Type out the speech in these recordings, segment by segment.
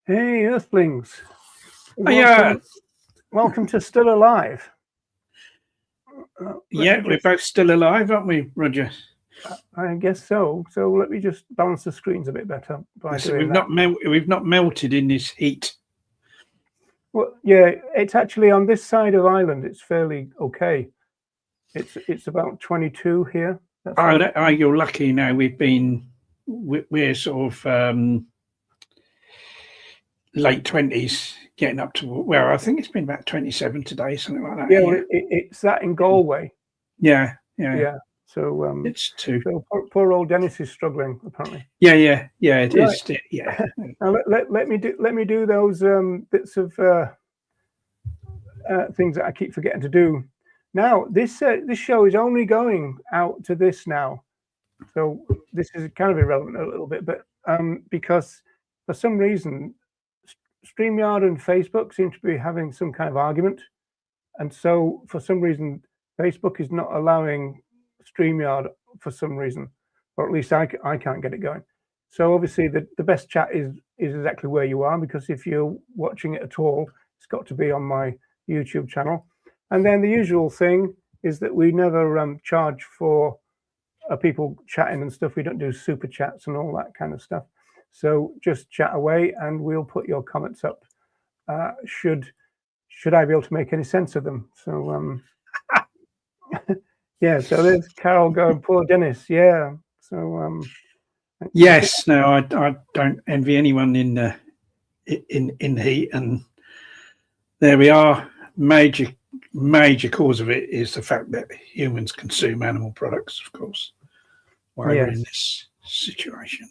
Hey, Earthlings. Welcome to Still Alive. We're both still alive, aren't we, Roger? I guess so. So let me just balance the screens a bit better by doing that. We've not melted in this heat. Well, yeah, it's actually on this side of Ireland. It's fairly okay. It's about 22 here. You're lucky now. We're sort of late 20s, getting up to, well, I think it's been about 27 today, something like that. Yeah, well, it's that in Galway. Yeah. So it's too. So poor old Dennis is struggling apparently. Yeah, it is. Yeah. Now let me do those bits of things that I keep forgetting to do. Now this show is only going out to this now, so this is kind of irrelevant a little bit, but because for some reason StreamYard and Facebook seem to be having some kind of argument, and so for some reason Facebook is not allowing StreamYard for some reason, or at least I can't get it going. So obviously the best chat is exactly where you are, because if you're watching it at all, it's got to be on my YouTube channel. And then the usual thing is that we never charge for people chatting and stuff. We don't do super chats and all that kind of stuff. So just chat away and we'll put your comments up. Should I be able to make any sense of them? So yeah, so there's Carol going, poor Dennis. Yeah. So yes, no, I don't envy anyone in the heat, and there we are. Major cause of it is the fact that humans consume animal products, of course, while we're in this situation.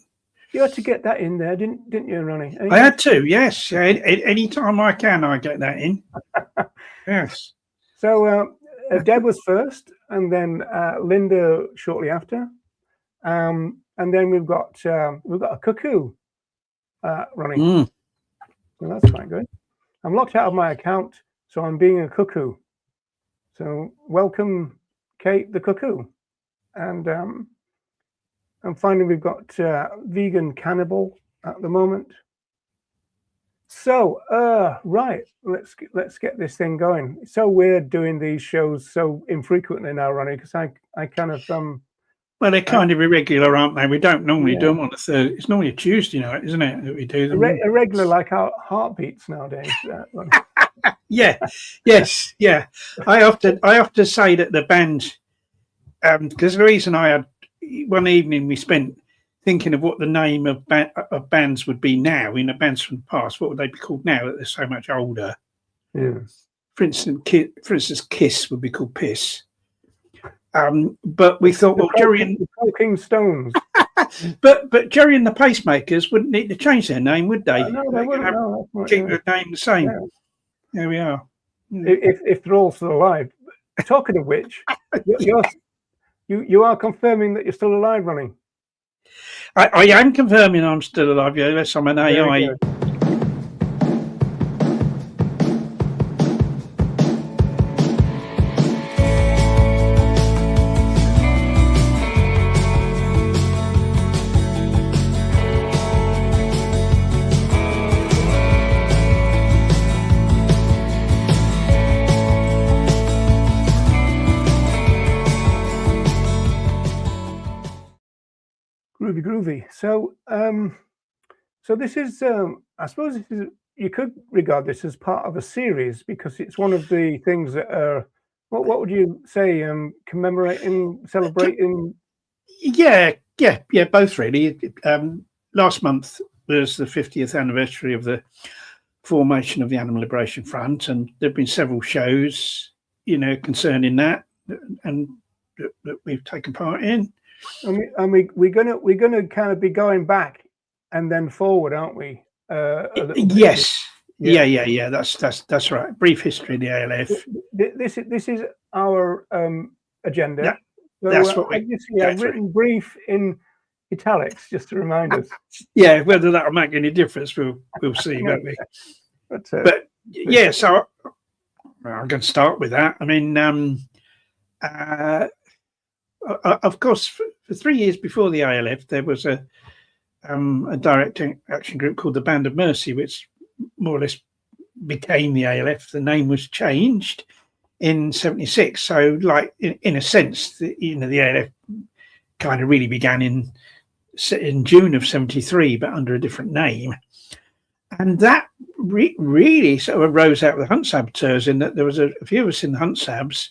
You had to get that in there, didn't you, Ronnie? I had to, yes. Any time I can, I get that in. Yes. So Deb was first, and then Linda shortly after, and then we've got a cuckoo running. So that's quite good. I'm locked out of my account, so I'm being a cuckoo. So welcome, Kate the cuckoo, and finally we've got vegan cannibal at the moment. So right, let's get this thing going. It's so weird doing these shows so infrequently now, Ronnie, because I kind of well, they're kind of irregular, aren't they? We don't normally do them on a Thursday. It's normally a Tuesday night, isn't it, that we do them? Irregular like our heartbeats nowadays. Yes. I often say that the band, because the reason I had one evening we spent thinking of what the name of bands would be now, in the bands from the past. What would they be called now that they're so much older? Yeah. For instance, Kiss would be called Piss. But we thought, well, Jerry and the Talking Stones. but Jerry and the Pacemakers wouldn't need to change their name, would they? No, they wouldn't. No, keep their name the same. Yeah. There we are. If they're all still alive. Talking of which, you are confirming that you're still alive, Ronnie? I am confirming I'm still alive. Yeah, unless I'm an AI. Groovy. So this is, I suppose you could regard this as part of a series, because it's one of the things that are, what would you say, commemorating, celebrating? Yeah, both really. Last month was the 50th anniversary of the formation of the Animal Liberation Front, and there've been several shows, concerning that, and that we've taken part in. And we're gonna kind of be going back and then forward, aren't we? Yes. Yeah. That's right. Brief history of the ALF. This is our agenda. Yeah, so, that's what I've written brief in italics just to remind us. Yeah, whether that'll make any difference, we'll see, won't we? But yeah, so I'm going to start with that. I mean, of course, for 3 years before the ALF, there was a a direct action group called the Band of Mercy, which more or less became the ALF. The name was changed in '76. So, like in a sense, the ALF kind of really began in June of '73, but under a different name. And that really sort of arose out of the Hunt Saboteurs, in that there was a few of us in the Hunt Sabs.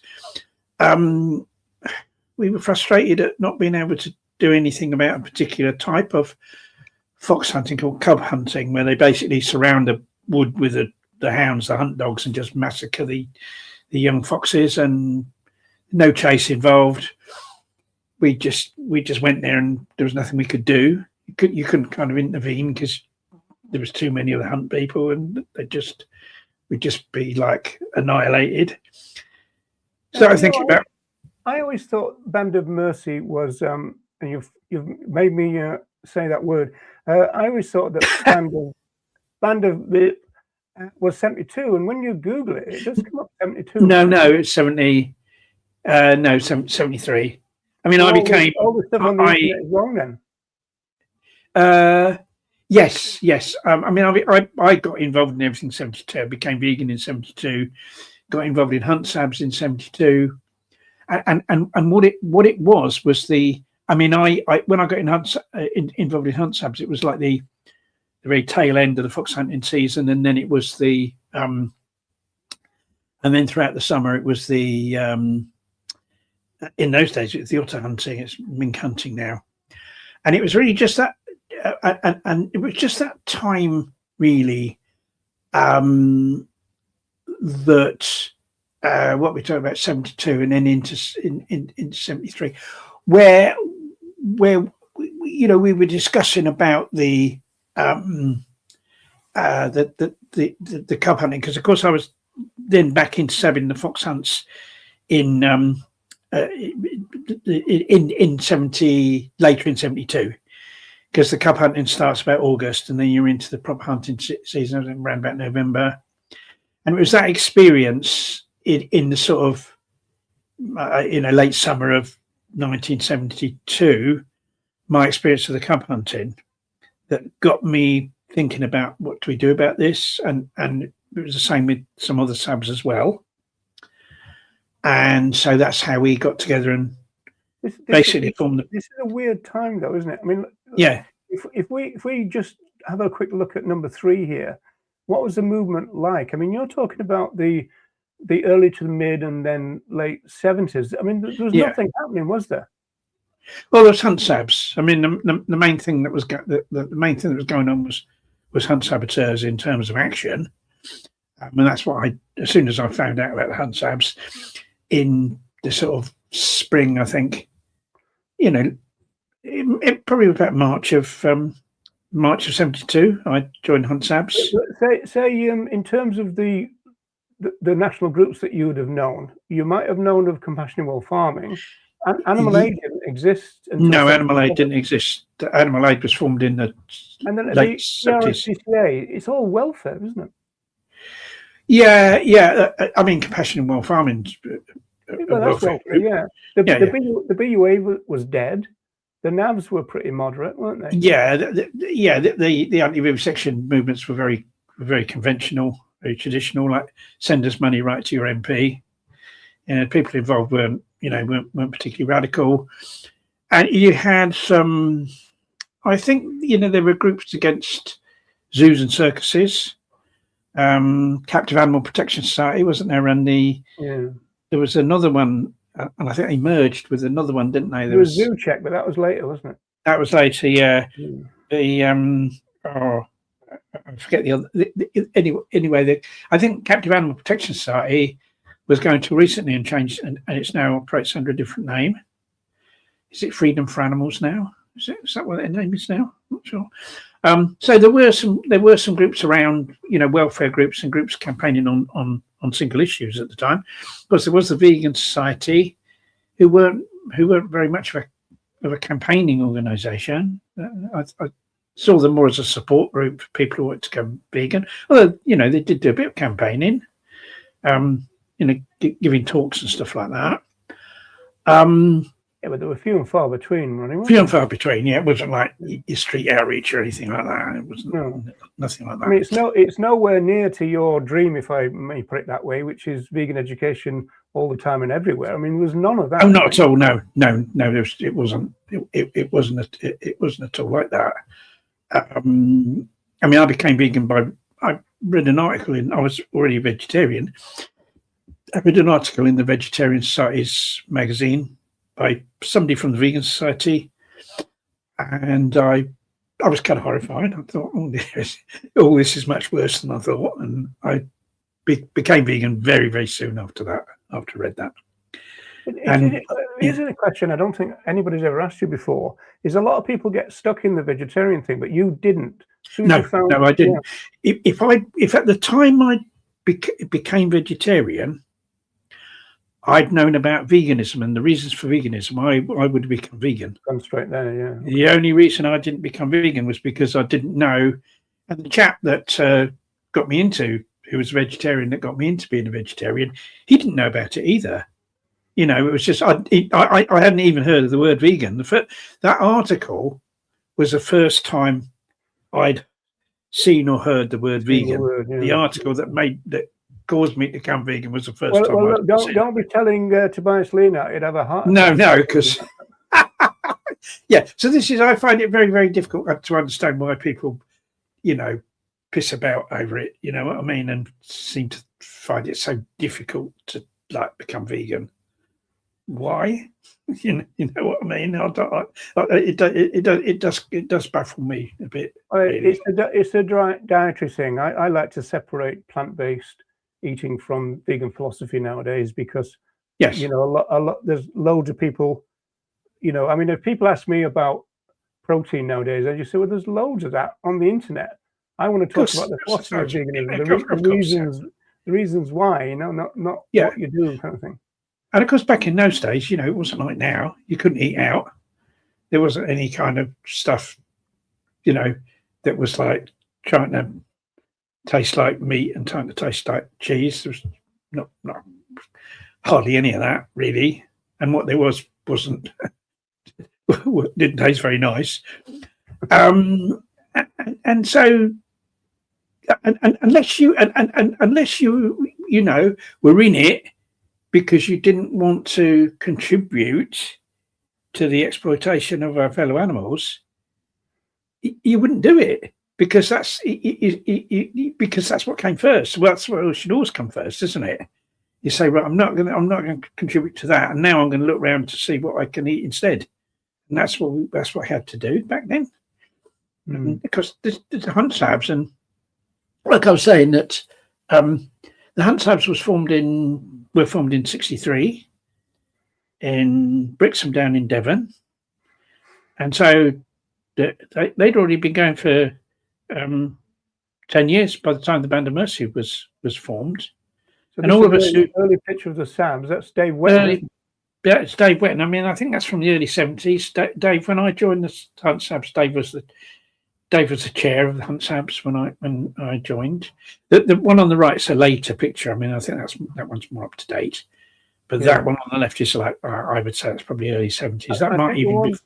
We were frustrated at not being able to do anything about a particular type of fox hunting called cub hunting, where they basically surround the wood with the hounds, the hunt dogs, and just massacre the young foxes, and no chase involved. We just went there, and there was nothing we could do. You couldn't kind of intervene because there was too many of the hunt people, and we'd just be like annihilated. So I always thought Band of Mercy was, and you've made me say that word. I always thought that Band of was 72, and when you Google it, it does come up 72. No, it's 70. No, 73. I mean, all the stuff on the internet is wrong then. Yes. I mean, I got involved in everything in 72. I became vegan in 72. Got involved in Hunt Sabs in 72. And what it was the. I mean, I when I got involved in Hunt Sabs, it was like the very tail end of the fox hunting season, and then it was the and then throughout the summer it was the in those days it was the otter hunting. It's mink hunting now, and it was really just that, and it was just that time really that what we talked about 72 and then into 73, where we were discussing about the cub hunting, because of course I was then back into sabbing the fox hunts in 70, later in 72, because the cub hunting starts about August, and then you're into the proper hunting season around about November. And it was that experience in the sort of late summer of 1972, my experience of the cub hunting, that got me thinking about what do we do about this, and it was the same with some other subs as well. And so that's how we got together and basically formed. This is a weird time, though, isn't it? I mean, yeah. If we just have a quick look at number 3 here, what was the movement like? I mean, you're talking about the early to the mid and then late 70s. I mean, there was nothing happening, was there? Well, there's Hunt Sabs. I mean, the main thing that was the main thing that was going on was Hunt Saboteurs in terms of action, and that's what as soon as I found out about the Hunt Sabs in the sort of spring, I think, it probably was about March of 72. I joined Hunt Sabs. Say in terms of the national groups that you would have known, you might have known of Compassionate Wolf Farming. Animal Aid didn't exist. No, Animal Aid didn't exist. Animal Aid was formed in the late 70s. It's all welfare, isn't it? Yeah. I mean, Compassionate Wolf Farming. That's welfare. Yeah. The BUA was dead. The NAVs were pretty moderate, weren't they? Yeah. The anti-vivisection movements were very, very conventional, very traditional. Like, send us money right to your MP. And people involved weren't particularly radical. And you had some, I think, there were groups against zoos and circuses. Captive Animal Protection Society, wasn't there? And there was another one, and I think they merged with another one, didn't they? There was Zoo Check, but that was later, wasn't it? That was later, yeah. I forget the other. Anyway, I think Captive Animal Protection Society was going to recently and changed, and it's now operates under a different name. Is it Freedom for Animals now? Is that what their name is now? I'm not sure. So there were some groups around, welfare groups and groups campaigning on single issues at the time. Of course, there was the Vegan Society, who weren't very much of a campaigning organisation. I saw them more as a support group for people who wanted to go vegan. Although, they did do a bit of campaigning. Giving talks and stuff like that. Yeah, but they were few and far between, Ronnie. Few and far between. Yeah, it wasn't like your street outreach or anything like that. It was nothing like that. I mean, it's nowhere near to your dream, if I may put it that way, which is vegan education all the time and everywhere. I mean, there was none of that. Oh, not at all. No. It wasn't. It wasn't. It wasn't at all like that. I mean, I became vegan I read an article I was already a vegetarian. I read an article in the Vegetarian Society's magazine by somebody from the Vegan Society, and I was kind of horrified. I thought, this is much worse than I thought, and I became vegan very, very soon after that. After I read that, here's a question I don't think anybody's ever asked you before: is a lot of people get stuck in the vegetarian thing, but you didn't. No, I didn't. Yeah. If at the time I became vegetarian, I'd known about veganism and the reasons for veganism, I would have become vegan. Gone straight there, yeah. Okay. The only reason I didn't become vegan was because I didn't know, and the chap that got me into, who was a vegetarian, that got me into being a vegetarian, he didn't know about it either. It was just I hadn't even heard of the word vegan. That article was the first time I'd seen or heard the word vegan. The article that caused me to become vegan was the first time. Well, don't be telling Tobias Lee now he'd have a heart. No, because yeah. So I find it very, very difficult to understand why people, piss about over it. You know what I mean, and seem to find it so difficult to become vegan. Why? You know what I mean? It does baffle me a bit. Really. It's a dietary thing. I like to separate plant-based eating from vegan philosophy nowadays because yes, a lot there's loads of people. I mean, if people ask me about protein nowadays, I just say, well, there's loads of that on the internet. I want to talk about the philosophy of veganism, the reasons why. Not what you do, kind of thing. And of course, back in those days, it wasn't like now. You couldn't eat out. There wasn't any kind of stuff, that was like trying to taste like meat and trying to taste like cheese. There was not hardly any of that, really. And what there wasn't didn't taste very nice. And so, unless you were in it because you didn't want to contribute to the exploitation of our fellow animals, you wouldn't do it because that's what came first. Well, that's what should always come first, isn't it? You say, right, I'm not going to contribute to that, and now I'm going to look around to see what I can eat instead. And that's what I had to do back then, because the hunt slabs, and like I was saying, that the hunt slabs were formed in '63 in Brixham down in Devon, and so they'd already been going for 10 years by the time the Band of Mercy was formed. So and all of us early picture of the SABs, that's Dave Wetton. It's Dave Wetton. I mean, I think that's from the early 70s. Dave, when I joined the Hunt Sabs, Dave was the chair of the Hunt Sabs when I joined. The one on the right is a later picture. I mean, I think that one's more up to date. But that one on the left is I would say it's probably early 70s. That might even be. I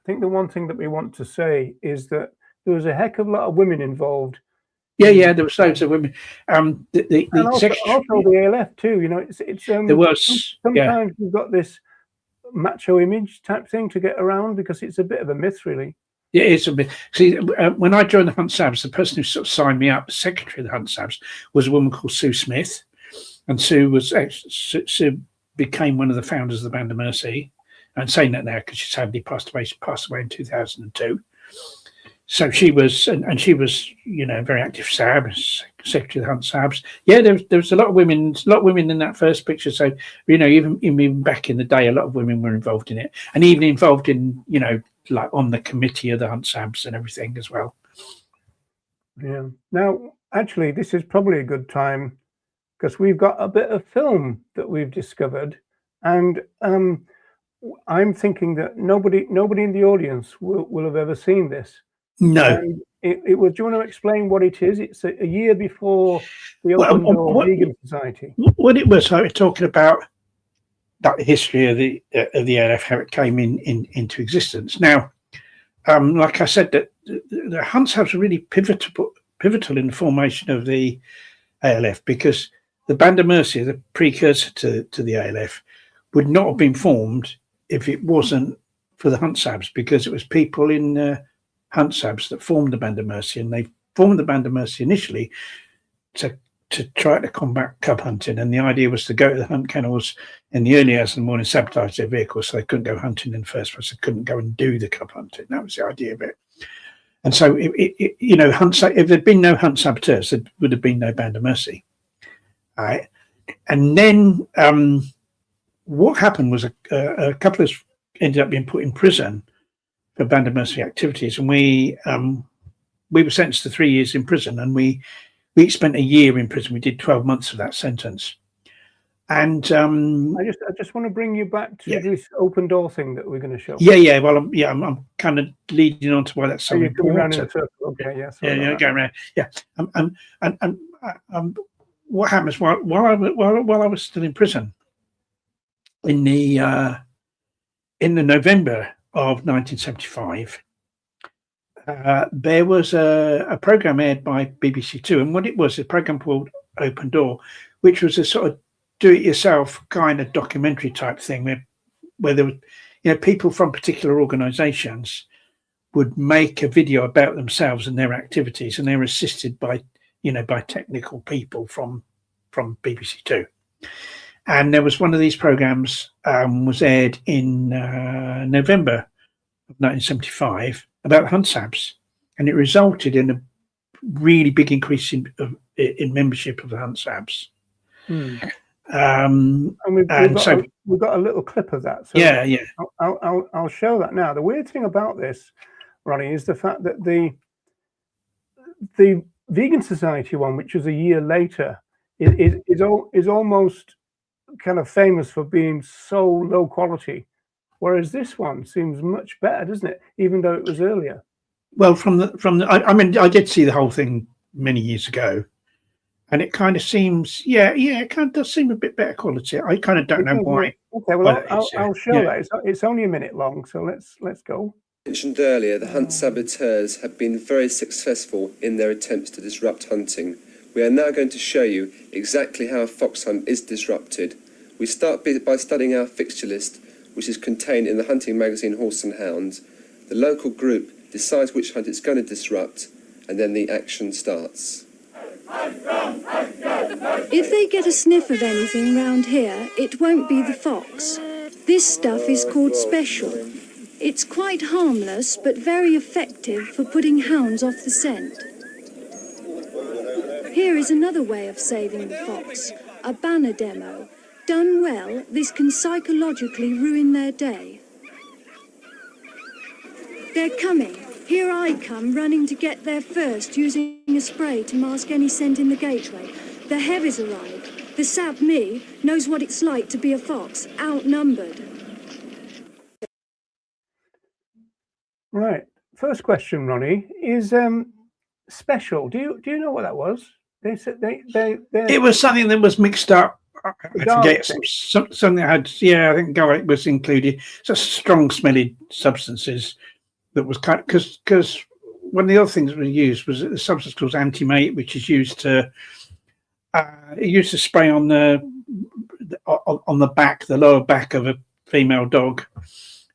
think the one thing that we want to say is that there was a heck of a lot of women involved. Yeah, there was loads of women. Also the ALF too. It's there was sometimes you've got this macho image type thing to get around because it's a bit of a myth, really. Yeah, it's a bit. See, when I joined the Hunt Sabs, the person who sort of signed me up, the secretary of the Hunt Sabs, was a woman called Sue Smith, and Sue became one of the founders of the Band of Mercy. I'm saying that now because she sadly passed away in 2002. So she was, and she was, very active SAB, secretary of the Hunt Sabs. Yeah, there was a lot of women in that first picture. So, even back in the day, a lot of women were involved in it, and even involved in, like on the committee of the Hunt Sabs and everything as well. Yeah. Now, actually, this is probably a good time because we've got a bit of film that we've discovered, and I'm thinking that nobody in the audience will have ever seen this. No. It was. Do you want to explain what it is? It's a year before the Open Door Vegan Society. What it was, I was talking about that history of the ALF, how it came into existence. Now, like I said, that the Hunts House are really pivotal in the formation of the ALF, because the Band of Mercy, the precursor to the ALF, would not have been formed if it wasn't for the Hunt Sabs, because it was people in Hunt Sabs that formed the Band of Mercy, and they formed the Band of Mercy initially to try to combat cub hunting. And the idea was to go to the hunt kennels in the early hours of the morning, sabotage their vehicles so they couldn't go hunting in the first place. They couldn't go and do the cub hunting. That was the idea of it. And so, you know, if there'd been no hunt saboteurs, there would have been no Band of Mercy. All right. And then what happened was a couple of us ended up being put in prison for Band of Mercy activities, and we were sentenced to 3 years in prison, and we each spent a year in prison. We did 12 months of that sentence. And I just want to bring you back to this open door thing that we're going to show. Yeah. Well, I'm kind of leading on to why that's so important. Around in a circle. Okay, yeah. Going around. Yeah. And what happens while I was still in prison in the November of 1975. There was a program aired by BBC Two, and what it was, a program called Open Door, which was a sort of do-it-yourself kind of documentary type thing, where there were, you know, people from particular organisations would make a video about themselves and their activities, and they were assisted by technical people from BBC Two. And there was one of these programs was aired in November of 1975 about Hunt Sabs, and it resulted in a really big increase in membership of the Hunt Sabs. And we've got a little clip of that. So yeah. I'll show that now. The weird thing about this, Ronnie, is the fact that the Vegan Society one, which was a year later, is almost kind of famous for being so low quality, whereas this one seems much better, doesn't it? Even though it was earlier. Well, I mean, I did see the whole thing many years ago, and it kind of seems, it kind of does seem a bit better quality. I kind of don't know why. Okay, well, I'll show that. It's only a minute long, so let's go. Mentioned earlier, the hunt saboteurs have been very successful in their attempts to disrupt hunting. We are now going to show you exactly how a fox hunt is disrupted. We start by studying our fixture list, which is contained in the hunting magazine Horse and Hound. The local group decides which hunt it's going to disrupt, and then the action starts. If they get a sniff of anything round here, it won't be the fox. This stuff is called special. It's quite harmless, but very effective for putting hounds off the scent. Here is another way of saving the fox, a banner demo. Done well, this can psychologically ruin their day. They're coming. Here I come, running to get there first, using a spray to mask any scent in the gateway. The heavies arrived. The sab me knows what it's like to be a fox, outnumbered. Right. First question, Ronnie, is special. Do you know what that was? They said it was something that was mixed up. I forget, something that had, I think garlic was included. So strong smelling substances that was kind of, because one of the other things that was used was a substance called antimate, which is used to spray on the back, the lower back of a female dog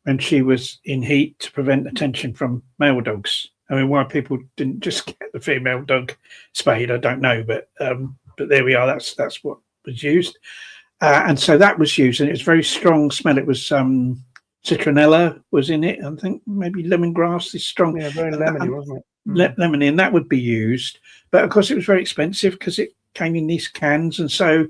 when she was in heat, to prevent attention from male dogs. I mean, why people didn't just get the female dog spayed, I don't know, but there we are. That's what was used, and so that was used, and it was very strong smell. It was citronella was in it. I think maybe lemongrass is strong. Yeah, very lemony, wasn't it? Lemony, and that would be used, but of course it was very expensive because it came in these cans, and so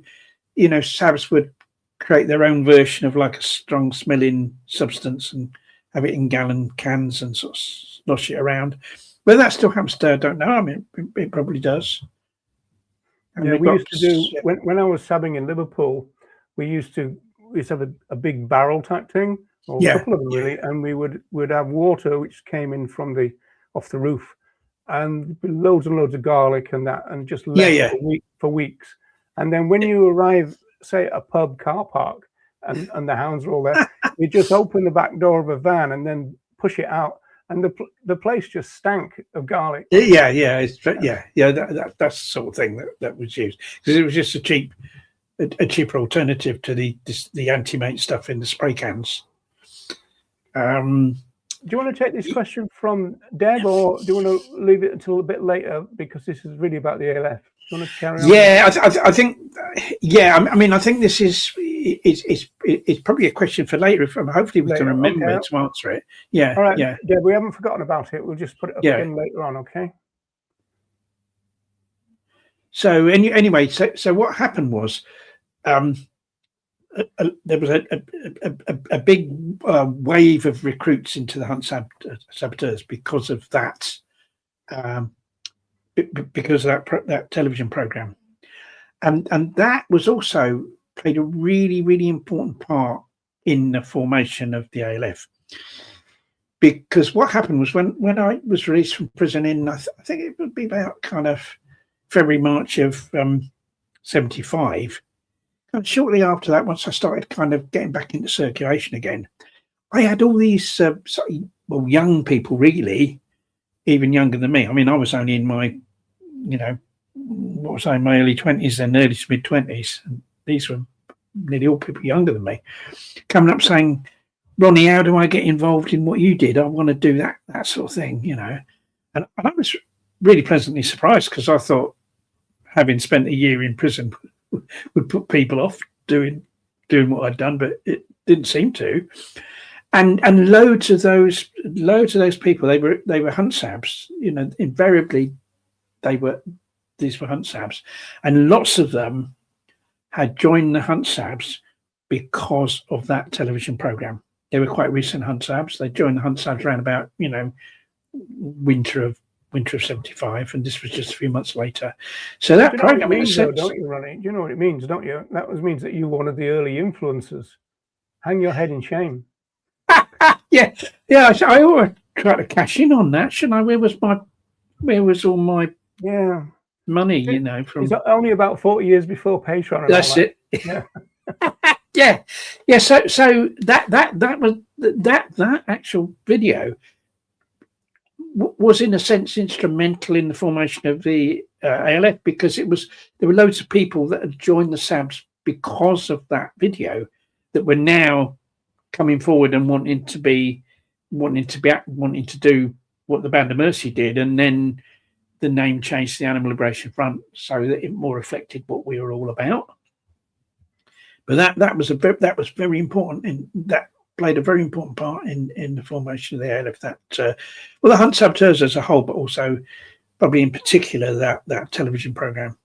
Sabs would create their own version of like a strong smelling substance and have it in gallon cans and sort of slosh it around. Whether that still happens today, I don't know. I mean, it probably does. And we used to do, when I was sabbing in Liverpool, we used to have a big barrel type thing, or a couple of them really, and we would have water which came in from off the roof, and loads and loads of garlic and that, and just left for weeks. And then when you arrive, say, at a pub car park, and the hounds were all there. You just open the back door of a van and then push it out, and the place just stank of garlic. Yeah, that's the sort of thing that was used, because it was just a cheaper alternative to the anti-mate stuff in the spray cans. Do you want to take this question from Deb, or do you want to leave it until a bit later, because this is really about the ALF? Do you want to carry on? Yeah, I think. Yeah, I mean, I think this is it's probably a question for later. Hopefully, we can remember to answer it. Yeah. All right. Yeah. Deb, we haven't forgotten about it. We'll just put it up again later on. Okay. So anyway, so what happened was, there was a big wave of recruits into the hunt saboteurs because of that, because of that television program, and that was also played a really important part in the formation of the ALF. Because what happened was when I was released from prison in I think it would be about kind of February, March of 75. And shortly after that, once I started kind of getting back into circulation again, I had all these young people, really, even younger than me. I mean, I was only in my, what was I, in my early 20s and early to mid 20s. And these were nearly all people younger than me, coming up saying, Ronnie, how do I get involved in what you did? I want to do that sort of thing, And I was really pleasantly surprised, because I thought, having spent a year in prison would put people off doing what I'd done, but it didn't seem to. And loads of those people, they were hunt sabs. Invariably these were hunt sabs, and lots of them had joined the hunt sabs because of that television program. They were quite recent hunt sabs. They joined the hunt sabs around about winter of 75, and this was just a few months later. So that program means, don't you, Ronnie? Do you know what it means, don't you? That means that you were one of the early influencers. Hang your head in shame. yeah. I always try to cash in on that, shouldn't I? Where was all my money? From it's only about 40 years before Patreon. And that's it. Yeah. yeah. So that was that actual video was in a sense instrumental in the formation of the ALF, because there were loads of people that had joined the SABs because of that video, that were now coming forward and wanting to do what the Band of Mercy did, and then the name changed to the Animal Liberation Front so that it more reflected what we were all about. But that was very important, and that played a very important part in the formation of the ALF. The hunt saboteurs as a whole, but also probably in particular that television program.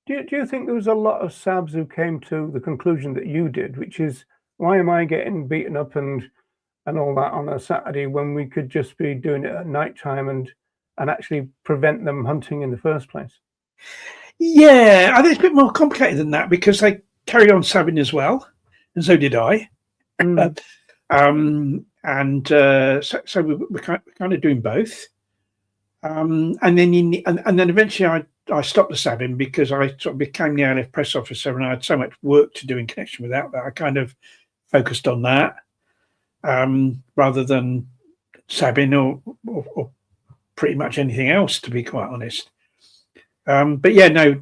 Do you think there was a lot of SABs who came to the conclusion that you did, which is, why am I getting beaten up and all that on a Saturday when we could just be doing it at night time and actually prevent them hunting in the first place? Yeah, I think it's a bit more complicated than that, because they carried on sabbing as well, and so did I. So we're kind of doing both. And then eventually I stopped the sabbing, because I sort of became the ALF press officer, and I had so much work to do in connection with that I kind of focused on that rather than sabbing or pretty much anything else, to be quite honest. But yeah, no,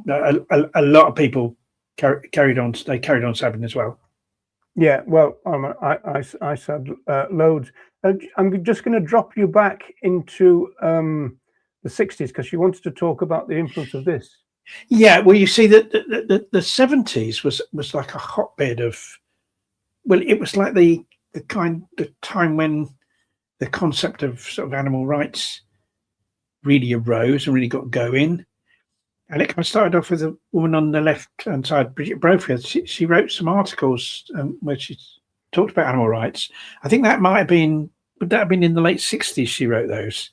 a lot of people carried on sabbing as well. Yeah, well, I said loads. I'm just going to drop you back into the 60s, because you wanted to talk about the influence of this. Yeah, well, you see that the 70s was like a hotbed of, well, it was like the time when the concept of sort of animal rights really arose and really got going. And it kind of started off with a woman on the left-hand side, Bridget Brofield. She wrote some articles where she talked about animal rights. I think would that have been in the late 60s she wrote those?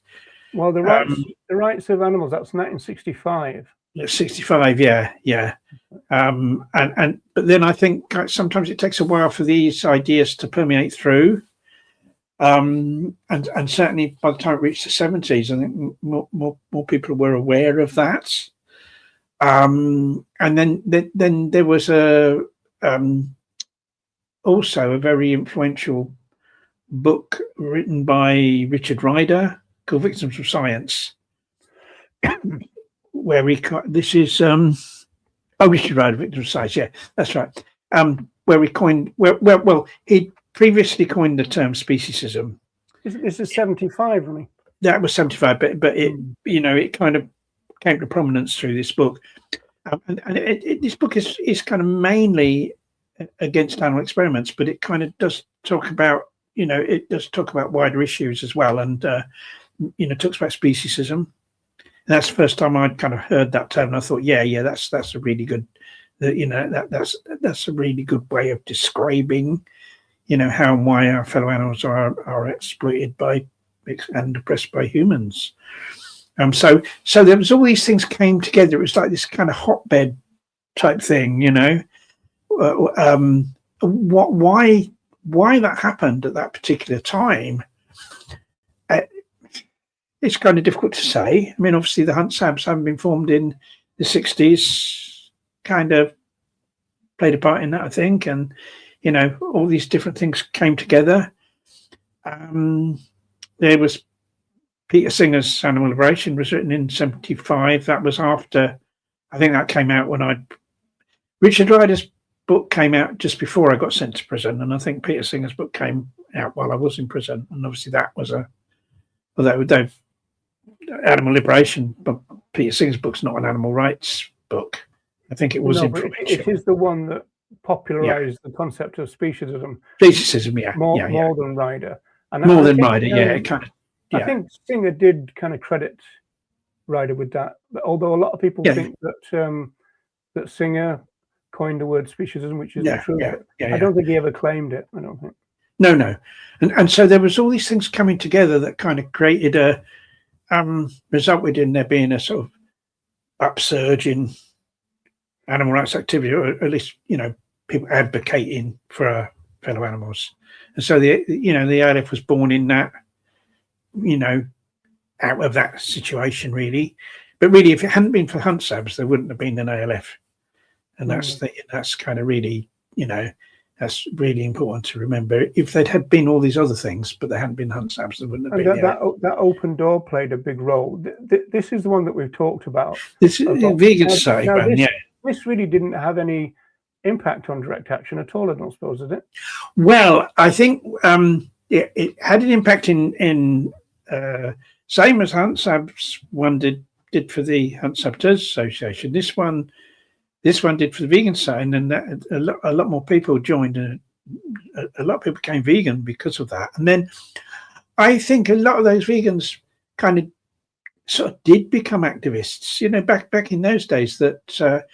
Well, the rights of animals, that's 1965. 65, yeah. But then I think sometimes it takes a while for these ideas to permeate through. And certainly by the time it reached the 70s, I think more people were aware of that. And then there was a also a very influential book written by Richard Ryder called Victims of Science, where this is Richard Ryder, Victims of Science, yeah, that's right. Where he coined, well, he previously coined the term speciesism. This is 75, really. That was 75, but it, it kind of came to prominence through this book. And this book is kind of mainly against animal experiments, but it kind of does talk about, it does talk about wider issues as well. And, talks about speciesism. And that's the first time I'd kind of heard that term. And I thought, yeah, that's a really good, that's a really good way of describing, how and why our fellow animals are exploited by and oppressed by humans. So there was all these things came together. It was like this kind of hotbed type thing, why that happened at that particular time. It's kind of difficult to say. I mean, obviously the hunt sabs having been formed in the 60s kind of played a part in that, I think. And, all these different things came together. There was Peter Singer's Animal Liberation was written in 75. That was after, I think that came out when Richard Ryder's book came out just before I got sent to prison. And I think Peter Singer's book came out while I was in prison. And obviously that was although Animal Liberation, but Peter Singer's book's not an animal rights book. I think it was influential. It is the one that popularized the concept of speciesism. Speciesism, yeah. More than Ryder. And more than Ryder, it kind of. I think Singer did kind of credit Ryder with that, but although a lot of people think that that Singer coined the word speciesism, which is true. I don't think he ever claimed it. I don't think. No, and so there was all these things coming together that kind of created a resulted in there being a sort of upsurge in animal rights activity, or at least people advocating for our fellow animals. And so the ALF was born in that. Out of that situation, really. But really, if it hadn't been for hunt sabs, there wouldn't have been an ALF. And that's kind of really, that's really important to remember. If they'd had been all these other things, but there hadn't been hunt sabs, there wouldn't have been. That open door played a big role. This is the one that we've talked about. This is the vegan side, This really didn't have any impact on direct action at all, I don't suppose, did it? Well, I think it had an impact in same as Hunt Sabs one did for the Hunt Saboteurs Association. This one did for the vegan side, and then a lot more people joined, and a lot of people became vegan because of that. And then I think a lot of those vegans kind of sort of did become activists. Back in those days, that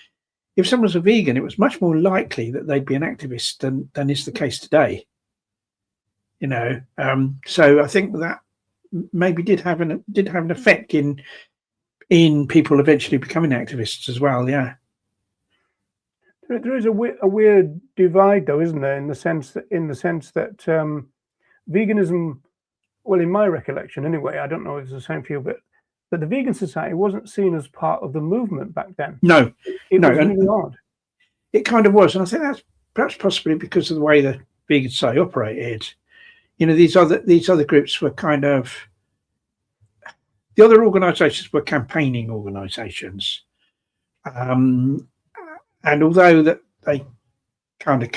if someone was a vegan, it was much more likely that they'd be an activist than is the case today. So I think that maybe did have an effect in people eventually becoming activists as well. Yeah, there is a weird divide, though, isn't there? In the sense that veganism, well, in my recollection, anyway, I don't know if it's the same for you, but the Vegan Society wasn't seen as part of the movement back then. No, it was really odd. It kind of was, and I think that's perhaps possibly because of the way the Vegan Society operated. These other groups were kind of, the other organisations were campaigning organisations, and although that they kind of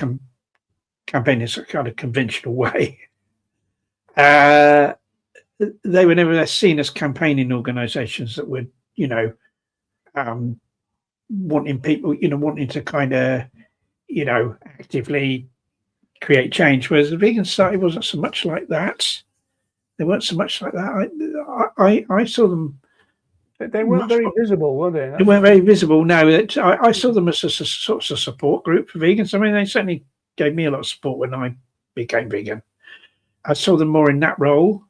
campaign in a kind of conventional way, they were never seen as campaigning organisations that would, wanting people, wanting to kind of, actively create change, whereas the Vegan Society wasn't so much like that. They weren't so much like that. I saw them. They weren't very visible, were they? They weren't very visible. No, I saw them as a sort of support group for vegans. I mean, they certainly gave me a lot of support when I became vegan. I saw them more in that role.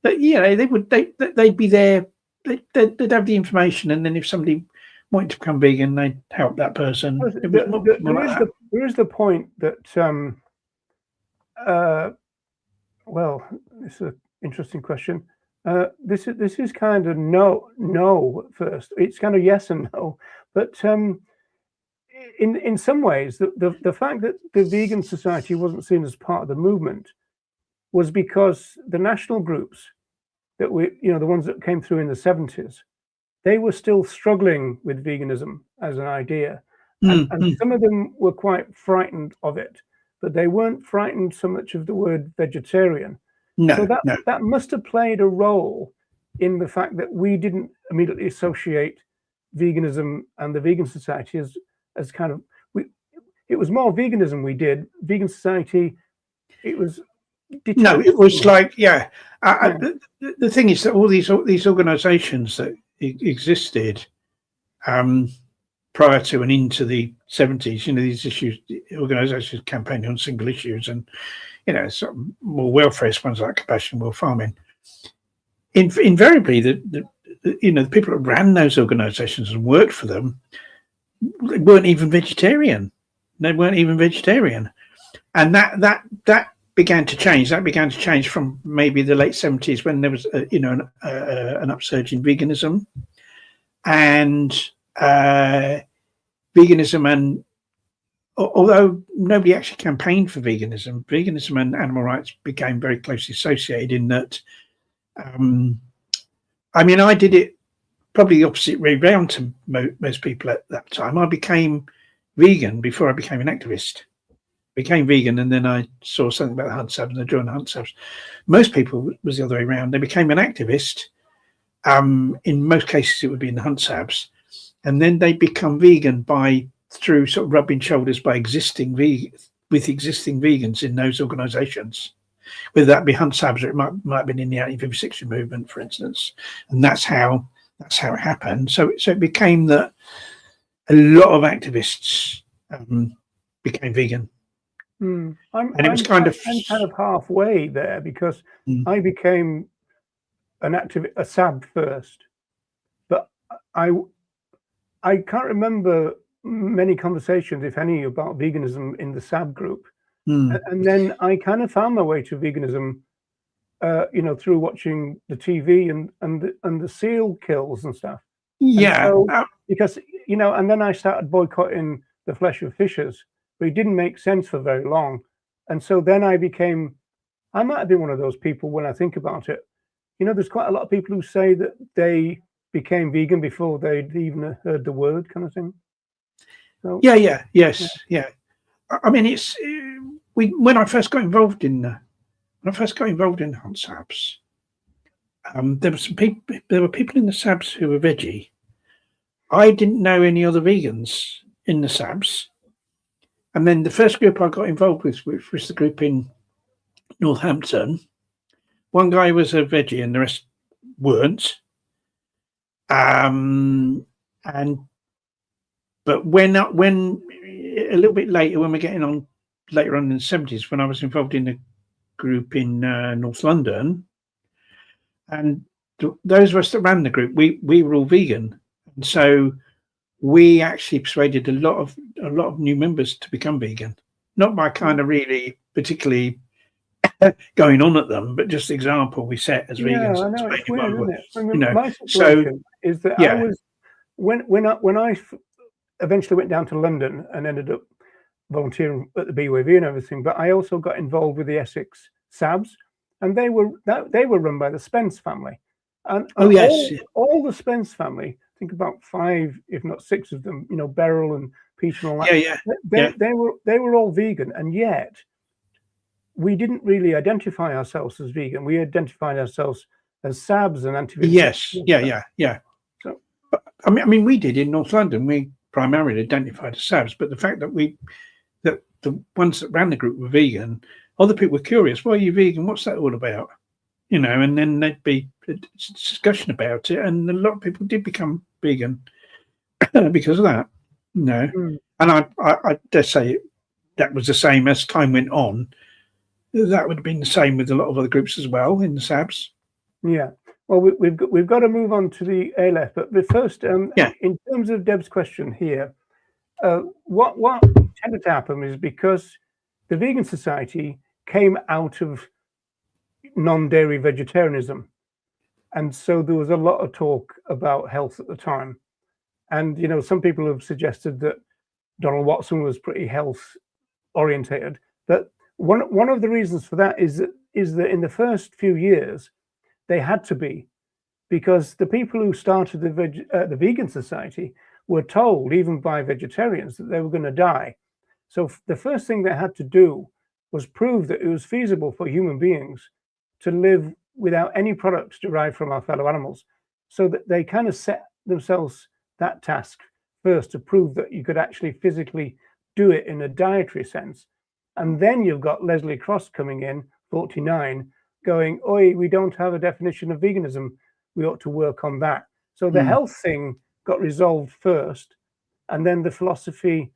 But they'd be there. They'd have the information, and then if somebody wanted to become vegan, they'd help that person. There is the point that. Well, this is an interesting question. This is kind of no first. It's kind of yes and no, but in some ways, the fact that the vegan society wasn't seen as part of the movement was because the national groups that the ones that came through in the 70s, they were still struggling with veganism as an idea. And some of them were quite frightened of it, but they weren't frightened so much of the word vegetarian. No, so no. that must have played a role in the fact that we didn't immediately associate veganism and the vegan society as kind of, it was more veganism we did. Vegan society, it was detached. No, it was like, yeah. The thing is that all these organisations that existed prior to and into the 70s, these issues, organisations campaigning on single issues and, sort of more welfarist ones like compassion, world farming. Invariably, the people that ran those organisations and worked for them, they weren't even vegetarian. And that began to change. That began to change from maybe the late 70s when there was, an upsurge in veganism, and veganism, and although nobody actually campaigned for veganism and animal rights became very closely associated. In that, I did it probably the opposite way round to most people at that time. I became vegan before I became an activist. Became vegan, and then I saw something about the hunt subs, and I joined the hunt subs. Most people was the other way around. They became an activist. In most cases, it would be in the hunt subs, and then they become vegan through sort of rubbing shoulders by existing vegans in those organisations, whether that be hunt subs or it might have been in the anti-vivisection movement, for instance. And that's how it happened. So it became that a lot of activists became vegan. I'm kind of halfway there, because I became a SAB first, but I can't remember many conversations, if any, about veganism in the SAB group. And then I kind of found my way to veganism, through watching the TV and the seal kills and stuff. Yeah. And so, because and then I started boycotting the flesh of fishes, but it didn't make sense for very long. And so then I might have been one of those people when I think about it. There's quite a lot of people who say that they became vegan before they'd even heard the word, kind of thing. So, yeah. I mean, it's when I first got involved in hunt SABs, there were people in the SABs who were veggie. I didn't know any other vegans in the SABs. And then the first group I got involved with, which was the group in Northampton, one guy was a veggie and the rest weren't. But when a little bit later, when we're getting on later on in the 70s, when I was involved in a group in North London, and those of us that ran the group, we were all vegan, and so we actually persuaded a lot of new members to become vegan, not by kind of really particularly going on at them, but just the example we set as vegans. I know, it's weird, isn't it? I mean, my situation is that I was when I eventually went down to London and ended up volunteering at the BWV and everything, but I also got involved with the Essex SABs, and they were run by the Spence family. And all the Spence family, I think about 5, if not 6 of them, Beryl and Peter and all that. They were all vegan, and yet we didn't really identify ourselves as vegan. We identified ourselves as SABs and anti-vegan. Yes, yeah. So, I mean, we did in North London. We primarily identified as SABs, but the fact that the ones that ran the group were vegan, other people were curious. Why are you vegan? What's that all about? And then there'd be a discussion about it, and a lot of people did become vegan because of that. And I dare say that was the same as time went on. That would have been the same with a lot of other groups as well in the SABs. Yeah. Well, we've got to move on to the ALF, but first, in terms of Deb's question here, what tended to happen is because the Vegan Society came out of non-dairy vegetarianism, and so there was a lot of talk about health at the time. And some people have suggested that Donald Watson was pretty health orientated. But one of the reasons for that is that in the first few years they had to be, because the people who started the vegan society were told, even by vegetarians, that they were going to die. So the first thing they had to do was prove that it was feasible for human beings to live without any products derived from our fellow animals. So that they kind of set themselves that task first, to prove that you could actually physically do it in a dietary sense. And then you've got Leslie Cross coming in, 49, going, oi, we don't have a definition of veganism. We ought to work on that. So the health thing got resolved first, and then the philosophy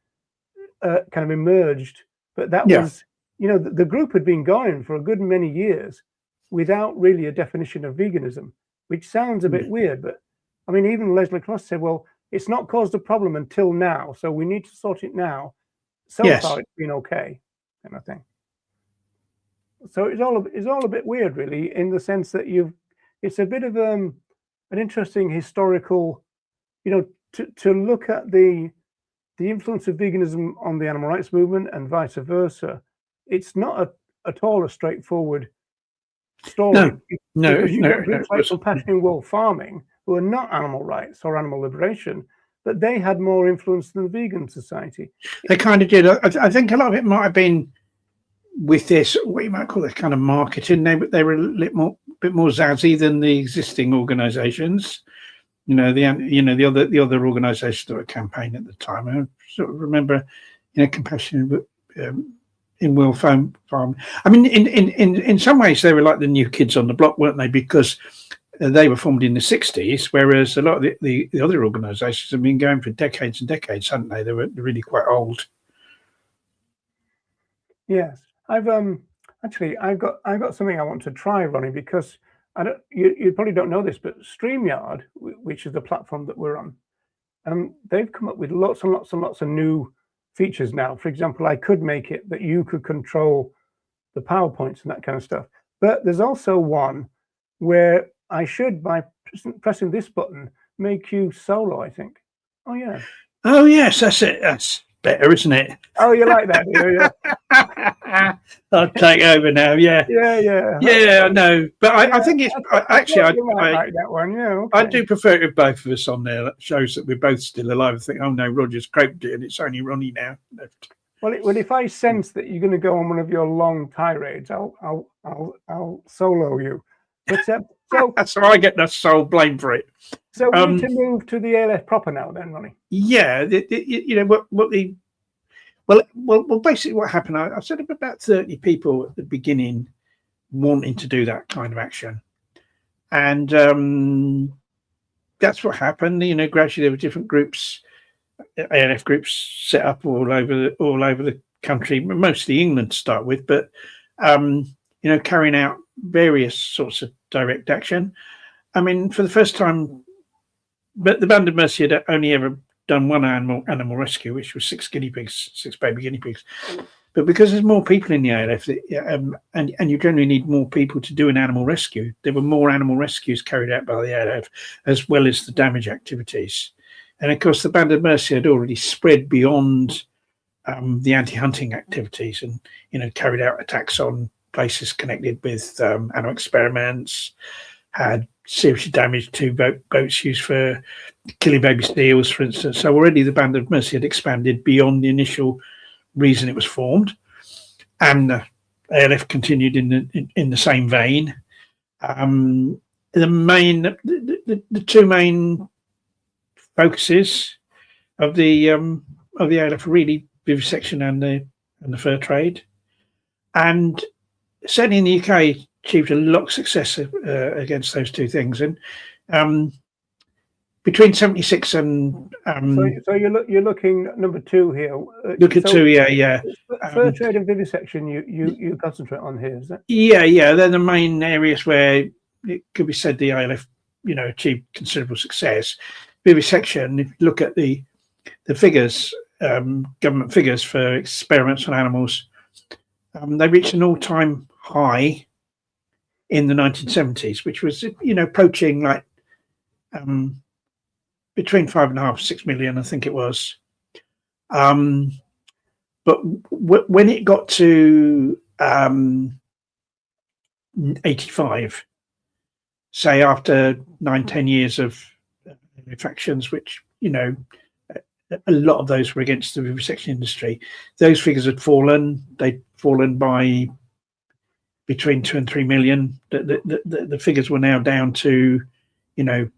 kind of emerged. But that was, you know, the group had been going for a good many years without really a definition of veganism, which sounds a bit weird. But I mean, even Leslie Cross said, well, it's not caused a problem until now, so we need to sort it now. So far, it's been okay, kind of thing. So it's all a bit weird, really, in the sense that it's a bit of an interesting historical, you know, to look at the influence of veganism on the animal rights movement and vice versa. It's not at all a straightforward story. No. Because you've got groups like Compassion in World Farming, who are not animal rights or animal liberation, but they had more influence than the vegan society. They kind of did. I think a lot of it might have been with this, what you might call this kind of marketing. They were a bit more zazzy than the existing organisations. You know, the other organisations that were campaigning at the time. I sort of remember, you know, Compassion in World Farm. I mean, in some ways they were like the new kids on the block, weren't they? Because they were formed in the 60s, whereas a lot of the other organisations have been going for decades and decades, haven't they? They were really quite old. Yes, I've got something I want to try, Ronnie, because you probably don't know this, but StreamYard, which is the platform that we're on, they've come up with lots and lots and lots of new features now. For example, I could make it that you could control the PowerPoints and that kind of stuff. But there's also one where I should, by pressing this button, make you solo, I think. Oh, yeah. Oh, yes, that's it. That's better, isn't it? Oh, you like that, do you? I'll take over now, yeah. Yeah, I know. But I think it's actually, I like that one, yeah. Okay. I do prefer it with both of us on there. That shows that we're both still alive. I think, oh no, Roger's craped it and it's only Ronnie now left. Well, if I sense that you're going to go on one of your long tirades, I'll solo you. But so that's why I get the sole blame for it. So we need to move to the ALF proper now, then, Ronnie. Yeah, you know well, basically what happened. I said about 30 people at the beginning wanting to do that kind of action, and that's what happened. You know, gradually there were different groups, ALF groups set up all over the country, mostly England to start with, but you know, carrying out various sorts of direct action. I mean, for the first time, but the Band of Mercy had only ever done one animal rescue, which was 6 baby guinea pigs. But because there's more people in the ALF, and you generally need more people to do an animal rescue, there were more animal rescues carried out by the ALF, as well as the damage activities. And of course, the Band of Mercy had already spread beyond the anti-hunting activities, and you know, carried out attacks on places connected with animal experiments, had seriously damaged 2 boats used for killing baby seals, for instance. So already the Band of Mercy had expanded beyond the initial reason it was formed, and the ALF continued in the same vein. The two main focuses of the ALF are really vivisection and the fur trade, and certainly in the UK achieved a lot of success against those two things. And between 76 and so you're looking at number 2 here. Look at 2, yeah. Fur trade and vivisection you concentrate on here, is that? Yeah, they're the main areas where it could be said the ALF, you know, achieved considerable success. Vivisection, if you look at the figures, government figures for experiments on animals, they reached an all-time high in the 1970s, which was, you know, approaching like between 5.5 and 6 million, I think it was. But when it got to 85, say after 9-10 years of infections, which, you know, a lot of those were against the vivisection industry, those figures had fallen. They'd fallen by between 2 and 3 million. The figures were now down to, you know,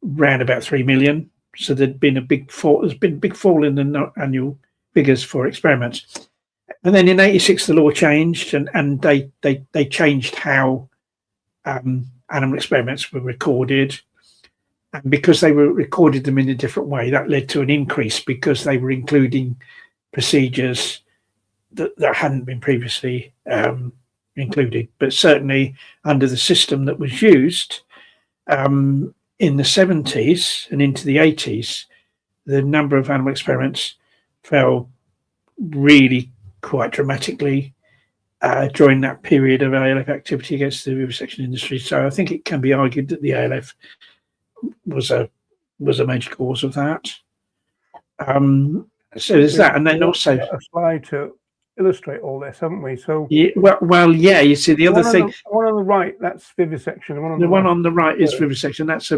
round about 3 million. So there'd been a big fall. There's been a big fall in the annual figures for experiments. And then in 86, the law changed, and they changed how animal experiments were recorded. And because they were recorded them in a different way, that led to an increase because they were including procedures that hadn't been previously included. But certainly under the system that was used in the 70s and into the 80s, the number of animal experiments fell really quite dramatically during that period of ALF activity against the vivisection industry. So I think it can be argued that the ALF was a major cause of that. So there's that, and then also a slide to illustrate all this, haven't we? So yeah, well, yeah. You see the other thing. The one on the right, that's vivisection. The one on the right is vivisection. That's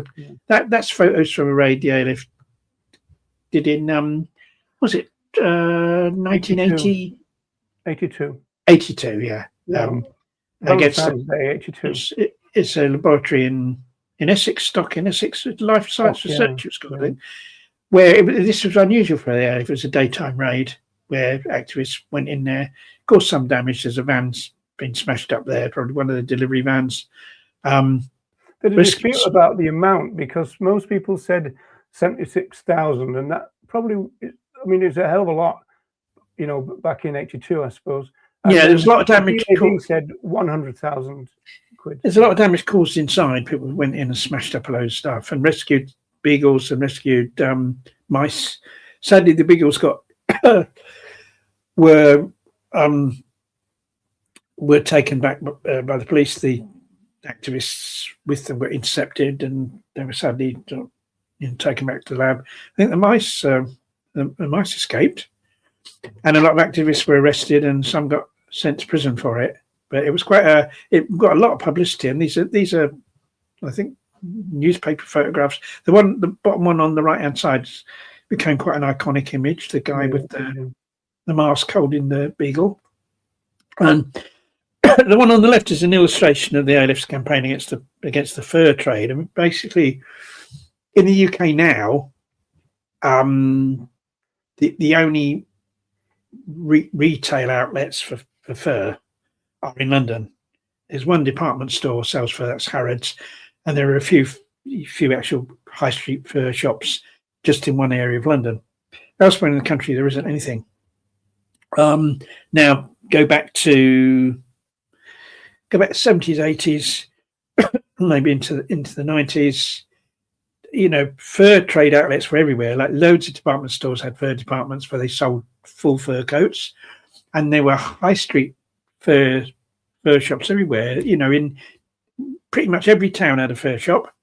photos from a raid the ALF did in was it 1980? 82. 82, yeah. Against 82. It's a laboratory in Essex, Stock in Essex, Life Science Research, it's called, where this was unusual for the ALF. It was a daytime raid where activists went in there, caused some damage. There's a van's been smashed up there, probably one of the delivery vans. There's a dispute about the amount because most people said 76,000, and that probably, I mean, it's a hell of a lot, you know, back in 82, I suppose. And yeah, there's a lot of damage. He said 100,000 quid. There's a lot of damage caused inside. People went in and smashed up a load of stuff and rescued beagles and rescued mice. Sadly, the beagles were taken back by the police. The activists with them were intercepted, and they were sadly taken back to the lab. I think the mice escaped, and a lot of activists were arrested, and some got sent to prison for it. But it was it got a lot of publicity, and these are, I think, newspaper photographs. The bottom one on the right hand side became quite an iconic image. The guy with the mask holding the beagle, and the one on the left is an illustration of the ALF's campaign against the fur trade. I mean, basically, in the UK now, the only retail outlets for fur are in London. There's one department store sells fur, that's Harrods, and there are a few actual high street fur shops just in one area of London. Elsewhere in the country, there isn't anything. Now go back to 70s, 80s, maybe into the 90s. You know, fur trade outlets were everywhere. Like loads of department stores had fur departments where they sold full fur coats, and there were high street fur shops everywhere. You know, in pretty much every town had a fur shop,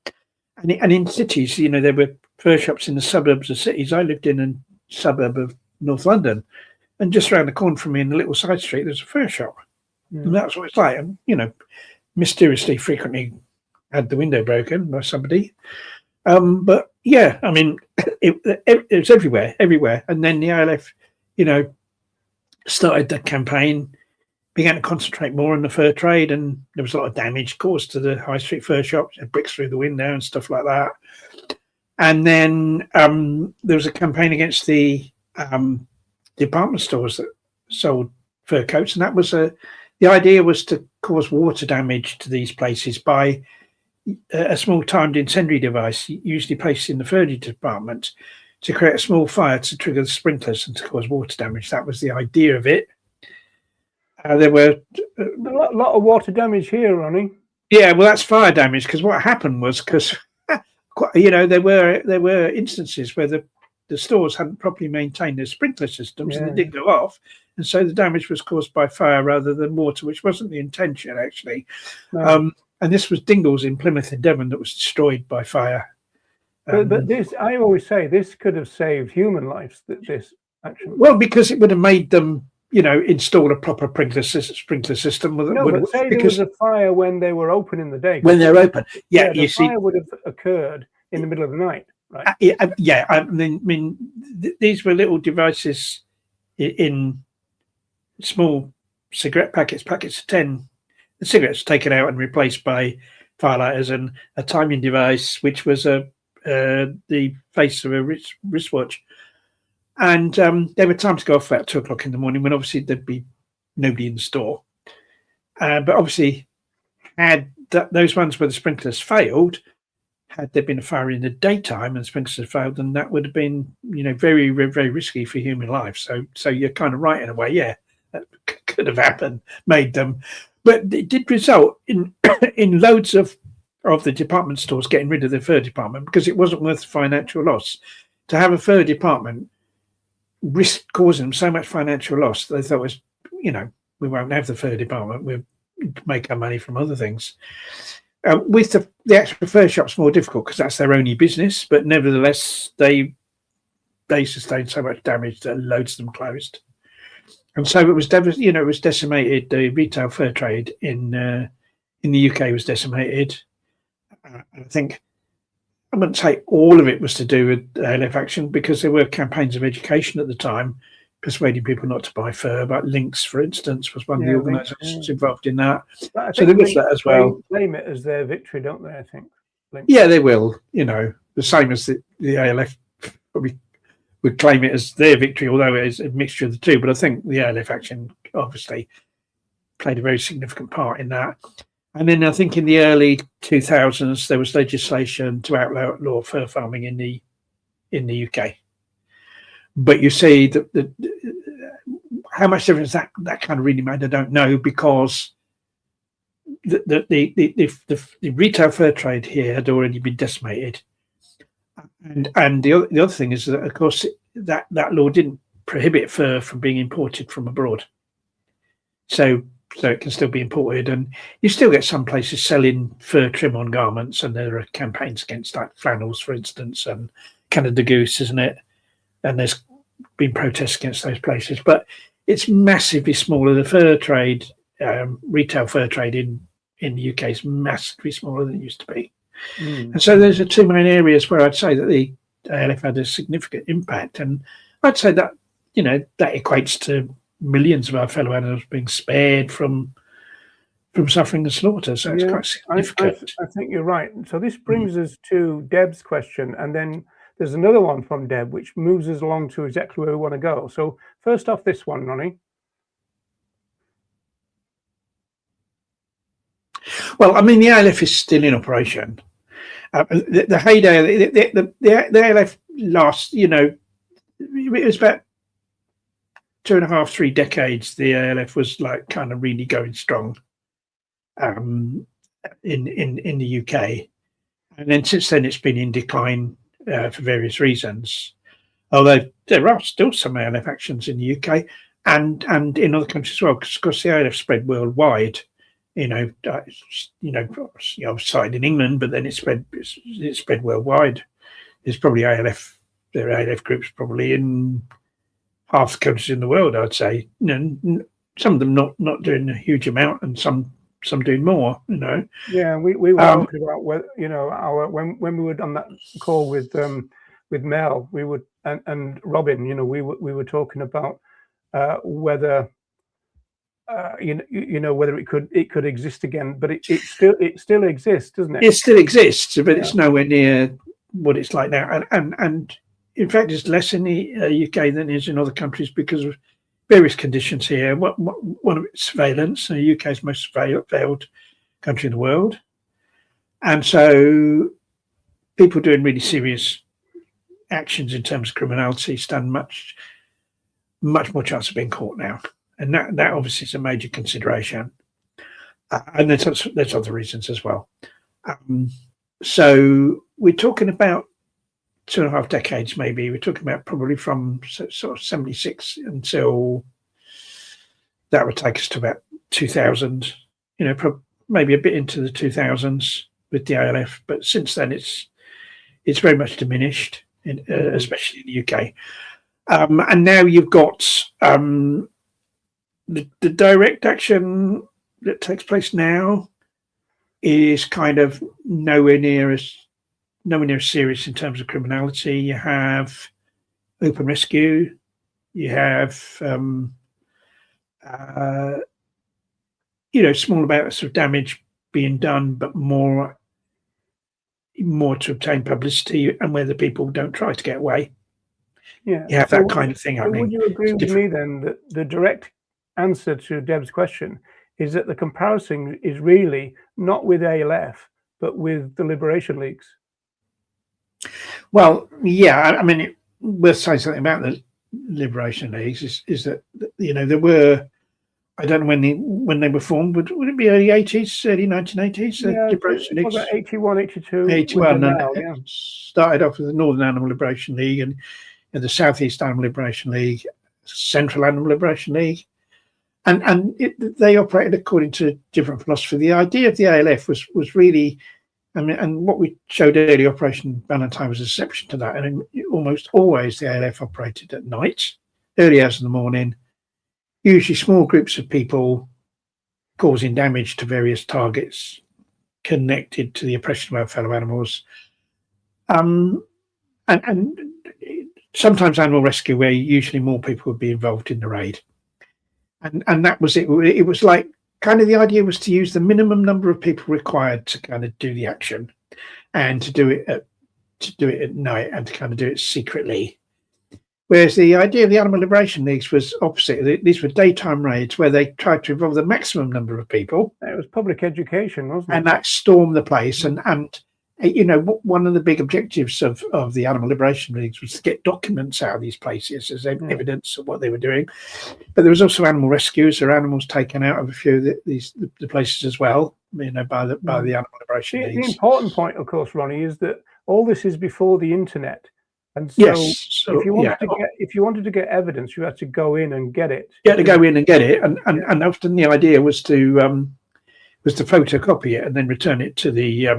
and in cities, you know, there were fur shops in the suburbs of cities. I lived in a suburb of North London, and just around the corner from me in the little side street, there's a fur shop, and that's what it's like. And you know, mysteriously, frequently had the window broken by somebody. But yeah, I mean, it was everywhere. And then the ALF, you know, started the campaign, began to concentrate more on the fur trade, and there was a lot of damage caused to the high street fur shops, bricks through the window and stuff like that. And then there was a campaign against the department stores that sold fur coats, and that was the idea was to cause water damage to these places by a small timed incendiary device, usually placed in the fur department, to create a small fire to trigger the sprinklers and to cause water damage. That was the idea of it. There were a lot of water damage here, Ronnie. Yeah, well, that's fire damage, because what happened was because you know there were instances where the stores hadn't properly maintained their sprinkler systems, and they did go off, and so the damage was caused by fire rather than water, which wasn't the intention actually. No. And this was Dingles in Plymouth in Devon that was destroyed by fire. But this, I always say, this could have saved human lives. This action? Well, because it would have made them, install a proper sprinkler system. No, but say there was a fire when they were open in the day. When they're open, the fire would have occurred in the middle of the night, right? I mean, these were little devices in small cigarette packets of 10. The cigarettes taken out and replaced by firelighters, and a timing device, which was the face of a wristwatch. And they were timed to go off about 2 o'clock in the morning, when obviously there'd be nobody in the store. But obviously, had those ones where the sprinklers failed, had there been a fire in the daytime and sprinklers had failed, then that would have been, very, very risky for human life. So you're kind of right in a way. Yeah, that could have happened, made them. But it did result in in loads of the department stores getting rid of their fur department, because it wasn't worth financial loss. To have a fur department risk causing them so much financial loss, they thought was, we won't have the fur department, we'll make our money from other things. With the actual fur shop's more difficult, because that's their only business, but nevertheless they sustained so much damage that loads of them closed. And so it was it was decimated. The retail fur trade in the UK was decimated. I think, I wouldn't say all of it was to do with ALF action, because there were campaigns of education at the time persuading people not to buy fur. But Lynx, for instance, was one of the organisations involved in that. So there was that as well. They claim it as their victory, don't they? I think. Lynx. Yeah, they will. The same as the ALF probably would claim it as their victory, although it is a mixture of the two. But I think the ALF action obviously played a very significant part in that. And then I think in the early 2000s, there was legislation to outlaw fur farming in the UK. But you see that how much difference that kind of really made, I don't know, because the retail fur trade here had already been decimated. And the other thing is that, of course, that law didn't prohibit fur from being imported from abroad. So it can still be imported, and you still get some places selling fur trim on garments, and there are campaigns against like flannels, for instance, and Canada Goose, isn't it? And there's been protests against those places, but it's massively smaller. The fur trade, retail fur trade in the UK is massively smaller than it used to be. And so those are two main areas where I'd say that the ALF had a significant impact, and I'd say that that equates to millions of our fellow animals being spared from suffering and slaughter. So it's quite significant. I think you're right. So this brings us to Deb's question, and then there's another one from Deb, which moves us along to exactly where we want to go. So first off, this one, Ronnie. Well, I mean, the ALF is still in operation. The heyday, the ALF last, it was about 2.5, 3 decades. The ALF was like kind of really going strong in the UK, and then since then it's been in decline for various reasons. Although there are still some ALF actions in the UK and in other countries as well, because of course the ALF spread worldwide. I was started in England, but then it spread worldwide. There's probably there are ALF groups probably in half the countries in the world, I'd say. Some of them not doing a huge amount, and some doing more. Yeah, we were talking about when we were on that call with Mel, we would and Robin. We were talking about whether. Whether it could exist again, but it still exists, doesn't it? It still exists, but it's nowhere near what it's like now. And in fact, it's less in the UK than it is in other countries because of various conditions here. One of it's surveillance. The UK is the most surveilled country in the world, and so people doing really serious actions in terms of criminality stand much more chance of being caught now. And that obviously is a major consideration. And there's other reasons as well. So we're talking about 2.5 decades, maybe. We're talking about probably from sort of 76 until that would take us to about 2000, maybe a bit into the 2000s with the ALF. But since then, it's very much diminished, especially in the UK. And now you've got the direct action that takes place now is kind of nowhere near as serious in terms of criminality. You have open rescue, you have small amounts of damage being done, but more to obtain publicity and where the people don't try to get away. Yeah, you have that kind of thing happening. Would you agree with me then that the direct answer to Deb's question is that the comparison is really not with ALF, but with the Liberation Leagues? Well, yeah, I mean, worth saying something about the Liberation Leagues is that, there were, I don't know when they were formed, would it be early 80s, early 1980s? Yeah, Liberation Leagues? 81, 82. 81, now, yeah. Started off with the Northern Animal Liberation League and the Southeast Animal Liberation League, Central Animal Liberation League. And they operated according to different philosophy. The idea of the ALF was really, and what we showed earlier, Operation Valentine was an exception to that. And almost always the ALF operated at night, early hours in the morning, usually small groups of people causing damage to various targets connected to the oppression of our fellow animals. And sometimes animal rescue, where usually more people would be involved in the raid. And that was it. It was like kind of the idea was to use the minimum number of people required to kind of do the action, and to do it at night, and to kind of do it secretly. Whereas the idea of the Animal Liberation Leagues was opposite. These were daytime raids where they tried to involve the maximum number of people. It was public education, wasn't it? And that stormed the place. And one of the big objectives of the Animal Liberation Leagues was to get documents out of these places as evidence of what they were doing. But there was also animal rescues, or animals taken out of a few of the places as well, by the Animal Liberation Leagues. The important point, of course, Ronnie, is that all this is before the internet. And so, if you wanted to get evidence, you had to go in and get it. You had to go in and get it, and often the idea was to photocopy it and then return it to the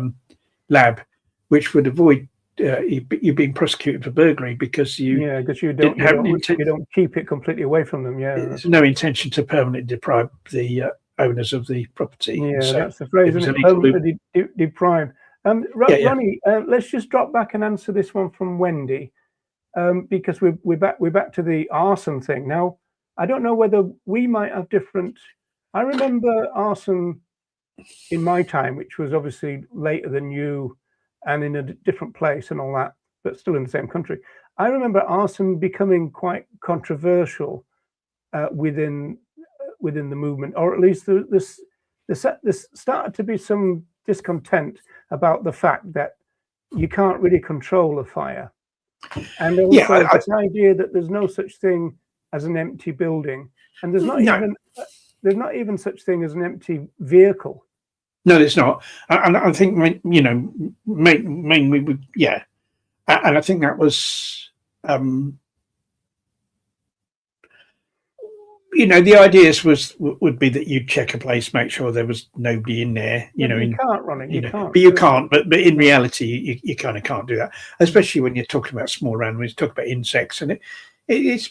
lab, which would avoid you being prosecuted for burglary because you don't keep it completely away from them. Yeah, there's no intention to permanently deprive the owners of the property. Yeah, so that's the phrase, isn't it? Permanently deprive. Ronnie, let's just drop back and answer this one from Wendy, because we're back to the arson thing now. I don't know whether we might have different. I remember arson in my time, which was obviously later than you, and in a different place and all that, but still in the same country. I remember arson becoming quite controversial within the movement, or at least there started to be some discontent about the fact that you can't really control a fire, and also this idea that there's no such thing as an empty building, and there's not even such thing as an empty vehicle. No, there's not. And I think mainly and I think that was the ideas would be that you'd check a place, make sure there was nobody in there. You can't run it. You can't. But you can't. But in reality, you kind of can't do that, especially when you're talking about small animals. Talk about insects, and it's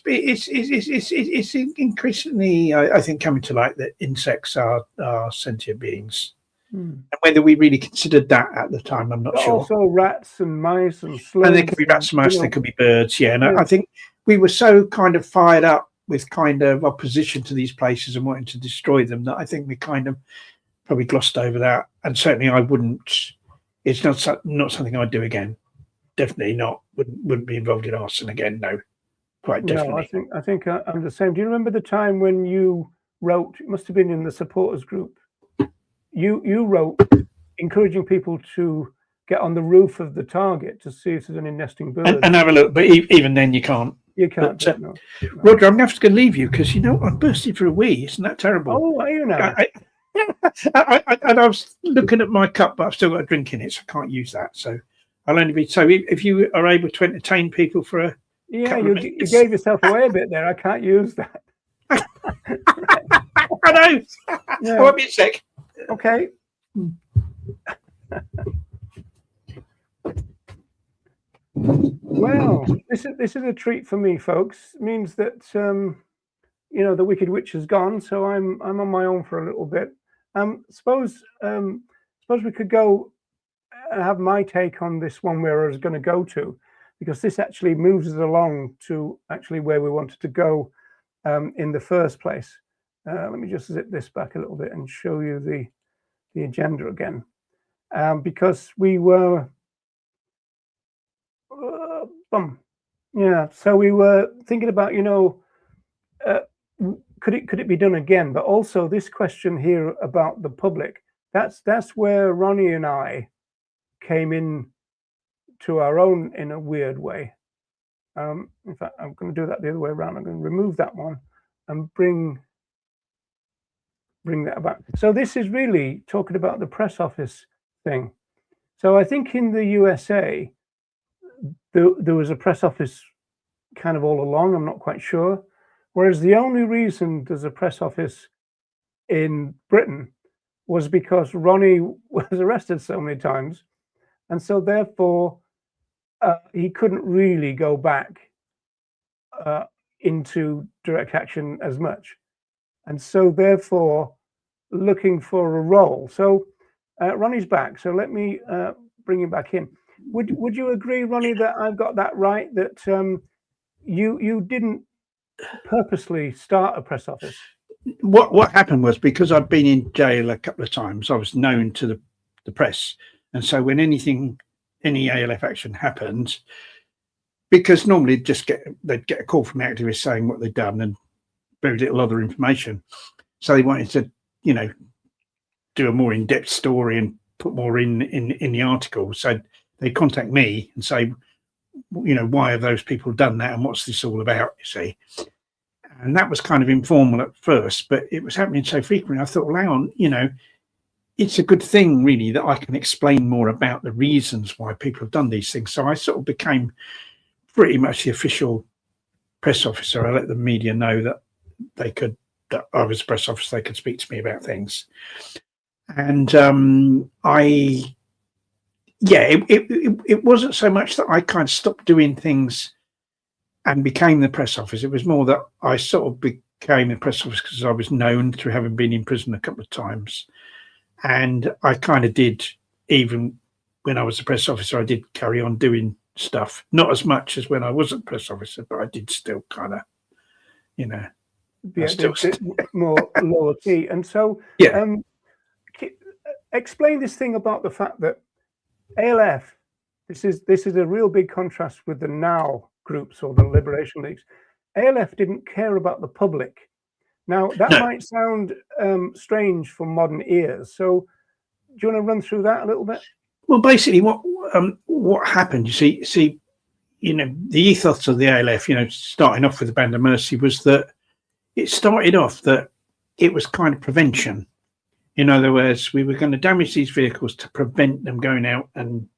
increasingly, I think, coming to light that insects are sentient beings. And whether we really considered that at the time, I'm not sure. Also, rats and mice and slugs. And there could be rats and mice. There could be birds. Yeah, and I think we were so kind of fired up with kind of opposition to these places and wanting to destroy them that I think we kind of probably glossed over that. And certainly I wouldn't. It's not something I'd do again. Definitely not. Wouldn't be involved in arson again. No, quite definitely. No, I think I'm the same. Do you remember the time when you wrote? It must have been in the supporters group. You wrote encouraging people to get on the roof of the target to see if there's any nesting birds and have a look. But even then, you can't. You can't. But, no. Roger, I'm going to have to leave you because I'm bursting for a wee. Isn't that terrible? Oh, are you now? I was looking at my cup, but I've still got a drink in it, so I can't use that. So I'll only be. So if you are able to entertain people for a you gave yourself away a bit there. I can't use that. I know. Yeah. I won't be a sec. Okay. Well, this is a treat for me, folks. It means that you know, the Wicked Witch is gone, so I'm on my own for a little bit. Suppose we could go and have my take on this one where I was going to go to, because this actually moves us along to actually where we wanted to go in the first place. Let me just zip this back a little bit and show you the agenda again, because we were yeah. So we were thinking about, you know, could it be done again? But also this question here about the public. That's where Ronnie and I came in to our own in a weird way. In fact, I'm going to do that the other way around. I'm going to remove that one and bring that back. So this is really talking about the press office thing. So I think in the USA, there was a press office kind of all along. I'm not quite sure. Whereas the only reason there's a press office in Britain was because Ronnie was arrested so many times. And so therefore, he couldn't really go back into direct action as much. And so therefore, looking for a role. So Ronnie's back. So let me bring him back in. Would you agree, Ronnie, that I've got that right? That you didn't purposely start a press office? What happened was, because I'd been in jail a couple of times, I was known to the press. And so when any ALF action happened, because normally they'd get a call from activists saying what they'd done and very little other information. So they wanted to, you know, do a more in-depth story and put more in the article. So they contact me and say, you know, why have those people done that and what's this all about, you see? And that was kind of informal at first, but it was happening so frequently. I thought, well, hang on, you know, it's a good thing really that I can explain more about the reasons why people have done these things. So I sort of became pretty much the official press officer. I let the media know that that I was a press officer, they could speak to me about things. And it wasn't so much that I kind of stopped doing things and became the press office. It was more that I sort of became the press office because I was known through having been in prison a couple of times. And I kind of did, even when I was a press officer, I did carry on doing stuff. Not as much as when I wasn't press officer, but I did still kind of, you know, more lower key. And so, yeah. Explain this thing about the fact that ALF, this is a real big contrast with the NOW groups or the liberation leagues. ALF didn't care about the public. Now that might sound strange for modern ears. So do you want to run through that a little bit? Well, basically what happened, you see, you know, the ethos of the ALF, you know, starting off with the Band of Mercy, was that it started off that it was kind of prevention. In other words, we were going to damage these vehicles to prevent them going out and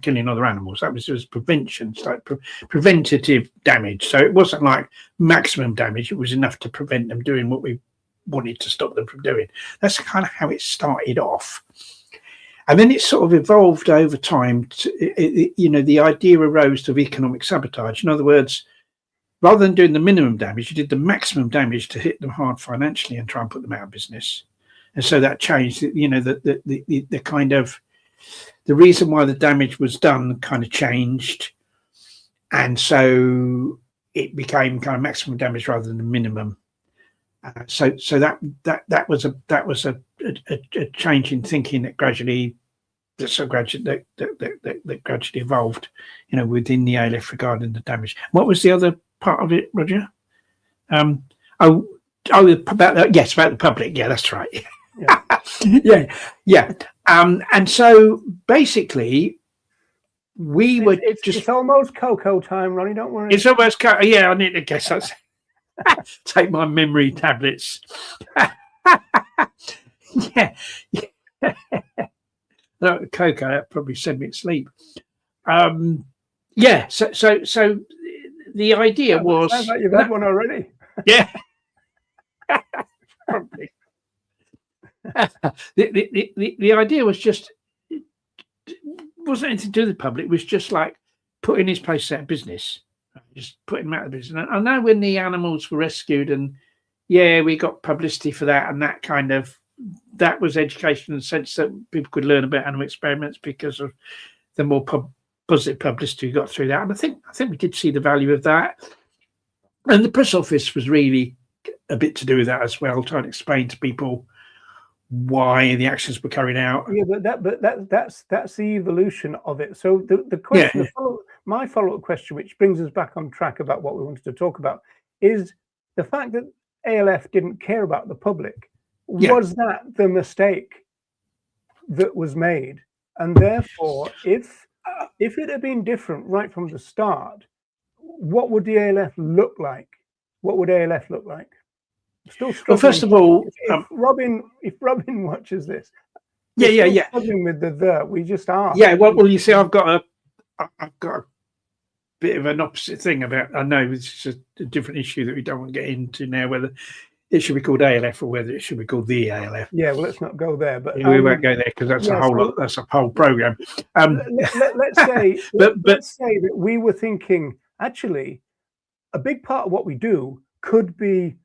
killing other animals. That was just prevention, like preventative damage. So it wasn't like maximum damage. It was enough to prevent them doing what we wanted to stop them from doing. That's kind of how it started off. And then it sort of evolved over time. You know, the idea arose of economic sabotage. In other words, rather than doing the minimum damage, you did the maximum damage to hit them hard financially and try and put them out of business. And so that changed, you know, the kind of, the reason why the damage was done kind of changed. And so it became kind of maximum damage rather than the minimum. So that was a change in thinking that gradually evolved, you know, within the ALF regarding the damage. What was the other part of it, Roger? About the public. Yeah, that's right. Yeah. And so basically, it's almost cocoa time, Ronnie. Don't worry. It's almost cocoa. Yeah, I need to guess that's. Take my memory tablets. Yeah. No, cocoa, that probably sent me to sleep. Yeah. So the idea was. Sounds like you've had one already. Yeah. Probably. The idea was just wasn't anything to do with the public. It was just like put in his place out of business. Just put him out of business. I know when the animals were rescued, and we got publicity for that, and that was education in the sense that people could learn about animal experiments because of the more positive publicity we got through that. And I think we did see the value of that. And the press office was really a bit to do with that as well, trying to explain to people why the actions were carried out. Yeah, but that's the evolution of it. So the question, my follow-up question, which brings us back on track about what we wanted to talk about, is the fact that ALF didn't care about the public. Was that the mistake that was made? And therefore, if it had been different right from the start, what would the ALF look like? What would ALF look like? Still struggling. Well, first of all, if Robin watches this, struggling with we just are. Yeah, well, you see, I've got a bit of an opposite thing about. I know it's a different issue that we don't want to get into now, whether it should be called ALF or whether it should be called the ALF. Yeah, well, let's not go there. But we won't go there because that's a whole program. Let's say, let's say that we were thinking actually a big part of what we do could be.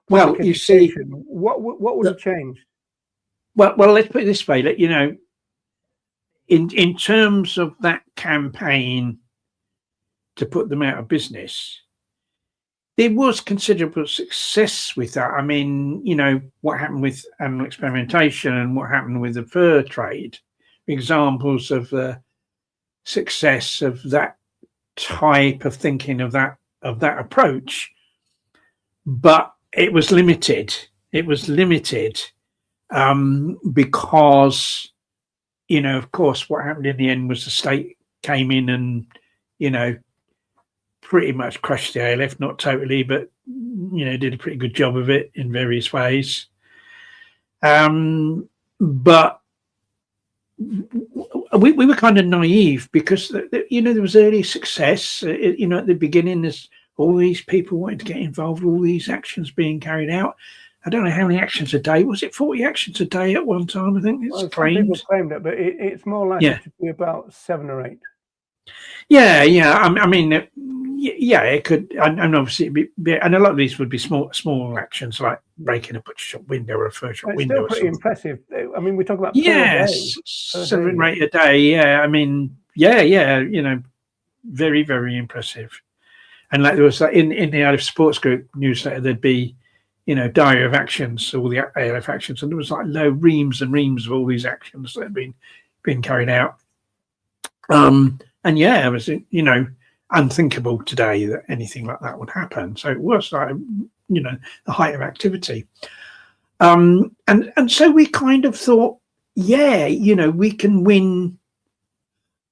Well, you see, what would have changed? Well, let's put it this way. That in terms of that campaign to put them out of business, there was considerable success with that. I mean, what happened with animal experimentation and what happened with the fur trade, examples of the success of that type of thinking, of that approach, but it was limited. Because, of course, what happened in the end was the state came in and, pretty much crushed the ALF, not totally, but, did a pretty good job of it in various ways. But we were kind of naive because, there was early success. At the beginning, there's all these people wanting to get involved, all these actions being carried out. I don't know how many actions a day. Was it 40 actions a day at one time? I think it's claimed. People claimed it, but it's more likely to be about 7 or 8. Yeah. I mean, it could, and obviously, and a lot of these would be small actions like breaking a butcher shop window or a fur shop window. Still pretty impressive. I mean, we talk about 7 or 8 a day. Yeah, I mean, very, very impressive. And like there was in the ALF Sports Group newsletter, there'd be, diary of actions, all the ALF actions, and there was like reams and reams of all these actions that had been carried out. And it was, unthinkable today that anything like that would happen. So it was like, the height of activity. And so we kind of thought, we can win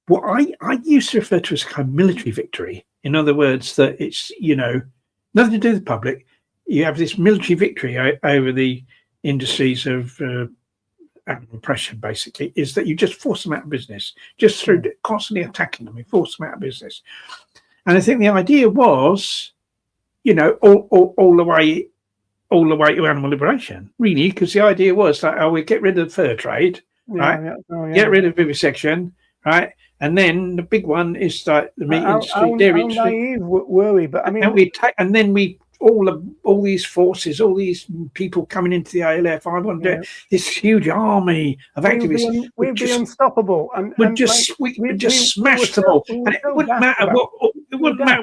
what I used to refer to as a kind of military victory. In other words, that it's, nothing to do with the public. You have this military victory over the industries of oppression, basically, is that you just force them out of business, just through constantly attacking them, you force them out of business. And I think the idea was, all the way to animal liberation, really, because the idea was that, we get rid of the fur trade, right? Get rid of vivisection, right? And then the big one is like the meat industry, dairy industry. Naive were we? But I mean, and then we all these forces, all these people coming into the ALF. I want to do this huge army of activists. We'd be unstoppable, and we'd just smash them all. And it wouldn't matter what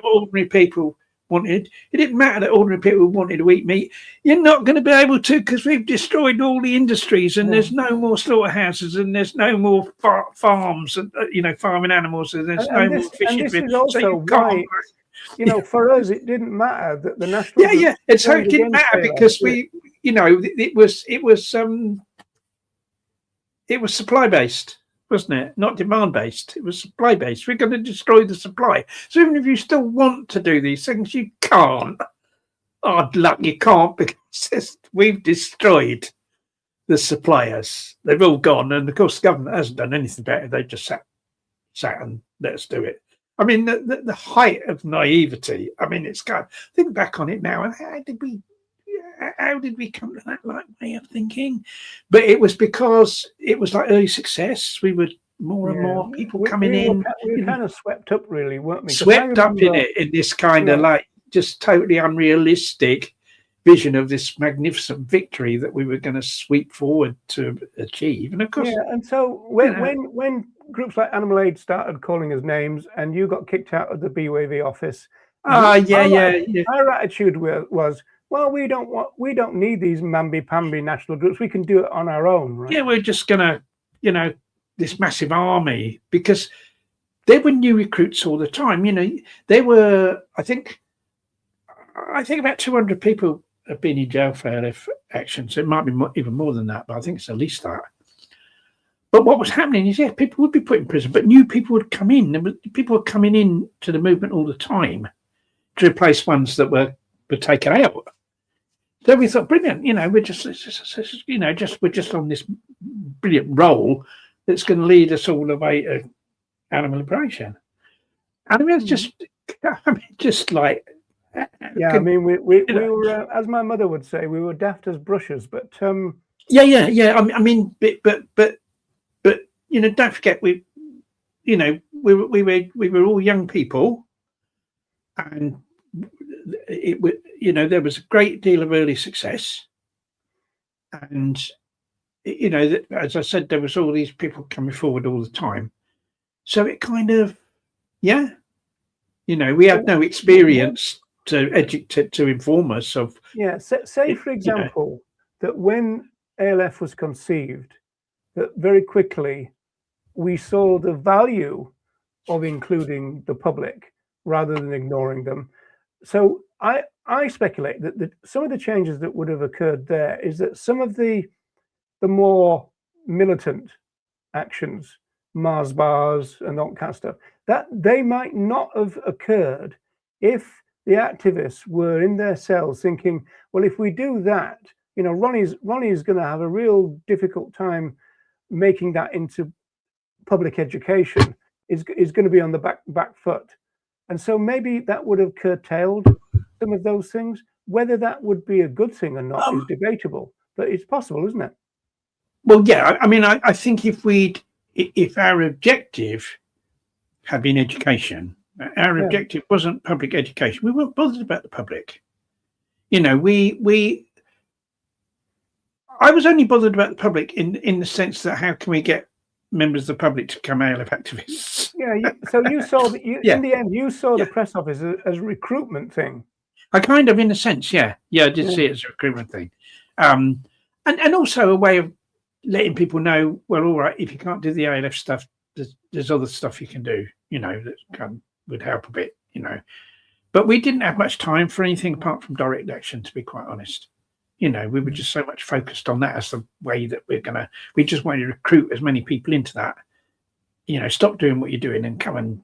ordinary people wanted. It didn't matter that ordinary people wanted to eat meat. You're not going to be able to, because we've destroyed all the industries, and there's no more slaughterhouses, and there's no more farms, and farming animals, and there's no more fishing. And this is also why, for us, it didn't matter that the national. It's so it didn't matter because it was supply based, wasn't it? Not demand based. It was supply based. We're going to destroy the supply. So even if you still want to do these things, you can't. Hard luck, you can't, because we've destroyed the suppliers. They've all gone, and of course the government hasn't done anything about it. They've just sat and let us do it. I mean, the height of naivety. I mean, it's kind of, think back on it now, and how did we come to that way of thinking? But it was because it was like early success. We were more and more people we coming were, in. we were kind of swept up, really, weren't we? 'Cause I Swept up in remember- it, in this kind of like just totally unrealistic vision of this magnificent victory that we were going to sweep forward to achieve. And of course, and so when groups like Animal Aid started calling us names, and you got kicked out of the BWV office, our attitude was, well, we don't need these mamby-pamby national groups. We can do it on our own, right? Yeah, we're just gonna, this massive army, because there were new recruits all the time. There were, I think about 200 people have been in jail for ALF actions. It might be even more than that, but I think it's at least that. But what was happening is, people would be put in prison, but new people would come in. People were coming in to the movement all the time to replace ones that were taken out. So we thought, brilliant, we're just on this brilliant roll that's going to lead us all the way to animal liberation. And it's just like. Yeah, I mean, we were, as my mother would say, we were daft as brushes, but yeah. I mean, but don't forget we were all young people, and there was a great deal of early success, and as I said, there was all these people coming forward all the time, so it kind of we had no experience to inform us of. Say for example that when ALF was conceived, that very quickly we saw the value of including the public rather than ignoring them. So I speculate that some of the changes that would have occurred there is that some of the more militant actions, Mars bars and all that kind of stuff, that they might not have occurred if the activists were in their cells thinking, well, if we do that, Ronnie's going to have a real difficult time making that into public education. Is going to be on the back foot. And so maybe that would have curtailed some of those things. Whether that would be a good thing or not is debatable, but it's possible, isn't it? Well, yeah. I mean, I think if our objective had been education, our objective wasn't public education. We weren't bothered about the public. I was only bothered about the public in the sense that how can we get members of the public to become ALF activists? So you saw that in the end, you saw the press office as a recruitment thing. I kind of, in a sense, I did see it as a recruitment thing, and also a way of letting people know, well, all right, if you can't do the ALF stuff, there's other stuff you can do, that would help a bit, But we didn't have much time for anything apart from direct action, to be quite honest. We were just so much focused on that as the way that we just wanted to recruit as many people into that. Stop doing what you're doing and come and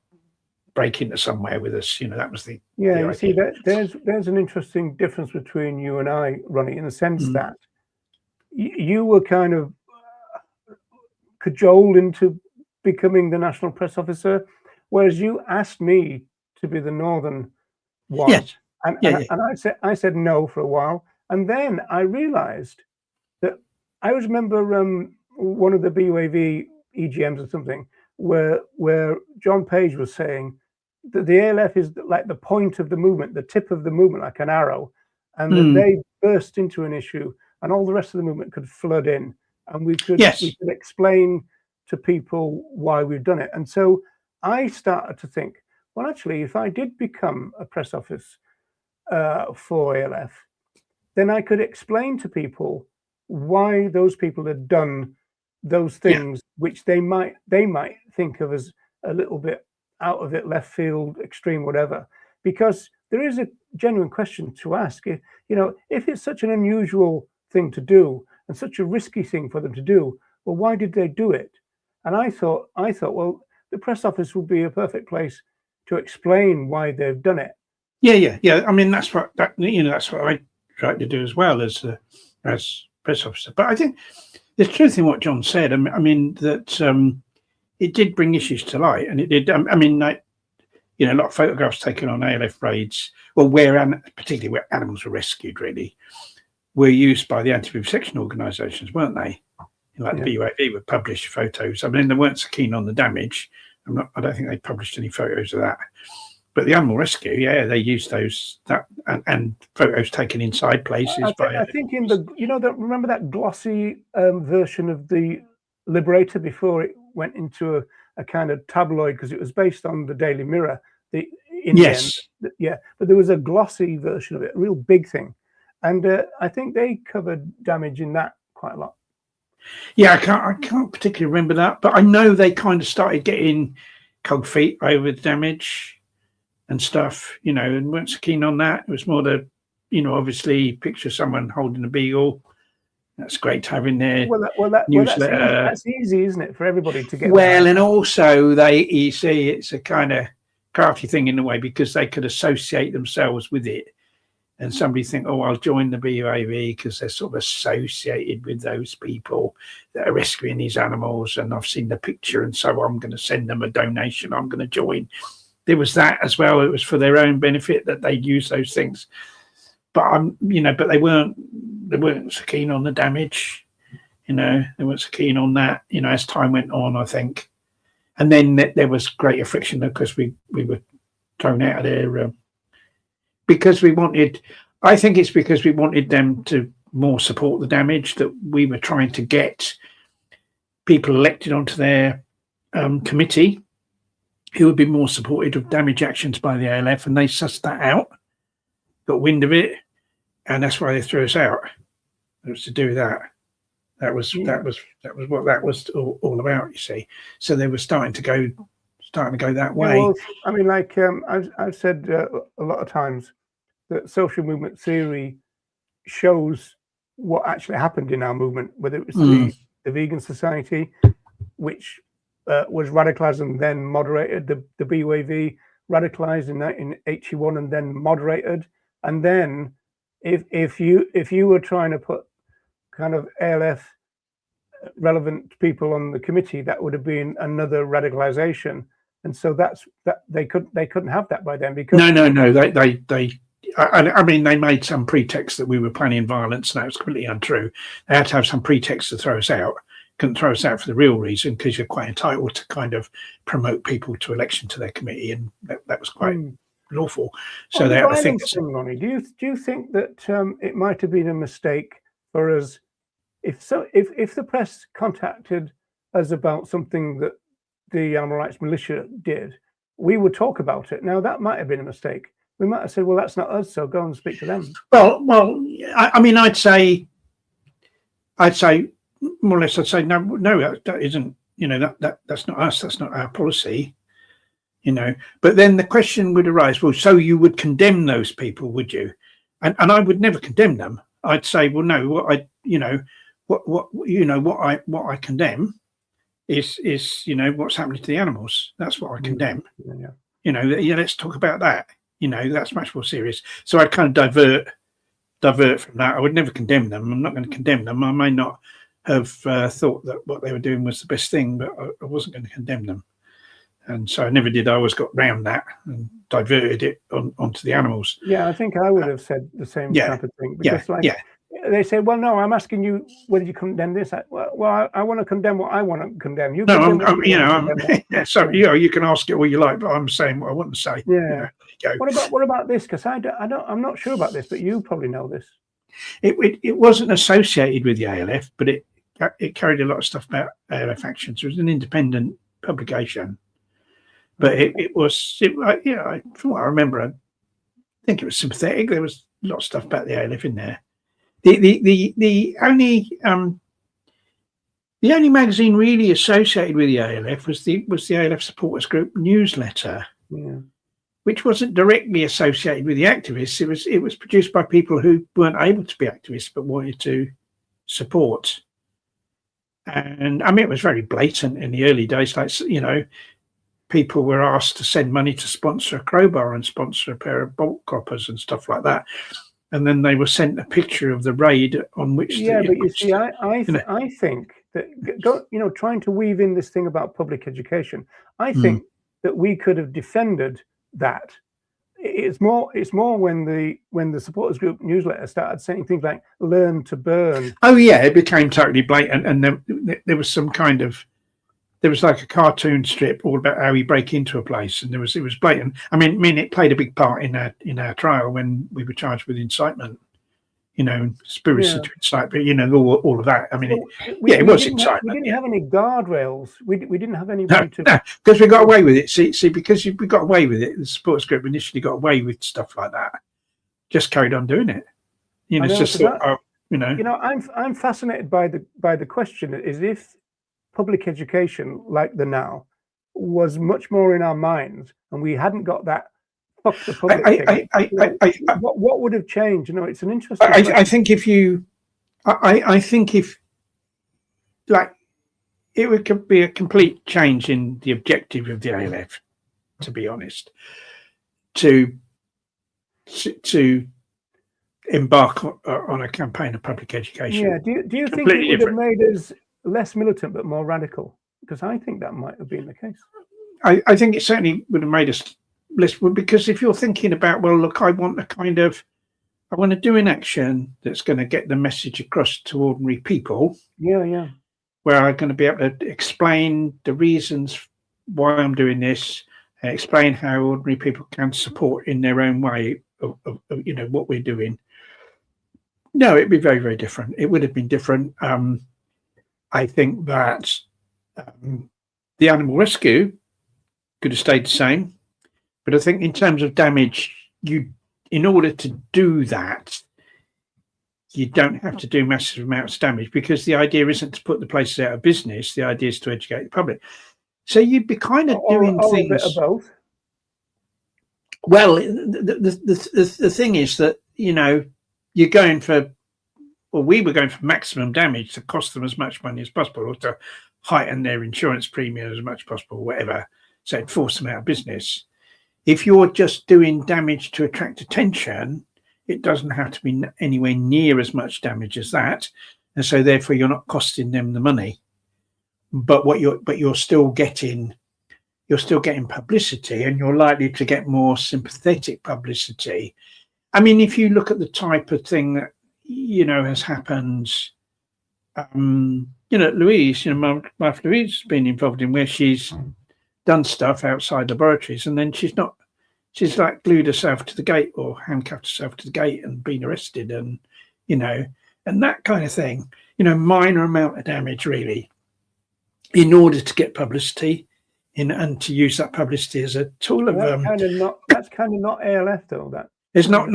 break into somewhere with us. That was the you see that there's an interesting difference between you and I, Ronnie, in the sense that you were kind of cajoled into becoming the national press officer, whereas you asked me to be the northern one. Yes. And I said no for a while. And then I realized that I always remember one of the BWV EGMs or something where John Page was saying that the ALF is like the point of the movement, the tip of the movement, like an arrow, and that they burst into an issue and all the rest of the movement could flood in, and we could explain to people why we've done it. And so I started to think, well, actually, if I did become a press office for ALF, then I could explain to people why those people had done those things, which they might think of as a little bit out of it, left field, extreme, whatever. Because there is a genuine question to ask. If it's such an unusual thing to do and such a risky thing for them to do, well, why did they do it? And I thought, well, the press office would be a perfect place to explain why they've done it. Yeah. I mean, that's what I tried to do as well as press officer. But I think there's truth in what John said. I mean that it did bring issues to light, and it did. I mean, like, a lot of photographs taken on ALF raids, well, particularly where animals were rescued, really, were used by the anti-vivisection organisations, weren't they? Like the BUAV would publish photos. I mean, they weren't so keen on the damage. I don't think they published any photos of that. But the animal rescue, yeah, they used those and photos taken inside places. I think in the remember that glossy version of the Liberator before it went into a kind of tabloid, because it was based on the Daily Mirror. Yes, but there was a glossy version of it, a real big thing, and I think they covered damage in that quite a lot. Yeah, I can't particularly remember that, but I know they kind of started getting cold feet over the damage and stuff, and weren't so keen on that. It was more the, obviously picture someone holding a beagle. That's great to have in their newsletter. That's easy, isn't it, for everybody to get? Well, and also you see, it's a kind of crafty thing in a way, because they could associate themselves with it. And somebody think, oh, I'll join the BUAV because they're sort of associated with those people that are rescuing these animals, and I've seen the picture, and so I'm going to send them a donation. I'm going to join. There was that as well. It was for their own benefit that they'd use those things. But but they weren't so keen on the damage. They weren't so keen on that. As time went on, I think, and then there was greater friction because we were thrown out of there. Because I think it's because we wanted them to more support the damage, that we were trying to get people elected onto their committee who would be more supportive of damage actions by the ALF, and they sussed that out, got wind of it, and that's why they threw us out. It was to do with that. That was what that was all about, you see. So they were starting to go that way. Yeah, well, I mean, like I've said a lot of times that social movement theory shows what actually happened in our movement, whether it was the Vegan Society, which was radicalized and then moderated, the BUAV radicalized in 81 and then moderated, and then if you were trying to put kind of ALF relevant people on the committee, that would have been another radicalization. And so they couldn't have that by then, because no, they made some pretext that we were planning violence, and that was completely untrue. They had to have some pretext to throw us out. Couldn't throw us out for the real reason, because you're quite entitled to kind of promote people to election to their committee, and that was quite lawful. So I think, Ronnie, do you think that it might have been a mistake for us if the press contacted us about something that the animal rights militia did, we would talk about it? Now, that might have been a mistake. We might have said, well, that's not us, so go and speak to them. Well, I mean, I'd say more or less, I'd say no, that isn't, that's not us, that's not our policy, But then the question would arise, well, so you would condemn those people, would you? And I would never condemn them. I'd say, well, no, what I condemn is what's happening to the animals. That's what I condemn. Let's talk about that. That's much more serious. So I'd kind of divert from that. I would never condemn them. I'm not going to condemn them. I may not have thought that what they were doing was the best thing, but I wasn't going to condemn them. And so I never did. I always got round that and diverted it onto the animals. Yeah, I think I would have said the same type of thing. Because they say, well, no, I'm asking you whether you condemn this. I want to condemn what I want to condemn. You can ask it all you like, but I'm saying what I want to say. Yeah. What about this? Because I'm not sure about this, but you probably know this. It wasn't associated with the ALF, but it carried a lot of stuff about ALF actions. It was an independent publication, but from what I remember, I think it was sympathetic. There was a lot of stuff about the ALF in there. The only magazine really associated with the ALF was the ALF Supporters Group newsletter, which wasn't directly associated with the activists. It was produced by people who weren't able to be activists but wanted to support. And I mean, it was very blatant in the early days. Like, people were asked to send money to sponsor a crowbar and sponsor a pair of bolt coppers and stuff like that. And then they were sent a picture of the raid on which. Yeah, but you see, I think that trying to weave in this thing about public education, I think that we could have defended that it's more when the supporters group newsletter started saying things like "learn to burn." Oh yeah, it became totally blatant, and there was some kind of, there was like a cartoon strip all about how you break into a place, and it was blatant. I mean, it played a big part in our trial when we were charged with incitement, conspiracy to incite, but all of that. I mean, it was incitement. We didn't have any guardrails. We didn't have any No, way to. no, because we got away with it. See, because we got away with it, the supporters group initially got away with stuff like that. Just carried on doing it. It's just thought, I'm fascinated by the question is if public education like the now was much more in our minds and we hadn't got that fuck the public what would have changed? It's an interesting question. I think if like it would be a complete change in the objective of the ALF, to be honest, to embark on a campaign of public education. Yeah. Do you think it would have made us less militant but more radical? Because I think that might have been the case. I think it certainly would have made us less, because if you're thinking about, well, look, I want to do an action that's going to get the message across to ordinary people. Yeah. Where I'm going to be able to explain the reasons why I'm doing this, explain how ordinary people can support in their own way of what we're doing. No, it'd be very, very different. It would have been different. I think that the animal rescue could have stayed the same, but I think in terms of damage, in order to do that, you don't have to do massive amounts of damage, because the idea isn't to put the places out of business. The idea is to educate the public. So you'd be kind of doing things. A bit of both. Well, the thing is that you're going for, or we were going for maximum damage to cost them as much money as possible, or to heighten their insurance premium as much as possible, whatever. So it'd force them out of business. If you're just doing damage to attract attention, it doesn't have to be anywhere near as much damage as that, and so therefore you're not costing them the money. But you're still getting publicity, and you're likely to get more sympathetic publicity. I mean, if you look at the type of thing that has happened, Louise, my wife Louise has been involved in, where she's done stuff outside laboratories, and then she's like glued herself to the gate or handcuffed herself to the gate and been arrested, and and that kind of thing. Minor amount of damage really, in order to get publicity, and to use that publicity as a tool of. That's kind of not ALF though. That's not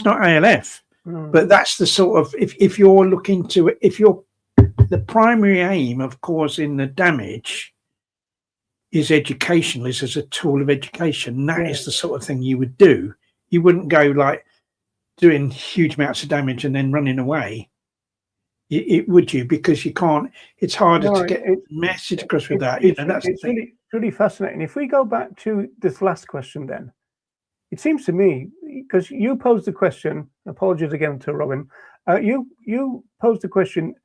ALF. But that's the sort of, if you're looking to, the primary aim of causing the damage is educational, is as a tool of education. That is the sort of thing you would do. You wouldn't go like doing huge amounts of damage and then running away. Would you? Because you can't. It's harder to get a message across with that. That's it's really fascinating. If we go back to this last question, then it seems to me, because you posed the question. Apologies again to Robin. You posed the question: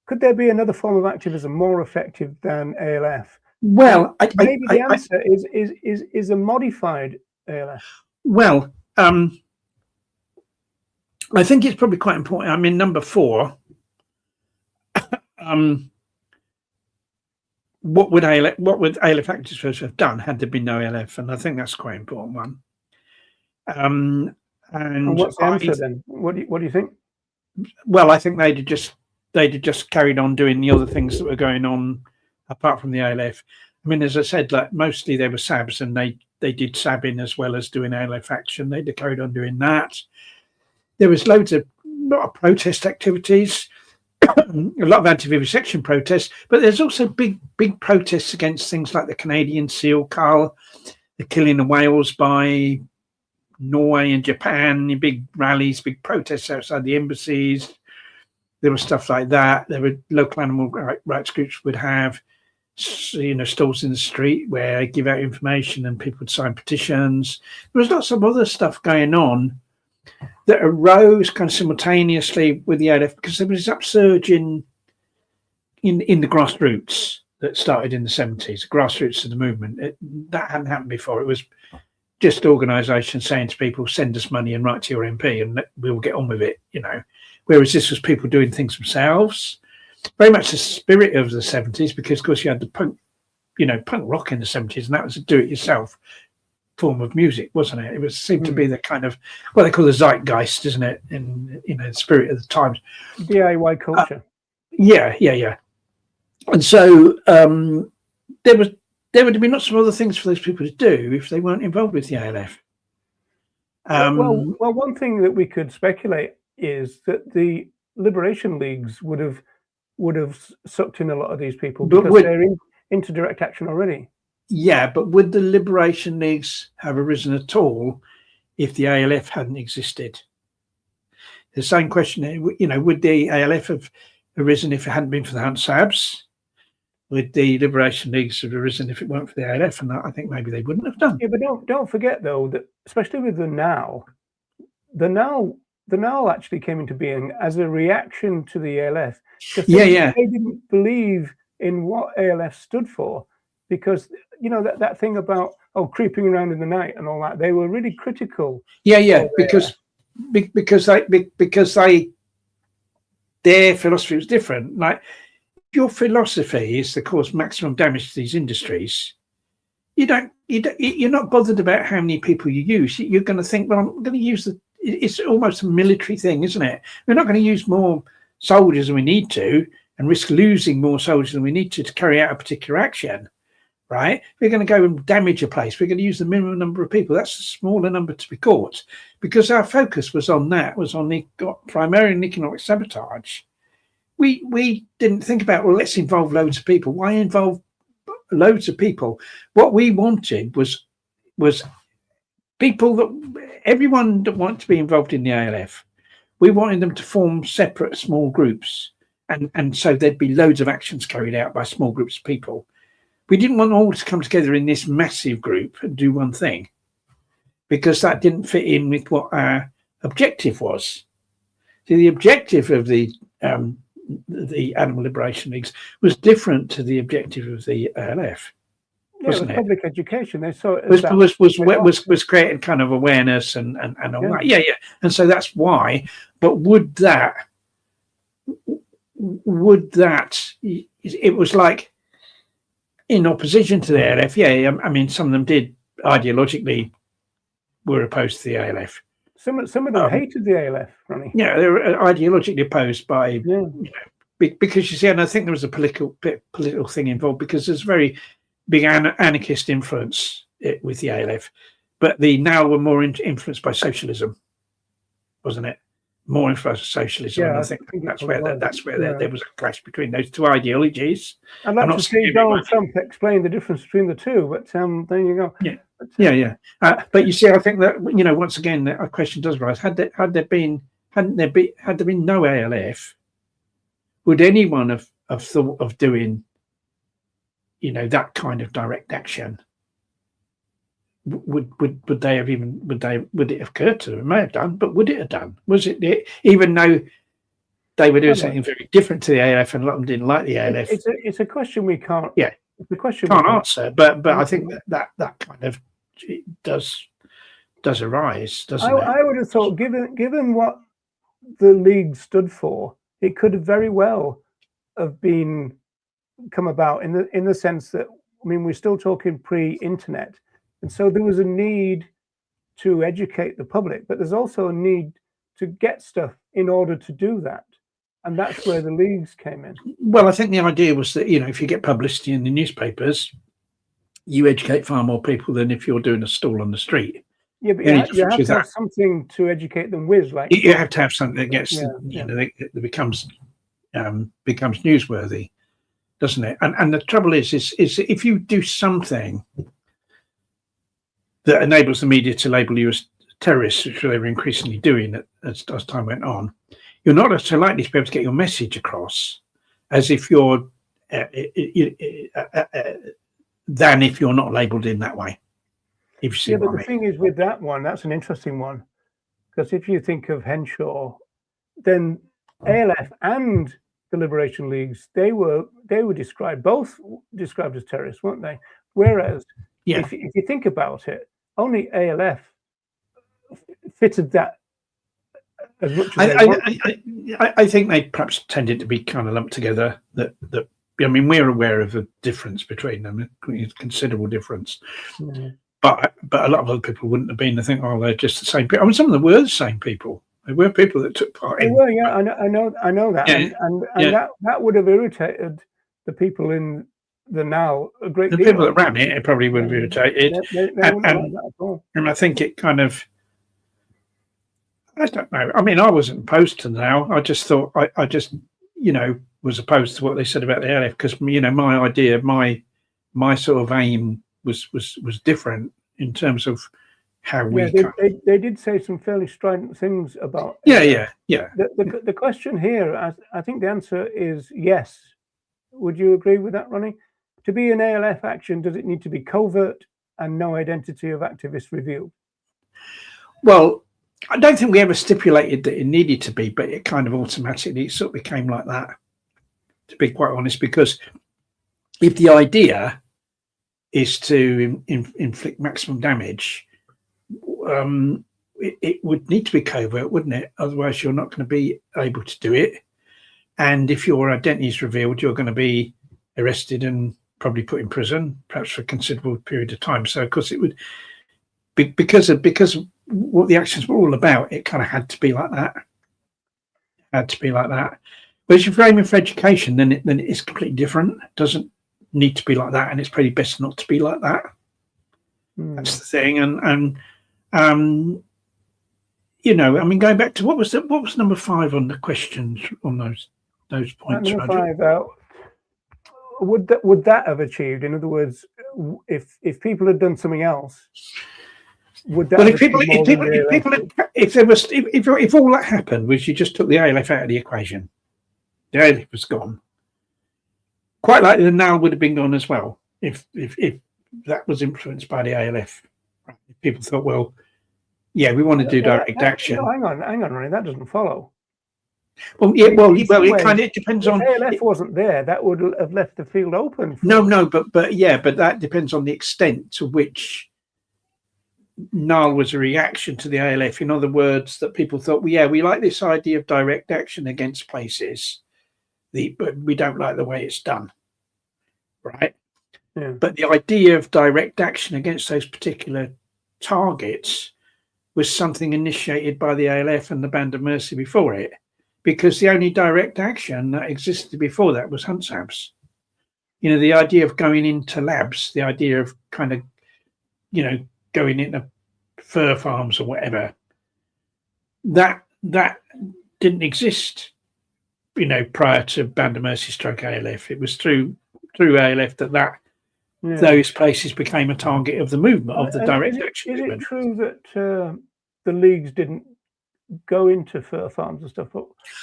could there be another form of activism more effective than ALF? Well, maybe the answer is a modified ALF. Well, I think it's probably quite important. I mean, number 4. What would ALF activists have done had there been no ALF? And I think that's quite an important one. And what's the answer then? What do you think? Well, I think they'd have just carried on doing the other things that were going on apart from the ALF. I mean, as I said, like mostly they were SABs, and they did sabbing as well as doing ALF action. They'd have carried on doing that. There was a lot of protest activities, a lot of anti-vivisection protests, but there's also big protests against things like the Canadian seal cull, the killing of whales by Norway and Japan, big rallies, big protests outside the embassies. There was stuff like that. There were local animal rights groups would have, stalls in the street where they give out information and people would sign petitions. There was lots of other stuff going on that arose kind of simultaneously with the ALF, because there was this upsurge in the grassroots that started in the 70s, the grassroots of the movement. That hadn't happened before. It was just organisations saying to people, send us money and write to your MP and we'll get on with it, you know. Whereas this was people doing things themselves. Very much the spirit of the 70s, because of course you had the punk, you know, punk rock in the 70s, and that was a do-it-yourself form of music, wasn't it? It seemed to be the kind of what they call the zeitgeist, isn't it? In, you know, the spirit of the times. DIY culture. Yeah. And so there would have been lots of other things for those people to do if they weren't involved with the ALF. Well, one thing that we could speculate is that the liberation leagues would have sucked in a lot of these people because they're into direct action already. Yeah, but would the liberation leagues have arisen at all if the ALF hadn't existed? The same question, you know, would the ALF have arisen if it hadn't been for the Hunt Sabs? Would the liberation leagues have arisen if it weren't for the ALF? And I think maybe they wouldn't have done. Yeah, but don't forget though that especially with the NAL actually came into being as a reaction to the ALF. They didn't believe in what ALF stood for, because you know that thing about creeping around in the night and all that. They were really critical. Because their philosophy was different. Like, if your philosophy is to cause maximum damage to these industries, you're not bothered about how many people you use. You're going to think, well, I'm going to use it's almost a military thing, isn't it? We're not going to use more soldiers than we need to and risk losing more soldiers than we need to carry out a particular action, right? We're going to go and damage a place. We're going to use the minimum number of people. That's a smaller number to be caught, because our focus was on primarily economic sabotage. We didn't think about, well, let's involve loads of people. Why involve loads of people? What we wanted was people everyone that wanted to be involved in the ALF. We wanted them to form separate small groups, and so there'd be loads of actions carried out by small groups of people. We didn't want all to come together in this massive group and do one thing, because that didn't fit in with what our objective was. So the objective of the Animal Liberation Leagues was different to the objective of the ALF. Yeah, it was public education. They saw it was creating kind of awareness and all that. Yeah. And so that's why. But would that? It was like in opposition to the ALF. Yeah, I mean, some of them did ideologically were opposed to the ALF. Some of them hated the ALF, Ronnie. Yeah, they were ideologically opposed by, you know, because you see, and I think there was a political thing involved, because there's very big anarchist influence with the ALF, but the NAL were more influenced by socialism, wasn't it? More influenced by socialism. Yeah, and I think that's where there was a clash between those two ideologies. I'd like to see Donald Trump explain the difference between the two, but there you go. But you see, I think that, you know, once again, a question does rise: had there been no ALF, would anyone have thought of doing, you know, that kind of direct action? Would it have occurred to them? It may have done, but would it have done? Was it, even though they were doing something very different to the ALF, and a lot of them didn't like the ALF? It's a question we can't. Yeah, it's a question can't answer. But I think that kind of does arise, doesn't it? I would have thought, given what the league stood for, it could have very well have come about in the sense that, I mean, we're still talking pre-internet, and so there was a need to educate the public, but there's also a need to get stuff in order to do that, and that's where the leagues came in. Well, I think the idea was that, you know, if you get publicity in the newspapers, you educate far more people than if you're doing a stall on the street. Yeah, but you have to have something to educate them with, like you have to have something that gets, you know, that becomes newsworthy, doesn't it? And the trouble is if you do something that enables the media to label you as terrorists, which they were increasingly doing as time went on, you're not so likely to be able to get your message across as if you're than if you're not labelled in that way. If you see but the thing is with that one, that's an interesting one, because if you think of Henshaw, then ALF and the Liberation Leagues, they were both described as terrorists, weren't they? Whereas if you think about it, only ALF fitted that as much as they wanted. I think they perhaps tended to be kind of lumped together. That I mean, we're aware of the difference between them, a considerable difference. Yeah. But a lot of other people wouldn't have been. I think, oh, they're just the same people. I mean, some of them were the same people. There were people that took part in. Well, yeah, I know that, Yeah. and that would have irritated the people in the now a great The deal. people that ran it probably would have irritated. They wouldn't like that at all. And I think it kind of, I don't know. I mean, I wasn't opposed to now. I just thought, I just, was opposed to what they said about the ALF because, my idea, my sort of aim was different in terms of how we. They did say some fairly strident things about. Yeah. The question here, I think the answer is yes. Would you agree with that, Ronnie? To be an ALF action, does it need to be covert and no identity of activists revealed? Well, I don't think we ever stipulated that it needed to be, but it kind of automatically sort of became like that, to be quite honest, because if the idea is to inflict maximum damage, it would need to be covert, wouldn't it? Otherwise, you're not going to be able to do it. And if your identity is revealed, you're going to be arrested and probably put in prison, perhaps for a considerable period of time. So, of course, it would be because of what the actions were all about. It kind of had to be like that. But if you're aiming for education, then it is completely different. It doesn't need to be like that, and it's probably best not to be like that. That's the thing. And I mean, going back to what was number 5 on the questions on those points? Number 5. Would that have achieved? In other words, if people had done something else, would that? Well, if all that happened was you just took the ALF out of the equation, the ALF was gone. Quite likely the NAL would have been gone as well if that was influenced by the ALF. People thought, well, yeah, we want to do direct action. Hang on, Ronnie, that doesn't follow. Well, yeah, it kind of depends on. If ALF wasn't there, that would have left the field open. No, but that depends on the extent to which NAL was a reaction to the ALF. In other words, that people thought, well, yeah, we like this idea of direct action against places, but we don't like the way it's done, right? Yeah. But the idea of direct action against those particular targets was something initiated by the ALF and the Band of Mercy before it, because the only direct action that existed before that was hunt sabs. The idea of going into labs, the idea of kind of, going into fur farms or whatever, that didn't exist, prior to Band of Mercy stroke ALF. It was through ALF that those places became a target of the movement, of the direct action movement. Is it true that the leagues didn't go into fur farms and stuff?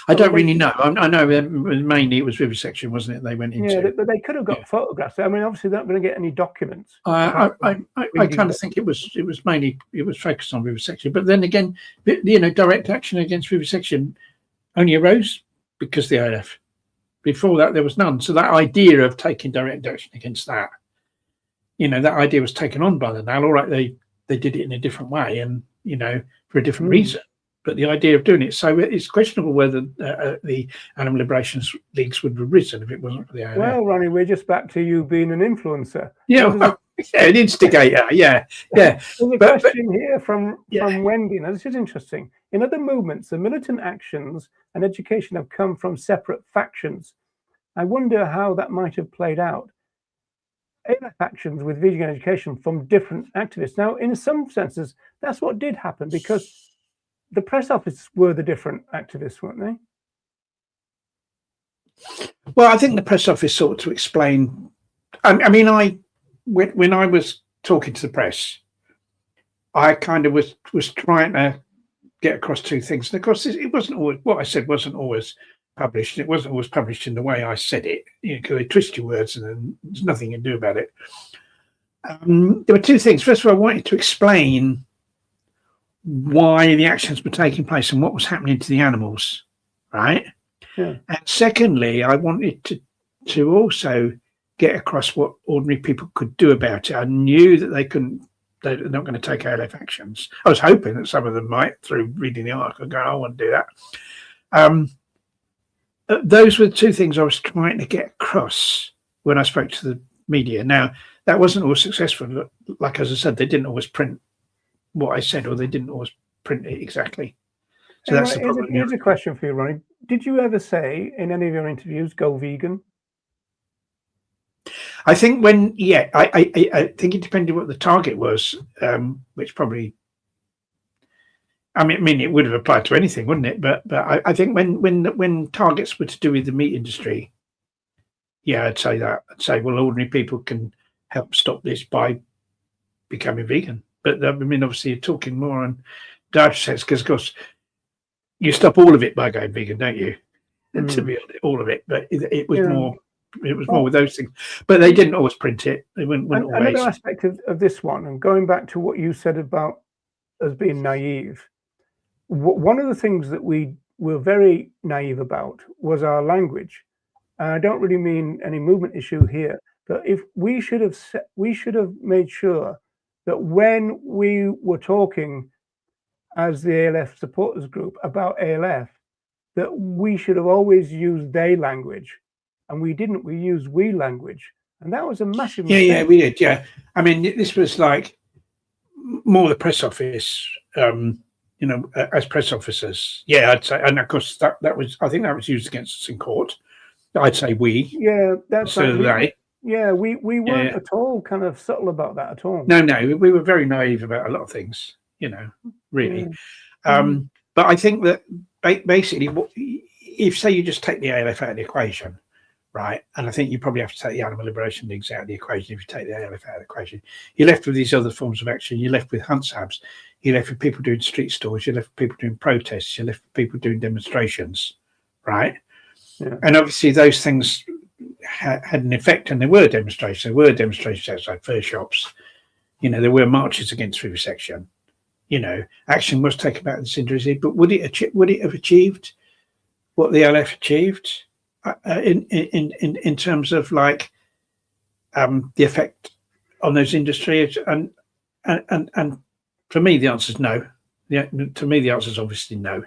I don't really know. I know mainly it was vivisection, wasn't it? They went into. Yeah, but they could have got photographs. I mean, obviously they're not going to get any documents. I kind of think it was mainly focused on vivisection. But then again, direct action against vivisection only arose because the ALF. Before that, there was none. So that idea of taking direct action against that, that idea was taken on by the NAL. All right, they did it in a different way and for a different reason. But the idea of doing it, so it's questionable whether the Animal Liberation Leagues would have risen if it wasn't for the ALF. Well, Ronnie, we're just back to you being an influencer. Yeah, an instigator. Yeah. There's a question here from Wendy. Now, this is interesting. In other movements, the militant actions and education have come from separate factions. I wonder how that might have played out. ALF actions with vegan education from different activists. Now, in some senses, that's what did happen because the press office were the different activists, weren't they? Well, I think the press office sought to explain. I mean, when I was talking to the press, I kind of was trying to get across two things. And of course, it wasn't always what I said wasn't always published. It wasn't always published in the way I said it, because they twist your words and then there's nothing you can do about it. There were two things. First of all, I wanted to explain why the actions were taking place and what was happening to the animals, right? Yeah. And secondly, I wanted to also get across what ordinary people could do about it. I knew that they couldn't they're not going to take ALF actions. I was hoping that some of them might, through reading the article, go, I want to do that. Those were the two things I was trying to get across when I spoke to the media. Now, that wasn't always successful. Like, as I said, they didn't always print what I said, or they didn't always print it exactly. So that's the problem. Here's a question for you, Ronnie. Did you ever say in any of your interviews, go vegan? I think when, yeah, I think it depended what the target was, which probably, I mean, it would have applied to anything, wouldn't it? But I think when targets were to do with the meat industry, yeah, I'd say that. I'd say, well, ordinary people can help stop this by becoming vegan. But I mean, obviously, you're talking more on dietary sense because, of course, you stop all of it by going vegan, don't you? To be honest, all of it. But it was more. It was more with those things, but they didn't always print it. They wouldn't always. Another aspect of this one, and going back to what you said about us being naive, one of the things that we were very naive about was our language. And I don't really mean any movement issue here, but if we should have made sure that when we were talking as the ALF supporters group about ALF, that we should have always used they language. And we didn't. We used we language, and that was a massive mistake. Yeah, we did. Yeah, I mean, this was like more the press office, as press officers. Yeah, I'd say, and of course that was. I think that was used against us in court. I'd say we. Yeah, that's so right. Yeah, we weren't at all kind of subtle about that at all. No, we were very naive about a lot of things. Really. But I think that basically, if say you just take the ALF out of the equation. Right, and I think you probably have to take the animal liberation leagues out of the equation. If you take the ALF out of the equation, you're left with these other forms of action. You're left with hunt sabs. You're left with people doing street stalls. You're left with people doing protests. You're left with people doing demonstrations. Right, and obviously those things had an effect, and there were demonstrations. There were demonstrations outside fur shops. There were marches against vivisection. Action was taken about this injury, but would it have achieved what the ALF achieved? In terms of like the effect on those industries, and for me the answer is no. To me the answer is obviously no.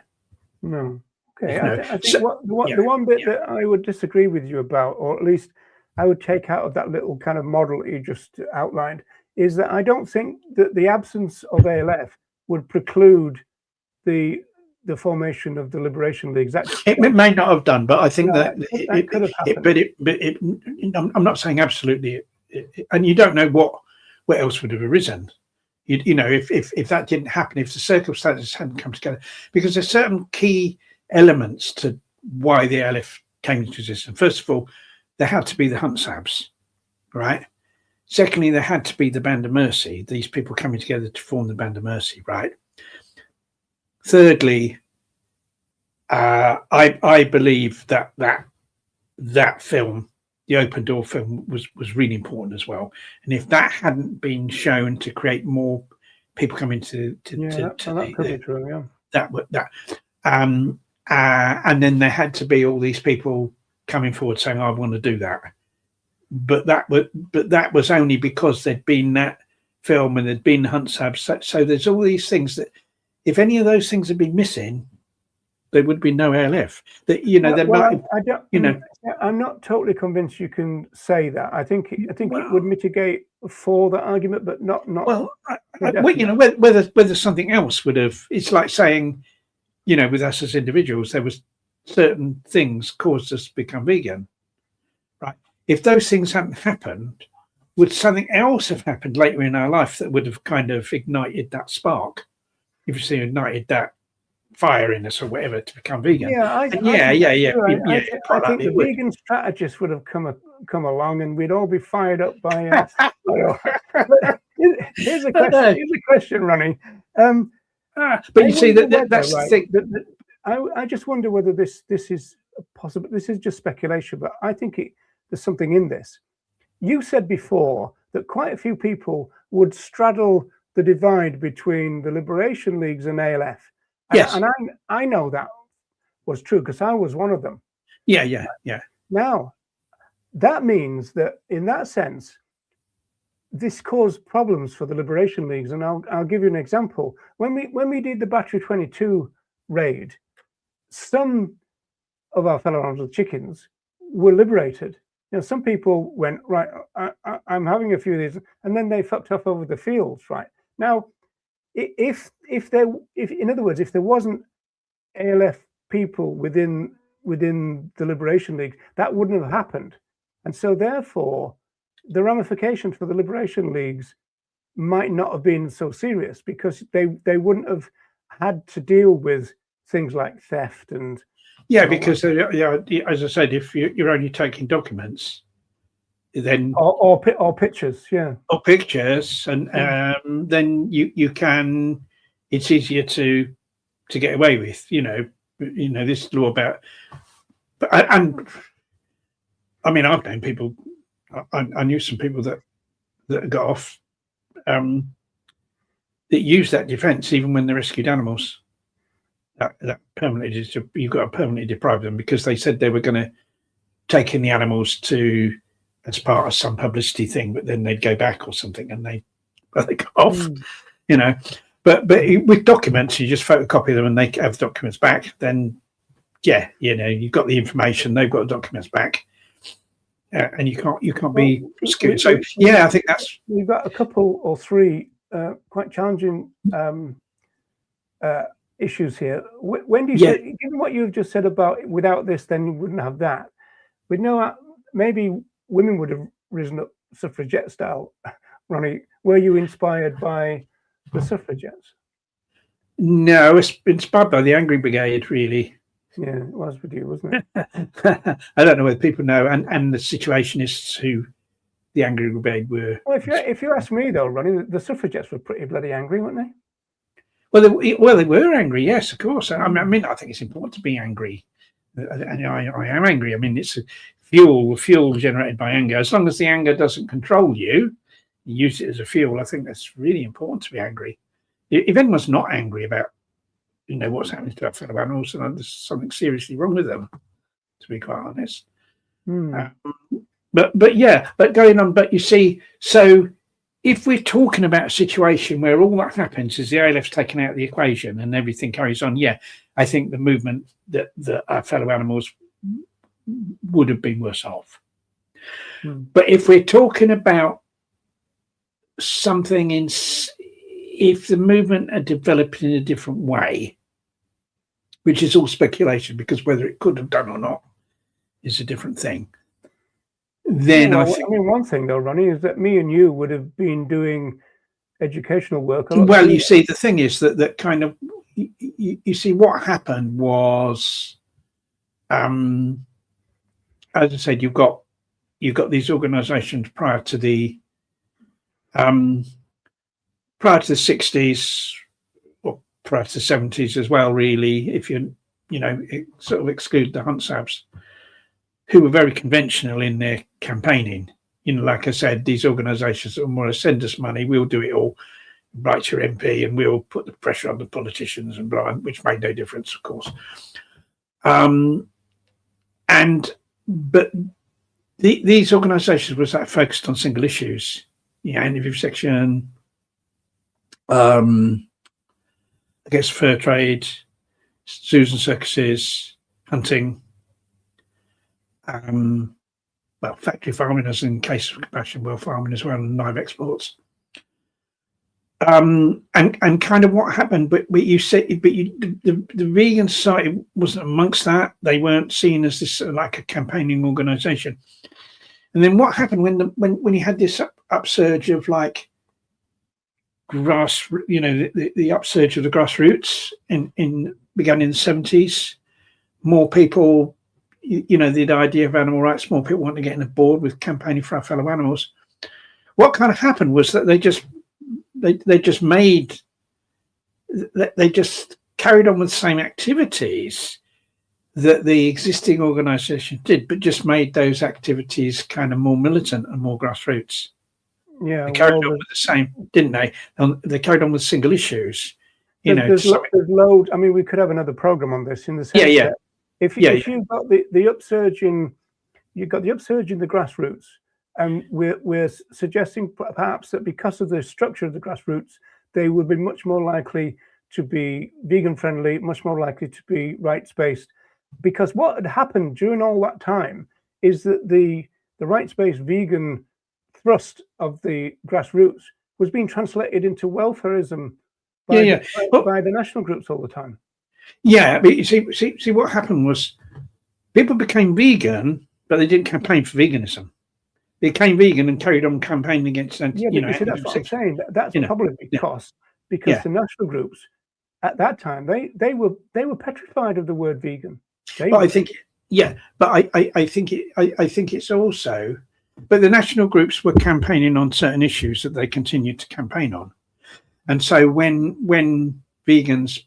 No. Okay. I think the one bit that I would disagree with you about, or at least I would take out of that little kind of model that you just outlined, is that I don't think that the absence of ALF would preclude the formation of the Liberation Leagues. It may not have done, but I think that could have happened. I'm not saying absolutely, and you don't know what else would have arisen. If that didn't happen, if the circumstances hadn't come together, because there's certain key elements to why the ALF came into existence. First of all, there had to be the hunt sabs, right? Secondly, there had to be the Band of Mercy. These people coming together to form the Band of Mercy, right? Thirdly, I believe that film, the Open Door film, was really important as well. And if that hadn't been shown to create more people coming to that could be true, and then there had to be all these people coming forward saying, I want to do that. But that was only because there'd been that film and there'd been Hunt Sabs. So there's all these things that, if any of those things had been missing, there would be no ALF. I'm not totally convinced you can say that. I think it would mitigate for that argument, but not. Well, whether something else would have. It's like saying, with us as individuals, there was certain things caused us to become vegan, right? If those things hadn't happened, would something else have happened later in our life that would have kind of ignited that spark? If you see, ignited that fire in us or whatever to become vegan. I think the vegan strategists would have come along, and we'd all be fired up by. Here's a question, Ronnie. But you see that's the thing. I just wonder whether this is possible. This is just speculation, but I think there's something in this. You said before that quite a few people would straddle the divide between the Liberation Leagues and ALF. Yes. And I know that was true because I was one of them. Yeah. Now, that means that in that sense, this caused problems for the liberation leagues, and I'll give you an example. When we did the Battery 22 raid, some of our fellow arms of chickens were liberated. You know, some people went, right, I'm having a few of these, and then they fucked off over the fields. Right now, if in other words, if there wasn't ALF people within the Liberation League, that wouldn't have happened. And so therefore, the ramifications for the Liberation Leagues might not have been so serious, because they wouldn't have had to deal with things like theft and because as I said, if you're only taking documents, then or pictures, or pictures, and then you can, it's easier to get away with, this law about, and I mean, I've known people, I knew some people that got off that use that defence even when they rescued animals. That permanently, you've got to permanently deprive them, because they said they were going to take in the animals as part of some publicity thing, but then they'd go back or something, and they got off. But with documents, you just photocopy them and they have the documents back. Then you've got the information, they've got the documents back, and you can't be prosecuted. So I think that's, we've got a couple or three quite challenging issues here. When do you say, given what you've just said about without this, then you wouldn't have that? We know maybe women would have risen up suffragette style. Ronnie, were you inspired by the suffragettes? No, it's inspired by the Angry Brigade, really. Yeah, it was with you, wasn't it? I don't know whether people know, and the Situationists who the Angry Brigade were. Well, if you ask me though, Ronnie, the suffragettes were pretty bloody angry, weren't they? Well, they were angry, yes, of course. I mean, I think it's important to be angry, and I am angry. I mean, it's a fuel generated by anger. As long as the anger doesn't control you, you use it as a fuel. I think that's really important to be angry. If anyone's not angry about, what's happening to our fellow animals, and there's something seriously wrong with them, to be quite honest. But going on. But you see, so if we're talking about a situation where all that happens is the ALF's taken out of the equation and everything carries on, I think the movement that our fellow animals would have been worse off. But if we're talking about something if the movement had developed in a different way, which is all speculation, because whether it could have done or not is a different thing. Then I mean, one thing though, Ronnie, is that me and you would have been doing educational work. Well, you see, the thing is that kind of, you see, what happened was, as I said, you've got these organisations prior to the 60s, or prior to the 70s as well, really, if you sort of exclude the Hunt Sabs, who were very conventional in their campaigning. Like I said, these organisations that want to send us money, we'll do it all, write your MP, and we'll put the pressure on the politicians and blah, which made no difference, of course. But these organisations was focused on single issues, anti-vivisection, I guess fur trade, zoos and circuses, hunting, factory farming, as in case of compassion, well farming as well, and live exports. And kind of what happened, but you said, the Vegan Society wasn't amongst that. They weren't seen as this like a campaigning organisation. And then what happened when you had this upsurge of like the upsurge of the grassroots began in the 70s. More people, the idea of animal rights, more people want to get on board with campaigning for our fellow animals. What kind of happened was that they just carried on with the same activities that the existing organisation did, but just made those activities kind of more militant and more grassroots. Yeah, they carried on with the same, didn't they? And they carried on with single issues. There's loads. I mean, we could have another program on this in the sense that if you've got the upsurge in, you've got the upsurge in the grassroots, And we're suggesting perhaps that because of the structure of the grassroots, they would be much more likely to be vegan friendly, much more likely to be rights-based. Because what had happened during all that time is that the rights-based vegan thrust of the grassroots was being translated into welfareism by the national groups all the time. Yeah, but you see what happened was people became vegan, but they didn't campaign for veganism. They became vegan and carried on campaigning against, that's what I'm saying. That's probably because the national groups at that time they were petrified of the word vegan. I think it's also, but the national groups were campaigning on certain issues that they continued to campaign on, and so when vegans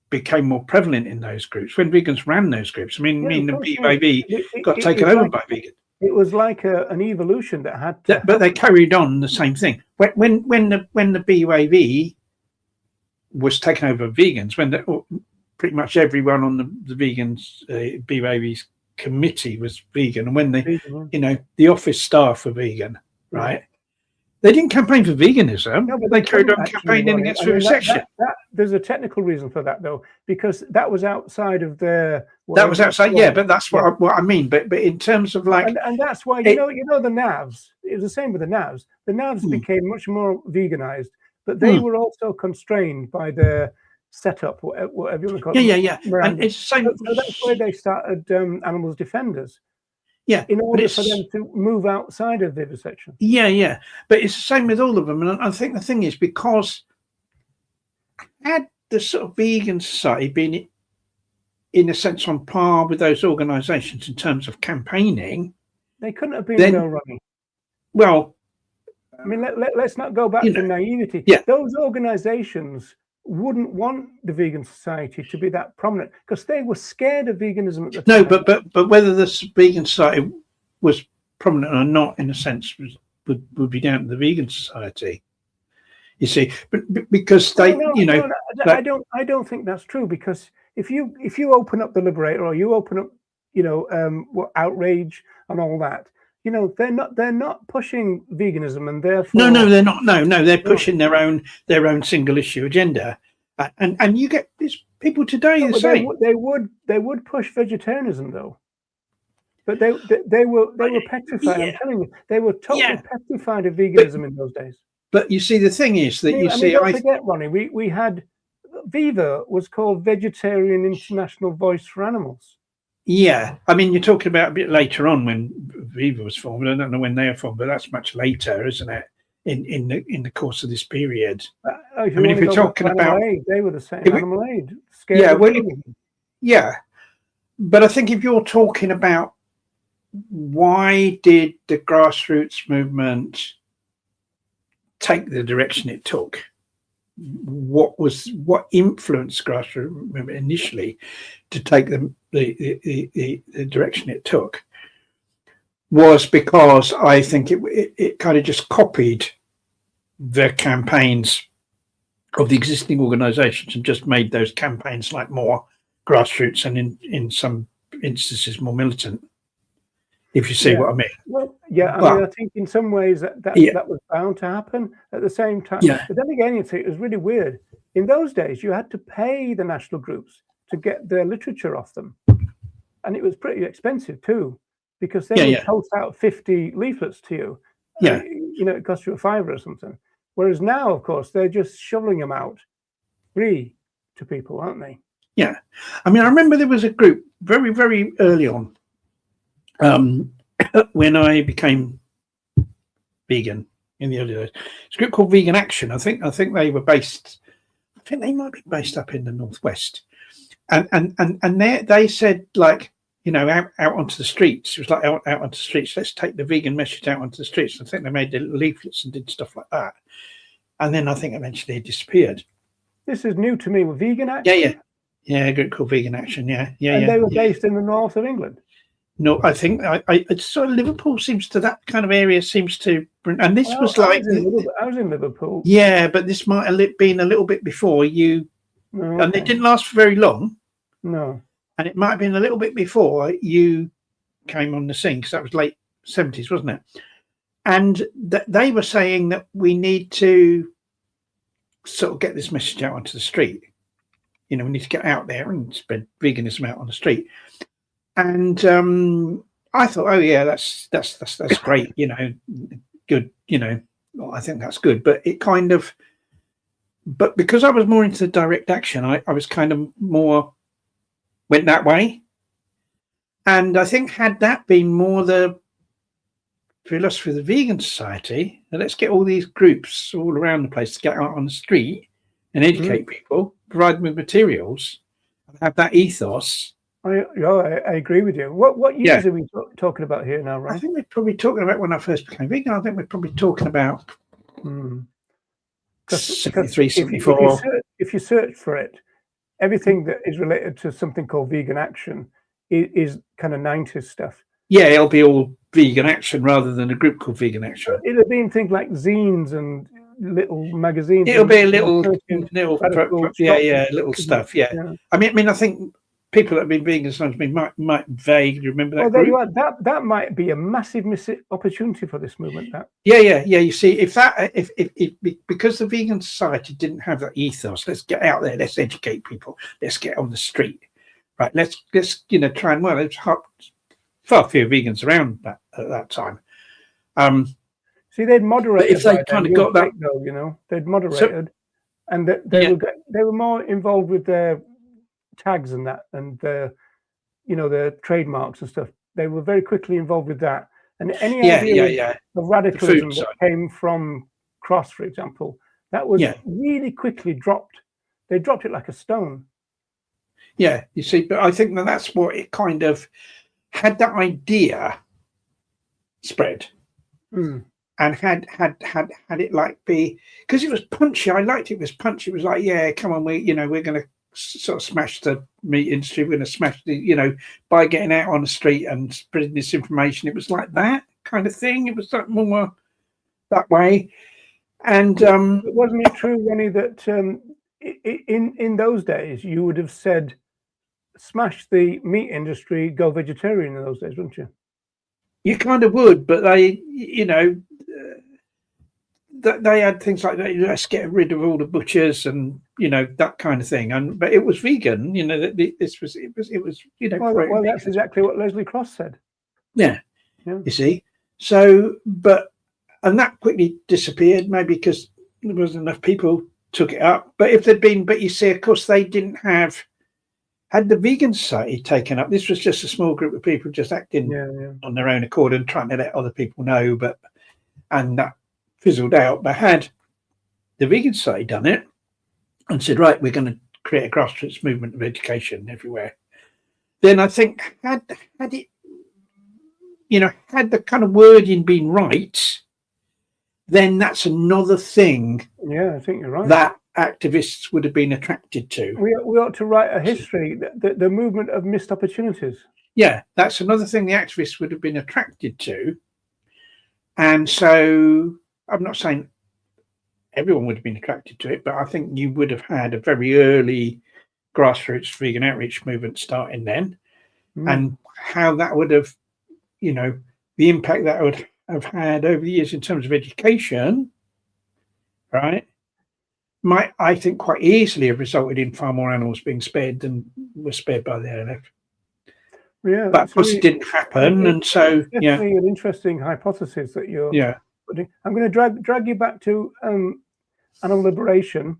became more prevalent in those groups, when vegans ran those groups, the BYV got taken over by vegans. It was like an evolution that had to but they carried on the same thing. When the BYV was taken over vegans, pretty much everyone on the vegans BYV's committee was vegan, and when the office staff were vegan, right? They didn't campaign for veganism. No, but they carried on campaigning against vivisection. There's a technical reason for that, though, because that was outside of their. That was outside, but that's what I mean. But in terms of like, and that's why you know the NAVs. It was the same with the NAVs. The NAVs became much more veganized, but they were also constrained by their setup, whatever you want to call it. Yeah. And it's the same. So that's why they started Animals Defenders. Yeah, in order for them to move outside of vivisection. Yeah, but it's the same with all of them, and I think the thing is, because had the sort of vegan society been, in a sense, on par with those organisations in terms of campaigning, they couldn't have been running. Well, I mean, let's not go back to naivety. Yeah, those organisations wouldn't want the vegan society to be that prominent because they were scared of veganism at the time. No, but whether this vegan society was prominent or not, in a sense, would be down to the vegan society. You see, but because they, I don't think that's true, because if you open up the Liberator, or you open up, Outrage and all that, they're not pushing veganism, and therefore no, they're not. No, they're pushing their own single issue agenda, and you get these people today. They would push vegetarianism, though, but they were petrified. I'm telling you, they were totally petrified of veganism in those days. But you see, the thing is that don't forget, Ronnie, we had Viva was called Vegetarian International Voice for Animals. Yeah, I mean, you're talking about a bit later on when Viva was formed. I don't know when they were formed, but that's much later, isn't it? In the course of this period. If you're talking about Aid, they were the same. Animal Aid. But I think if you're talking about why did the grassroots movement take the direction it took, what influenced grassroots movement initially to take the direction it took, was because I think it kind of just copied the campaigns of the existing organizations and just made those campaigns like more grassroots and in some instances more militant, if you see what I mean. Well, I think in some ways that was bound to happen at the same time. But then again, it was really weird. In those days, you had to pay the national groups to get their literature off them, and it was pretty expensive too, because they would post out 50 leaflets to you. It cost you $5 or something. Whereas now, of course, they're just shoveling them out free to people, aren't they? Yeah, I mean, I remember there was a group very, very early on. When I became vegan in the early days, it's a group called Vegan Action. I think they were based. I think they might be based up in the northwest, and they said, like, out onto the streets. It was like out onto the streets. Let's take the vegan message out onto the streets. I think they made the leaflets and did stuff like that, and then I think eventually it disappeared. This is new to me. With Vegan Action. Yeah, a group called Vegan Action. Yeah. And they were based in the north of England. No, I think it's sort of Liverpool seems to, that kind of area seems to, and this was like I was in Liverpool. Yeah, but this might have been a little bit before you, and it didn't last for very long. No, and it might have been a little bit before you came on the scene, because that was late 70s, wasn't it? And they were saying that we need to sort of get this message out onto the street. We need to get out there and spread veganism out on the street. And I thought, oh yeah, that's great, good, well, I think that's good. But but because I was more into the direct action, I was kind of more went that way. And I think had that been more the philosophy of the vegan society, let's get all these groups all around the place to get out on the street and educate people, provide them with materials, and have that ethos. I agree with you. What years are we talking about here now, right? I think we're probably talking about when I first became vegan. I think we're probably talking about 73, 74. If you search for it, everything that is related to something called vegan action is kind of 90s stuff. Yeah, it'll be all vegan action rather than a group called Vegan Action. It'll be in things like zines and little magazines. It'll be a little stuff. Yeah. I mean, I think people that have been vegan sometimes might vaguely remember that. Well, there you are. That might be a massive missed opportunity for this movement. Yeah. You see, if because the vegan society didn't have that ethos, let's get out there, let's educate people, let's get on the street, right? Let's try and there's far fewer vegans around at that time. See, they'd moderated. If they kind of got that, they'd moderated, and they were more involved with their tags and that, and their trademarks and stuff. They were very quickly involved with that, and any idea of radicalism that came from Cross, for example, that was really quickly dropped. They dropped it like a stone. Yeah, you see, but I think that's what it kind of had, that idea spread, and had it like be, because it was punchy. I liked it was punchy. It was like, yeah, come on, we're going to sort of smash the meat industry. We're going to smash the, by getting out on the street and spreading this information. It was like that kind of thing. It was like more that way. And wasn't it true, Ronnie, that in those days you would have said, smash the meat industry, go vegetarian in those days, wouldn't you? You kind of would, but they, they had things like that. Let's get rid of all the butchers and that kind of thing. But it was vegan. This was it was. Well, that's exactly what Leslie Cross said. Yeah. You see. So, and that quickly disappeared, maybe because there wasn't enough people took it up. But if there'd been, but you see, of course, they didn't have. Had the vegan society taken up, this was just a small group of people just acting on their own accord and trying to let other people know, and that fizzled out. But had the vegan society done it and said, right, we're going to create a grassroots movement of education everywhere, then I think had it, had the kind of wording been right, then that's another thing. Yeah, I think you're right. That activists would have been attracted to. We ought to write a history, the movement of missed opportunities. Yeah, that's another thing the activists would have been attracted to. And so I'm not saying everyone would have been attracted to it, but I think you would have had a very early grassroots vegan outreach movement starting then. And how that would have, the impact that would have had over the years in terms of education, right? Might, I think, quite easily have resulted in far more animals being spared than were spared by the ALF. Yeah, but of course it didn't happen, and so definitely an interesting hypothesis that you're putting. I'm going to drag you back to animal liberation.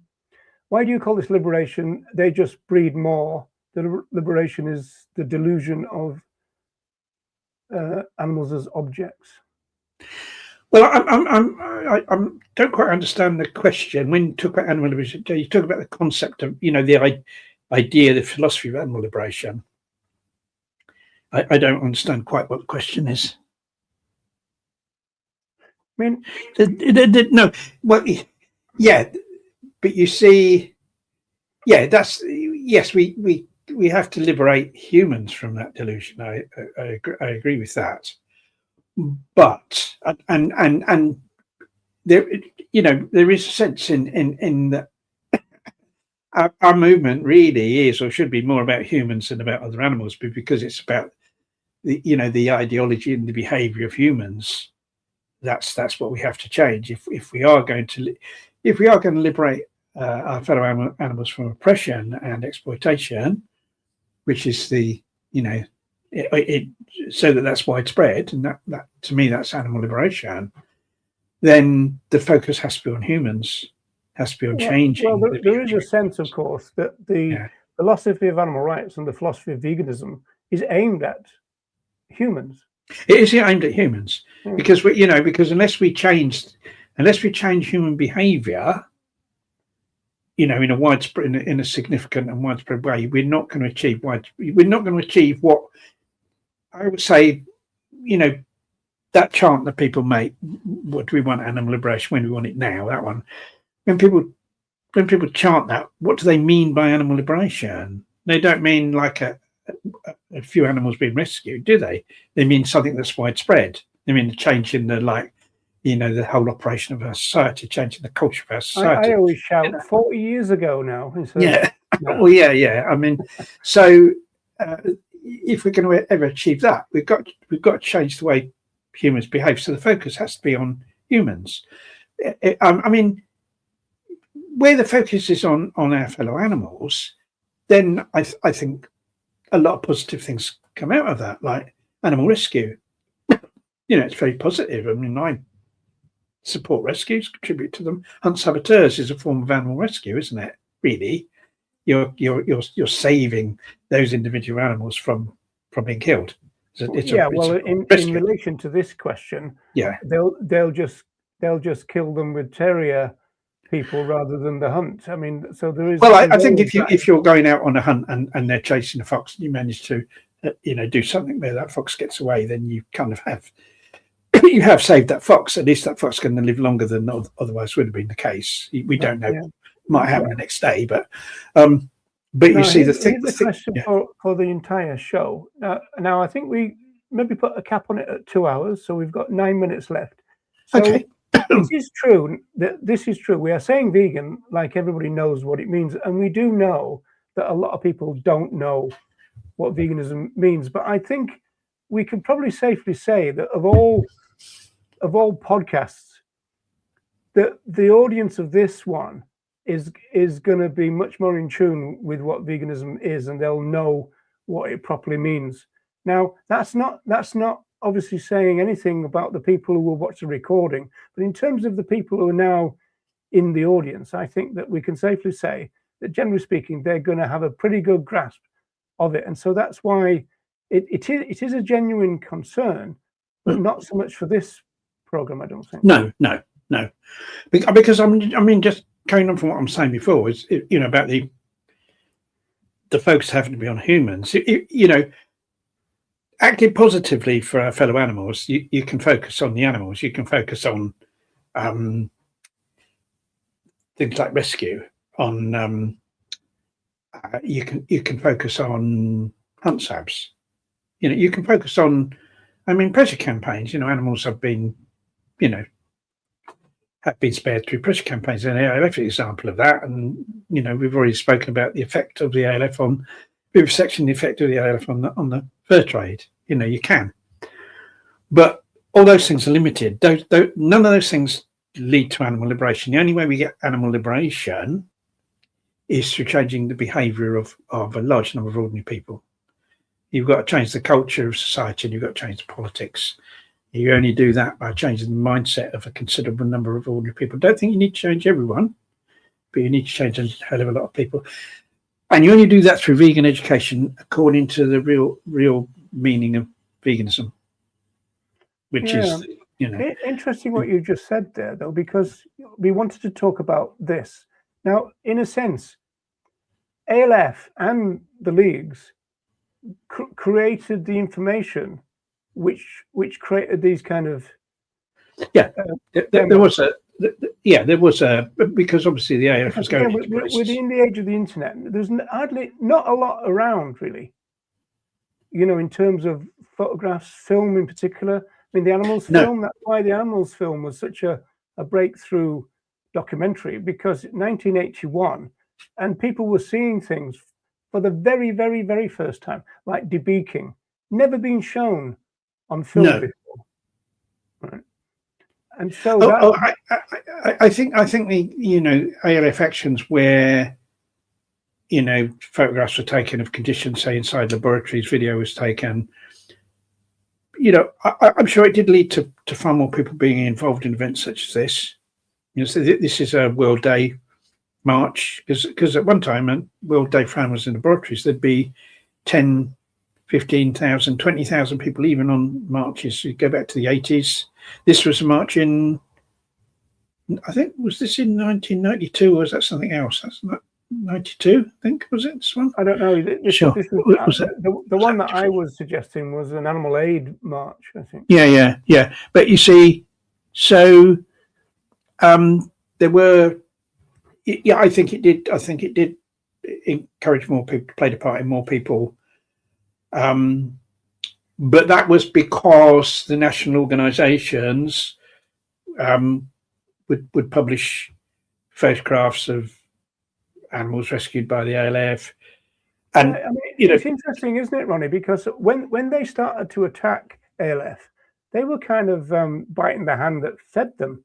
Why do you call this liberation? They just breed more. The liberation is the delusion of animals as objects. Well, I don't quite understand the question. When you talk about animal liberation, you talk about the concept of, the idea, the philosophy of animal liberation. I don't understand quite what the question is. I mean, no, well, yeah, but you see, that's, yes, we have to liberate humans from that delusion. I agree with that. But and there, there is a sense in that our movement really is or should be more about humans than about other animals, because it's about the ideology and the behaviour of humans. That's what we have to change if we are going to liberate our fellow animals from oppression and exploitation, which is so that's widespread, and that to me that's animal liberation. Then the focus has to be on humans, has to be on changing. Well, there is a sense, of course, that the philosophy of animal rights and the philosophy of veganism is aimed at humans. It is aimed at humans because because unless we change human behaviour, in a widespread, in a significant and widespread way, we're not going to achieve what I would say. That chant that people make. What do we want? Animal liberation. When do we want it now? That one. When people chant that, what do they mean by animal liberation? They don't mean like a few animals being rescued, do they? They mean something that's widespread. They mean the change in the whole operation of our society, changing the culture of our society. I always shout 40 years ago now. Yeah. Well, yeah. I mean, so if we're going to ever achieve that, we've got to change the way humans behave. So the focus has to be on humans. I mean, where the focus is on our fellow animals, then I think a lot of positive things come out of that, like animal rescue. It's very positive. I mean, I support rescues, contribute to them. Hunt saboteurs is a form of animal rescue, isn't it? Really, you're saving those individual animals from being killed. In relation to this question, they'll just kill them with terrier people rather than the hunt. I mean, so there is. Well, I think if you're going out on a hunt and they're chasing a fox and you manage to do something where that fox gets away, then you kind of have saved that fox. At least that fox is going to live longer than otherwise would have been the case. We don't know what might happen the next day, but you see the question for the entire show. Now I think we maybe put a cap on it at 2 hours, so we've got 9 minutes left. So okay. It is true that this is true. We are saying vegan like everybody knows what it means, and we do know that a lot of people don't know what veganism means. But I think we can probably safely say that of all podcasts, that the audience of this one is going to be much more in tune with what veganism is, and they'll know what it properly means. Now, that's not obviously saying anything about the people who will watch the recording, but in terms of the people who are now in the audience, I think that we can safely say that, generally speaking, they're going to have a pretty good grasp of it. And so that's why it is a genuine concern, but not so much for this program, I don't think. No. Because I mean, just carrying on from what I'm saying before, is about the focus having to be on humans. Acting positively for our fellow animals, you can focus on the animals. You can focus on things like rescue. On you can focus on hunt sabs. You can focus on. I mean, pressure campaigns. Animals have been spared through pressure campaigns, and ALF is an example of that. And we've already spoken about the effect of the ALF on vivisection, the effect of the ALF on the fur trade. You can, but all those things are limited. None of those things lead to animal liberation. The only way we get animal liberation is through changing the behaviour of a large number of ordinary people. You've got to change the culture of society, and you've got to change the politics. You only do that by changing the mindset of a considerable number of ordinary people. Don't think you need to change everyone, but you need to change a hell of a lot of people. And you only do that through vegan education, according to the real meaning of veganism, which is, interesting what you just said there, though, because we wanted to talk about this. Now, in a sense, ALF and the leagues created the information which created these kind of there was a because obviously the ALF was going within the age of the internet. There's hardly not a lot around, really, in terms of photographs, film in particular. I mean, the animals film, that's why the animals film was such a breakthrough documentary, because 1981, and people were seeing things for the very, very, very first time, like debeaking. never been shown on film No. before. Right. And so I think the ALF actions where photographs were taken of conditions, say inside laboratories, video was taken. I'm sure it did lead to far more people being involved in events such as this. So this is a World Day march, because at one time, when World Day Fran was in laboratories, there'd be 10, 15,000, 20,000 people even on marches. You go back to the 80s. This was a march in, I think, was this in 1992 or was that something else? That's not 92, I think, was it this one? I don't know. Sure. The one that I was suggesting was an animal aid march, I think. Yeah. But you see, so there were, I think it did encourage more people, played a part in more people. But that was because the national organisations would publish photographs of animals rescued by the ALF. And it's interesting, isn't it, Ronnie? Because when they started to attack ALF, they were kind of biting the hand that fed them,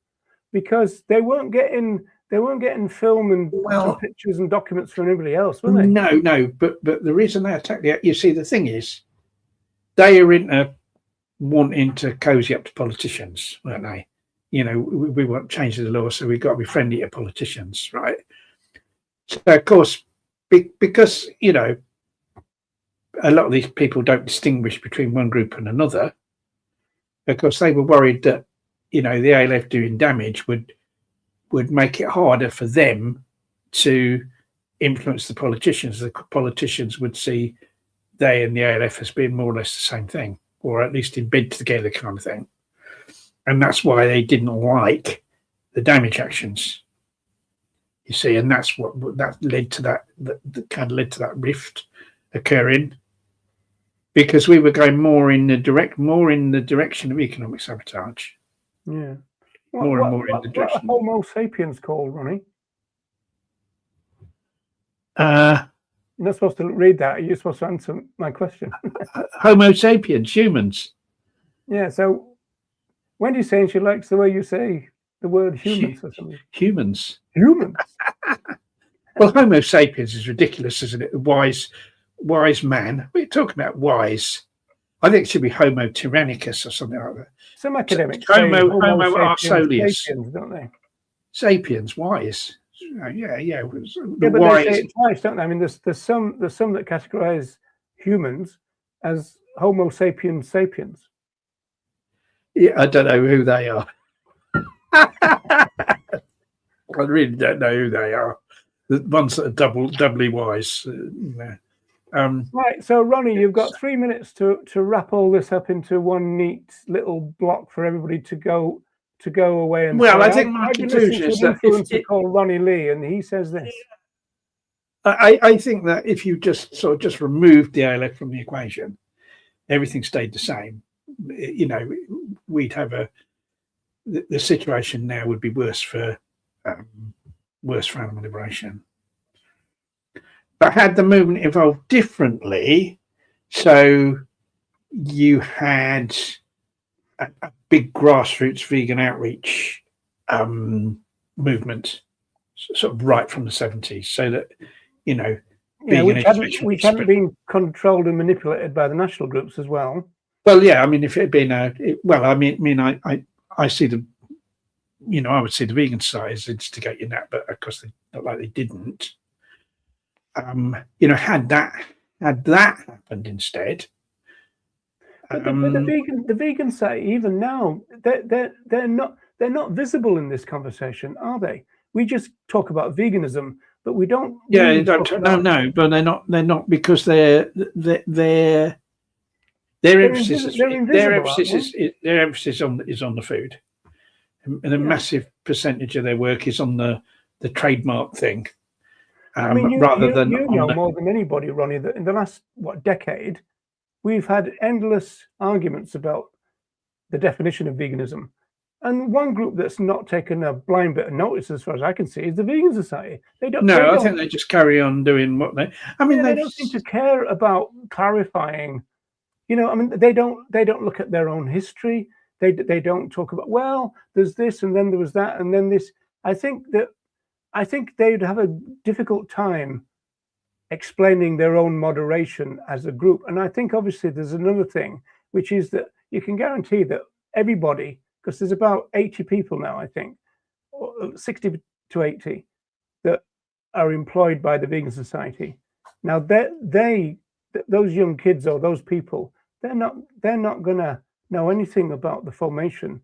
because they weren't getting film and pictures and documents from anybody else, were they? No. But the reason they attacked the thing is, they are into wanting to cozy up to politicians, weren't they? We want to change the law, so we've got to be friendly to politicians, right? So of course, because a lot of these people don't distinguish between one group and another, because they were worried that the ALF doing damage would make it harder for them to influence the politicians. The politicians would see they and the ALF as being more or less the same thing, or at least in bed together kind of thing. And that's why they didn't like the damage actions. You see, and that's what that led to that kind of led to that rift occurring, because we were going more in the direction of economic sabotage. Yeah. More and more in the direction. What are Homo sapiens called, Ronnie? You're not supposed to read that. You're supposed to answer my question. Homo sapiens, humans. Yeah. So, Wendy's saying she likes the way you say the word humans or something. Humans. Well, Homo sapiens is ridiculous, isn't it? Wise man. We're talking about wise. I think it should be Homo tyrannicus or something like that. Some academics Homo sapiens, arsolius, don't they? Sapiens, wise. Yeah. But they say it twice, don't they? I mean, there's some that categorize humans as Homo sapiens sapiens. Yeah, I don't know who they are. I really don't know who they are. The ones that are doubly wise. Right, so Ronnie, you've got 3 minutes to wrap all this up into one neat little block for everybody to go away and. Well, I think my conclusion is that influencer called Ronnie Lee, and he says this. I think that if you just removed the ALF from the equation, everything stayed the same. We'd have the situation now would be worse for animal liberation. But had the movement evolved differently, so you had a big grassroots vegan outreach movement, sort of right from the 70s, so that we hadn't been controlled and manipulated by the national groups as well. Well, yeah, I mean, if it had been I see the, I would see the vegan side as instigating that, but of course they not like they didn't. Had that happened instead. But the vegan side, even now, they're not visible in this conversation, are they? We just talk about veganism, but we don't. Yeah, no, but they're not because their emphasis is on the food, and a massive percentage of their work is on the trademark thing. Rather than more than anybody, Ronnie, that in the last decade, we've had endless arguments about the definition of veganism, and one group that's not taken a blind bit of notice, as far as I can see, is the Vegan Society. I think they just carry on doing what they. I mean, they don't seem to care about clarifying You know, I mean, they don't look at their own history. They don't talk about, well, there's this and then there was that and then this. I think they'd have a difficult time explaining their own moderation as a group. And I think obviously there's another thing, which is that you can guarantee that everybody, because there's about 80 people now, I think, or 60 to 80, that are employed by the Vegan Society. Now those young kids or those people, they're not gonna know anything about the formation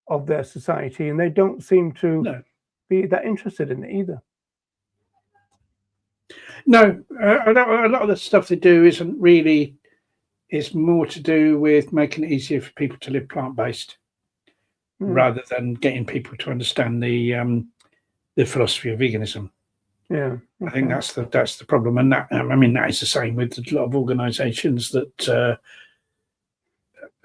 of their society, and they don't seem to be that interested in it either. No, a lot of the stuff they do isn't really. It's more to do with making it easier for people to live plant-based, rather than getting people to understand the philosophy of veganism. Yeah, I think that's the problem, and that that is the same with a lot of organisations that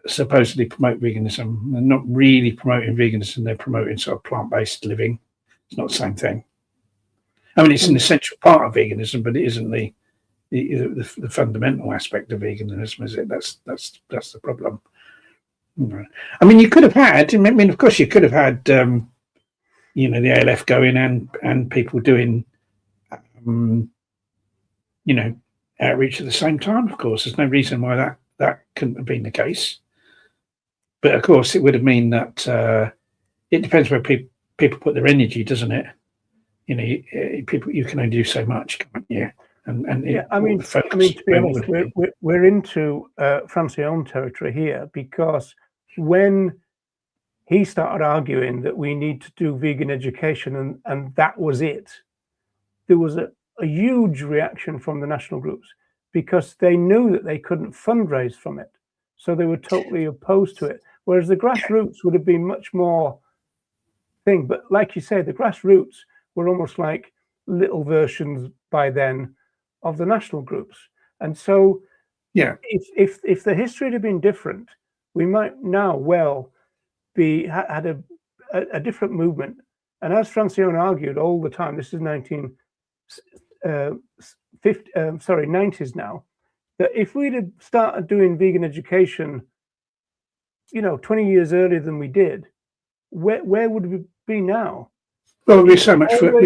supposedly promote veganism. They're not really promoting veganism; they're promoting sort of plant-based living. It's not the same thing. I mean, it's an essential part of veganism, but it isn't the fundamental aspect of veganism, is it? That's the problem. I mean, you could have had. I mean, of course, you could have had. The ALF going and people doing. Outreach at the same time. Of course, there's no reason why that couldn't have been the case. But of course, it would have meant that it depends where people put their energy, doesn't it? People, you can only do so much, can't you? I mean, to be honest, we're into Francione territory here, because when he started arguing that we need to do vegan education and that was it, there was a huge reaction from the national groups, because they knew that they couldn't fundraise from it. So they were totally opposed to it. Whereas the grassroots would have been much more thing. But like you say, the grassroots were almost like little versions by then of the national groups. And so if the history had been different, we might now well be had a different movement. And as Francione argued all the time, this is 90s now, that if we'd have started doing vegan education 20 years earlier than we did, where would we be now? Well, we'd be so much further,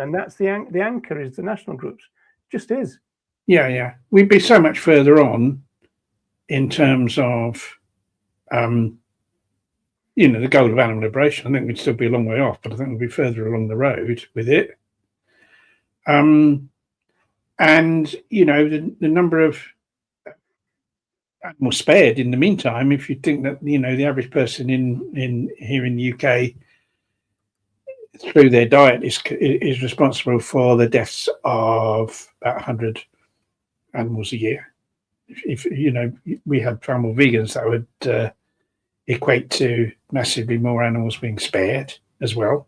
and that's the anchor is the national groups. Just is. Yeah, we'd be so much further on in terms of the goal of animal liberation. I think we'd still be a long way off, but I think we'd be further along the road with it. And the number of animals spared in the meantime, if you think that the average person in here in the UK through their diet is responsible for the deaths of about 100 animals a year. If we had far more vegans, that would equate to massively more animals being spared as well.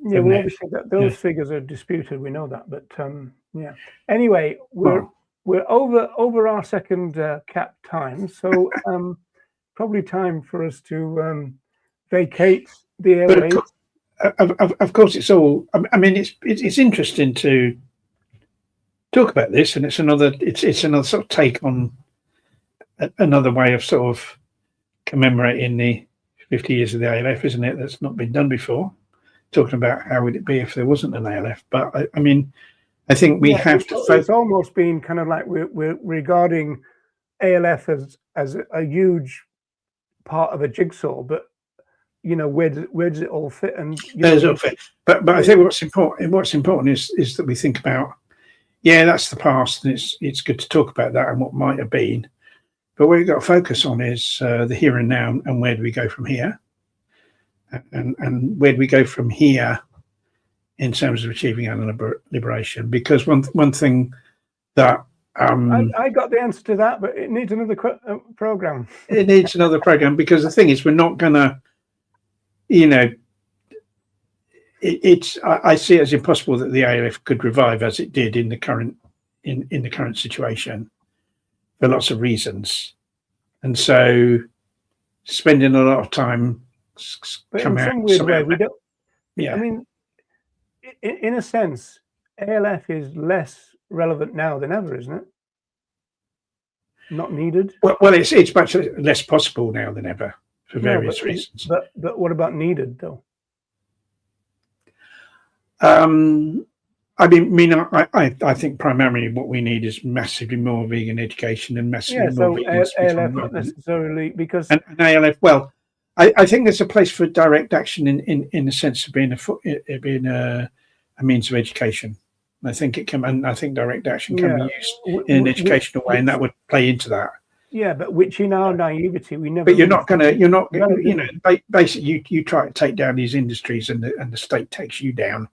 Yeah, well, obviously those figures are disputed. We know that, but yeah. Anyway, we're over our second cap time, so probably time for us to vacate the airways. Of course, it's all. I mean, it's interesting to talk about this, and it's another sort of take on another way of sort of commemorating the 50 years of the ALF, isn't it? That's not been done before. Talking about how would it be if there wasn't an ALF, but I mean, I think we have to. It's almost been kind of like we're regarding ALF as a huge part of a jigsaw, but where does it all fit? And does it all fit? But I think what's important is that we think about, that's the past, and it's good to talk about that and what might have been, but what we've got to focus on is the here and now, and where do we go from here, and where do we go from here in terms of achieving animal liberation? Because one thing that I got the answer to that, but it needs another program. It needs another program, because the thing is, we're not gonna, I see it as impossible that the ALF could revive as it did in the current situation for lots of reasons, and so spending a lot of time. But in some weird way, we don't. Yeah, I mean, in a sense, ALF is less relevant now than ever, isn't it? not needed? Well, it's much less possible now than ever for various reasons. But what about needed though? I think primarily what we need is massively more vegan education and massively more vegan speech ALF not necessarily because and ALF. Well, I think there's a place for direct action in the sense of being a means of education. I think it can, and I think direct action can be used in an educational way, and that would play into that. Yeah, but which in our naivety we never. But basically you try to take down these industries, and the state takes you down.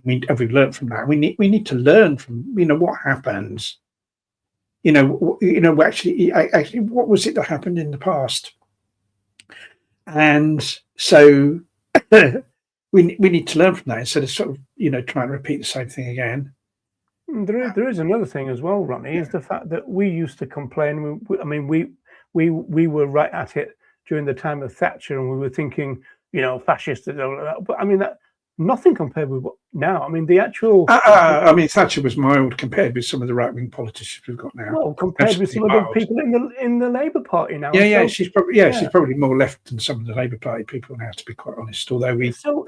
We've learned from that. We need to learn from what happens. Actually, what was it that happened in the past? And so we need to learn from that instead of sort of trying to repeat the same thing again. There is another thing as well, Ronnie, is the fact that we used to complain. We were right at it during the time of Thatcher, and we were thinking, fascist and all that. But I mean that. Nothing compared with what now. I mean, the actual. Thatcher was mild compared with some of the right-wing politicians we've got now. Well, compared with some of the people in the Labour Party now. She's probably more left than some of the Labour Party people now, to be quite honest. Although it's so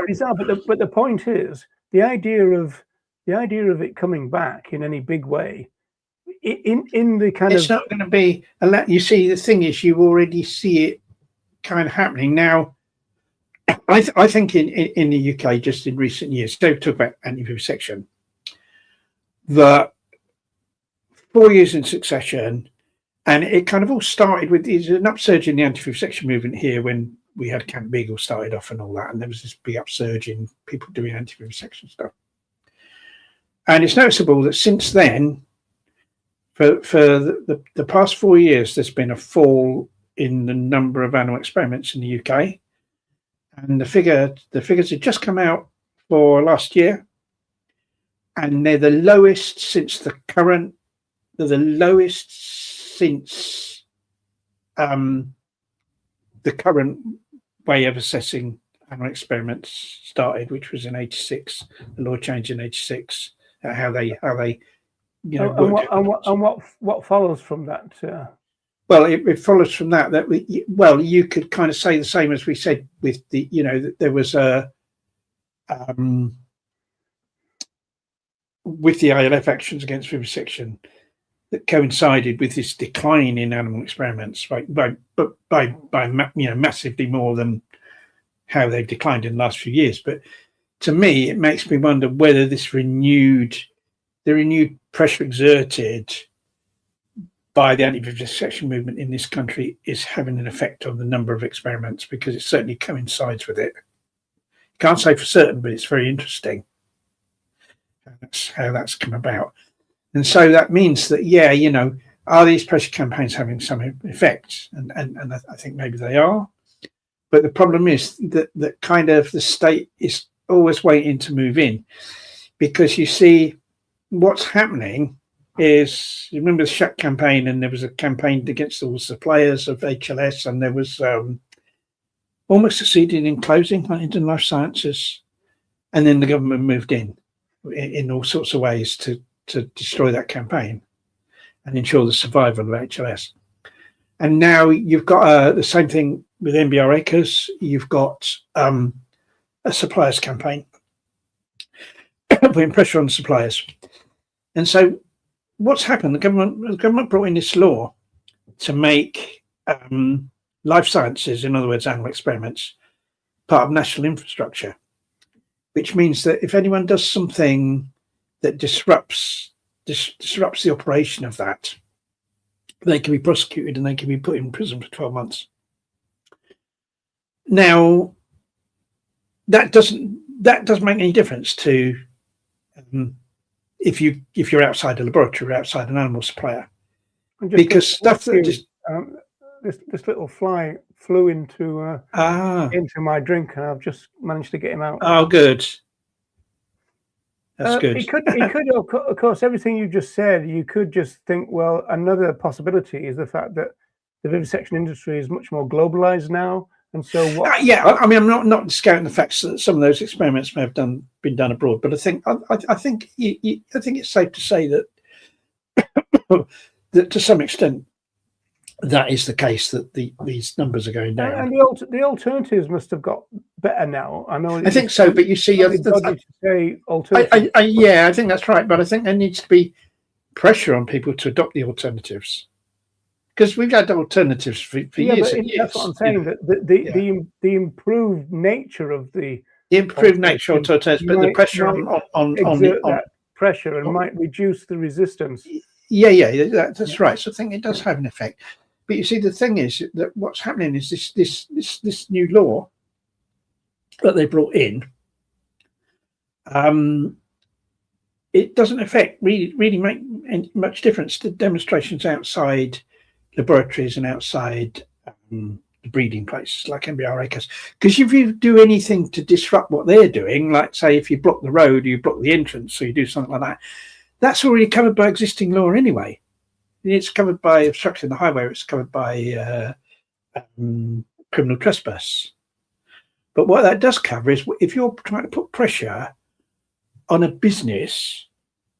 bizarre, but the point is the idea of it coming back in any big way. In the kind it's not going to be. You see, the thing is, you already see it kind of happening now. I think in the UK, just in recent years, so talk about anti-vivisection, that 4 years in succession, and it kind of all started with an upsurge in the anti-vivisection movement here when we had Camp Beagle started off and all that, and there was this big upsurge in people doing anti-vivisection stuff. And it's noticeable that since then, for the past 4 years, there's been a fall in the number of animal experiments in the UK. And the figures have just come out for last year, and they're the lowest since the current way of assessing animal experiments started, which was in '86. The law changed in '86. How they what follows from that? Well, it follows from that you could kind of say the same as we said with that there was with the ALF actions against vivisection that coincided with this decline in animal experiments, by massively more than how they've declined in the last few years. But to me, it makes me wonder whether the renewed pressure exerted by the anti-vivisection movement in this country is having an effect on the number of experiments, because it certainly coincides with it. Can't say for certain, but it's very interesting how that's come about. And so that means that, are these pressure campaigns having some effect? And I think maybe they are. But the problem is that kind of the state is always waiting to move in, because you see what's happening is, you remember the Shack campaign, and there was a campaign against all the suppliers of HLS, and there was almost succeeding in closing Huntington Life Sciences, and then the government moved in all sorts of ways to destroy that campaign and ensure the survival of HLS. And now you've got the same thing with MBR Acres. You've got a suppliers campaign putting pressure on the suppliers, and so what's happened? The government brought in this law to make life sciences, in other words, animal experiments, part of national infrastructure, which means that if anyone does something that disrupts the operation of that, they can be prosecuted and they can be put in prison for 12 months. Now, that doesn't make any difference to if you're outside a laboratory or outside an animal supplier, because stuff that just this little fly flew into my drink, and I've just managed to get him out. Oh, good. That's good. He could, of course, everything you just said. You could just think, well, another possibility is the fact that the vivisection industry is much more globalized now. And so, I mean, I'm not discounting the fact that some of those experiments may have been done abroad, but I think it's safe to say that that to some extent that is the case, that these numbers are going down. And the alternatives must have got better now. I know. I think so, but you see, to say alternatives. yeah, I think that's right. But I think there needs to be pressure on people to adopt the alternatives, because we've had alternatives for years and years. That's what I'm saying. That the improved nature of the alternatives, but the pressure on that pressure and might reduce the resistance. Yeah, that's right. So I think it does have an effect. But you see, the thing is that what's happening is this new law that they brought in. It doesn't really make much difference to demonstrations outside laboratories and outside the breeding places like MBR acres. Because if you do anything to disrupt what they're doing, like say if you block the road, you block the entrance, so you do something like that, that's already covered by existing law anyway. It's covered by obstruction of the highway. It's covered by criminal trespass. But what that does cover is if you're trying to put pressure on a business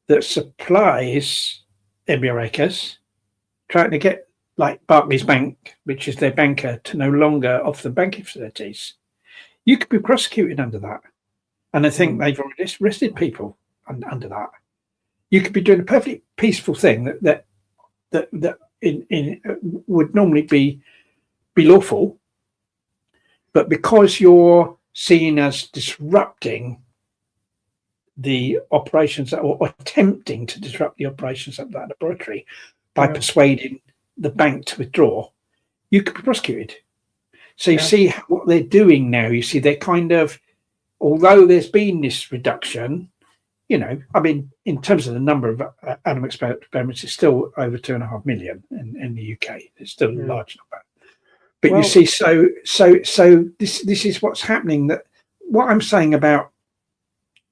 that supplies MBR acres, trying to get like Barclays Bank, which is their banker, to no longer offer the banking facilities, you could be prosecuted under that. And I think they've already arrested people under that. You could be doing a perfectly peaceful thing that would normally be lawful, but because you're seen as disrupting the operations or attempting to disrupt the operations of that laboratory by persuading the bank to withdraw, you could be prosecuted. So you see what they're doing now. You see, they're kind of, although there's been this reduction, you know, I mean, in terms of the number of animal experiments, it's still over 2.5 million in the UK. It's still a large number. But you see, so this is what's happening. That what I'm saying about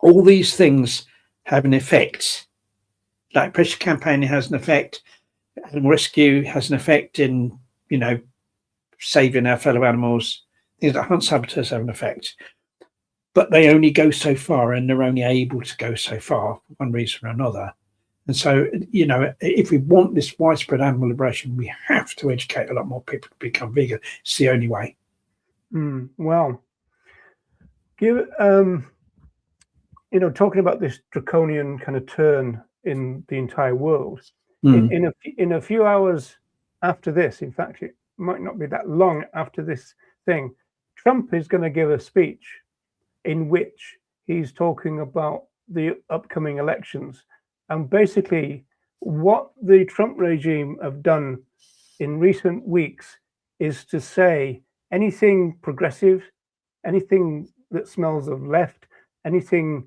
all these things have an effect. Like pressure campaigning has an effect, animal rescue has an effect in, you know, saving our fellow animals. Things like hunt saboteurs have an effect. But they only go so far, and they're only able to go so far for one reason or another. And so, you know, if we want this widespread animal liberation, we have to educate a lot more people to become vegan. It's the only way. Well, give you know, talking about this draconian kind of turn in the entire world, in a few hours after this, in fact, it might not be that long after this thing, Trump is going to give a speech in which he's talking about the upcoming elections. And basically what the Trump regime have done in recent weeks is to say anything progressive, anything that smells of left, anything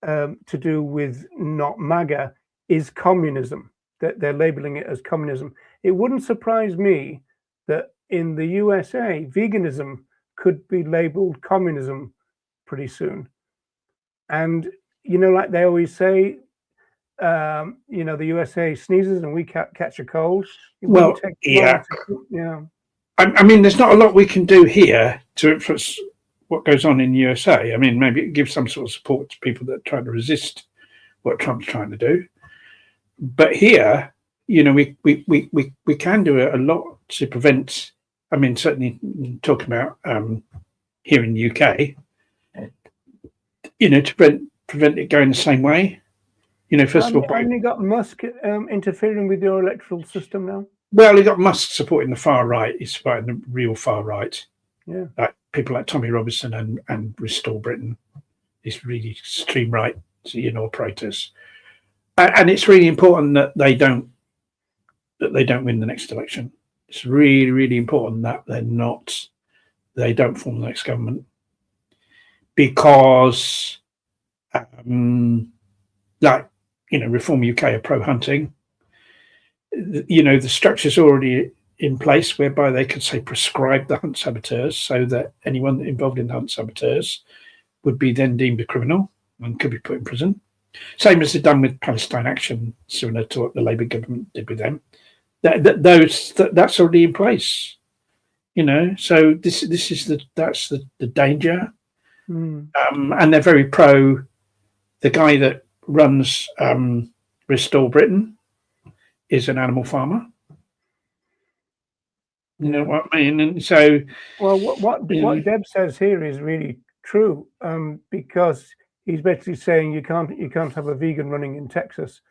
to do with not MAGA is communism, that they're labeling it as communism. It wouldn't surprise me that in the USA, veganism could be labeled communism pretty soon. And, you know, like they always say, you know, the USA sneezes and we catch a cold. Well, yeah. I mean, there's not a lot we can do here to influence what goes on in the USA. I mean, maybe it gives some sort of support to people that are trying to resist what Trump's trying to do. But here, you know, we can do a lot to prevent. I mean, certainly talking about here in the UK, you know, to prevent it going the same way. You know, first of all, haven't you got Musk interfering with your electoral system now? Well, you got Musk supporting the far right. He's supporting the real far right. Yeah, like people like Tommy Robinson and Restore Britain. These really extreme right, you know, operators. And it's really important that they don't win the next election. It's really, really important that they don't form the next government, because, like, you know, Reform UK are pro-hunting. You know, the structure's already in place whereby they could say prescribe the hunt saboteurs, so that anyone involved in the hunt saboteurs would be then deemed a criminal and could be put in prison. Same as they've done with Palestine Action, similar to what the Labour government did with them. That's already in place. You know, so that's the danger. And they're very pro the guy that runs Restore Britain. is an animal farmer. You know what I mean? And so, well, what Deb says here is really true, because he's basically saying you can't have a vegan running in Texas.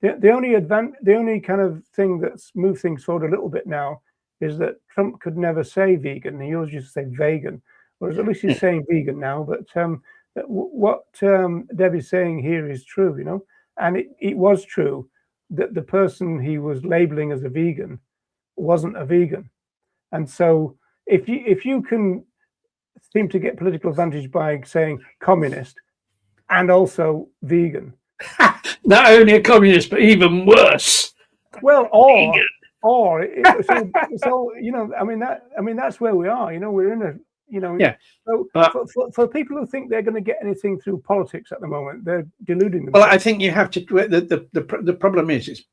The only kind of thing that's moved things forward a little bit now is that Trump could never say vegan. He always used to say vegan, whereas at least he's saying vegan now. But what Deb is saying here is true, you know, and it was true that the person he was labeling as a vegan wasn't a vegan. And so if you can seem to get political advantage by saying communist and also vegan. Not only a communist, but even worse. Well, so you know, I mean that's where we are. You know, we're in a, you know, yeah. So for people who think they're going to get anything through politics at the moment, they're deluding themselves. Well, I think you have to. The problem is it's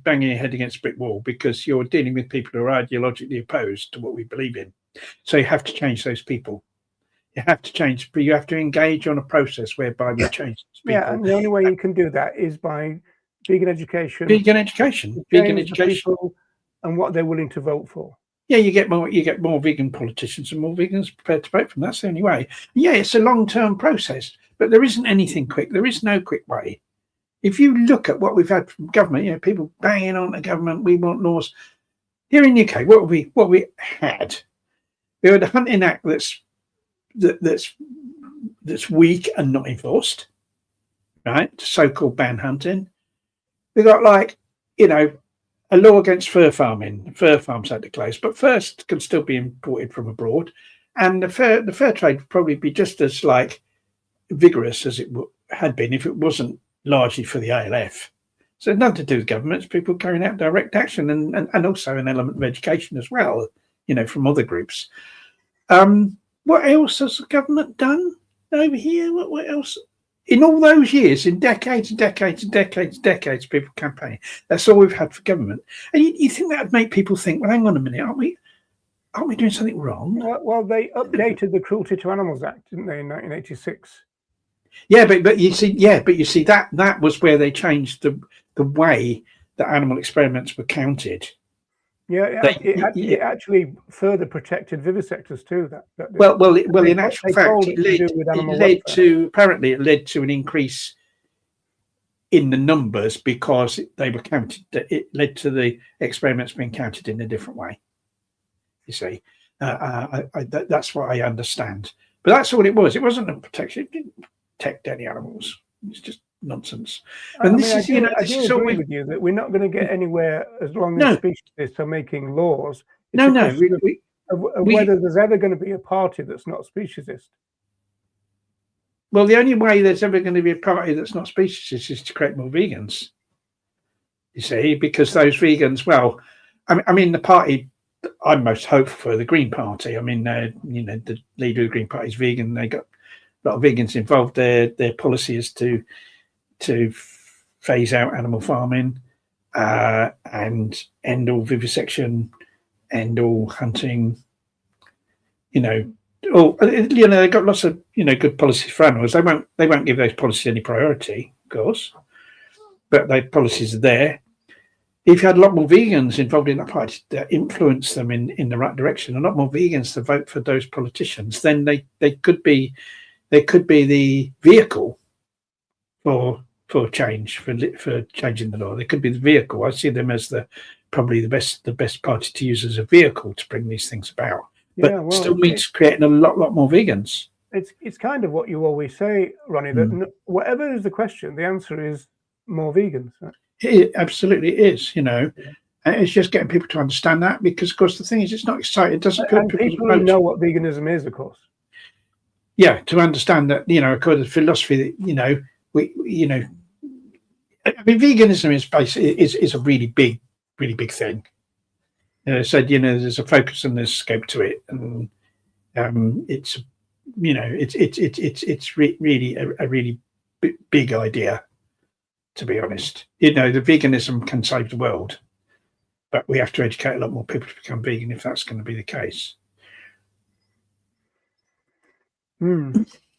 banging your head against a brick wall, because you're dealing with people who are ideologically opposed to what we believe in. So you have to change those people. You have to change, but you have to engage on a process whereby we change those people. Yeah, and the only way you can do that is by vegan education. Vegan education. And what they're willing to vote for. Yeah, you get more vegan politicians and more vegans prepared to vote for them. That's the only way. Yeah, it's a long-term process, but there isn't anything quick. There is no quick way. If you look at what we've had from government, you know, people banging on the government, we want laws. Here in the UK, what we had? We had a hunting act that's weak and not enforced, right? So-called ban hunting. We got, like, you know, a law against fur farming. Fur farms had to close, but furs can still be imported from abroad, and the fur trade would probably be just as, like, vigorous as it had been if it wasn't largely for the ALF. So nothing to do with governments, people carrying out direct action, and also an element of education as well, you know, from other groups. What else has the government done over here? What else? In all those years, in decades and decades and decades and decades, people campaigning. That's all we've had for government. And you think that would make people think, well, hang on a minute, aren't we doing something wrong? Well, they updated the Cruelty to Animals Act, didn't they, in 1986? Yeah, but you see, that was where they changed the way that animal experiments were counted. Yeah, it actually further protected vivisectors too. Well, in actual fact, it led to an increase in the numbers, because they were counted. It led to the experiments being counted in a different way. You see, that's what I understand. But that's all it was. It wasn't a protection. It didn't protect any animals. It's just nonsense. And I agree with you that we're not going to get anywhere as long as speciesists are making laws. Whether there's ever going to be a party that's not speciesist. Well, the only way there's ever going to be a party that's not speciesist is to create more vegans. You see, because those vegans, well, I mean, the party I'm most hopeful for, the Green Party. I mean, you know, the leader of the Green Party is vegan. They got a lot of vegans involved. Their policy is to phase out animal farming, and end all vivisection, end all hunting. You know, they've got lots of, you know, good policies for animals. They won't give those policies any priority, of course, but those policies are there. If you had a lot more vegans involved in that party that influence them in the right direction, a lot more vegans to vote for those politicians, then they could be the vehicle for change, for changing the law. They could be the vehicle. I see them as probably the best party to use as a vehicle to bring these things about. But still means creating a lot more vegans. It's kind of what you always say, Ronnie, that whatever is the question, the answer is more vegans. Right? It absolutely is, you know. And it's just getting people to understand that, because, of course, the thing is, it's not exciting. It doesn't put people who know what veganism is, of course. Yeah, to understand that, you know, according to philosophy, that, you know, I mean, veganism is basically is a really big thing. Said, you know, there's a focus and there's scope to it, and it's, you know, it's really a really big idea, to be honest. You know, the veganism can save the world, but we have to educate a lot more people to become vegan if that's going to be the case.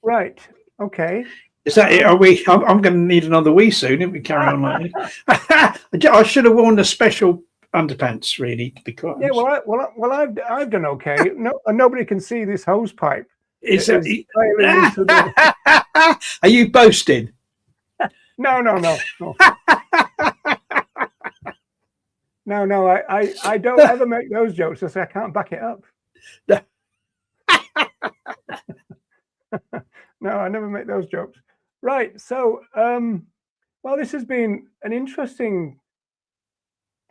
Right. Okay. Is that it? Are we? I'm going to need another wee soon if we carry on like this. I should have worn the special underpants, really, to be quite honest. Yeah, well, I've done okay. No, and nobody can see this hose pipe. Are you boasting? No. No, I don't ever make those jokes because I can't back it up. No, I never make those jokes. Right, so, well, this has been an interesting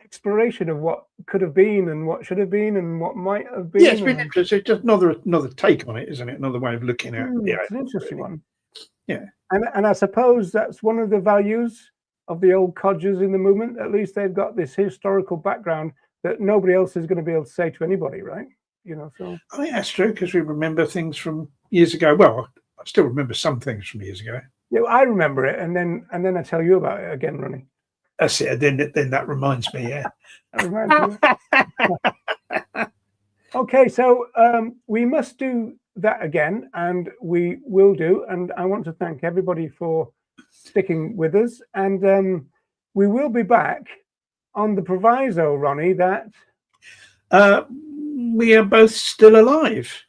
exploration of what could have been and what should have been and what might have been. Yeah, it's been interesting. Just another take on it, isn't it? Another way of looking at it. It's an interesting one. Yeah. And I suppose that's one of the values of the old codgers in the movement. At least they've got this historical background that nobody else is going to be able to say to anybody, right? You know, so I think that's true because we remember things from years ago. Well, I still remember some things from years ago. Yeah, I remember it, and then I tell you about it again, Ronnie. That's it. Then that reminds me. Yeah. That reminds me. Okay, so we must do that again, and we will do. And I want to thank everybody for sticking with us. And we will be back on the proviso, Ronnie, that we are both still alive.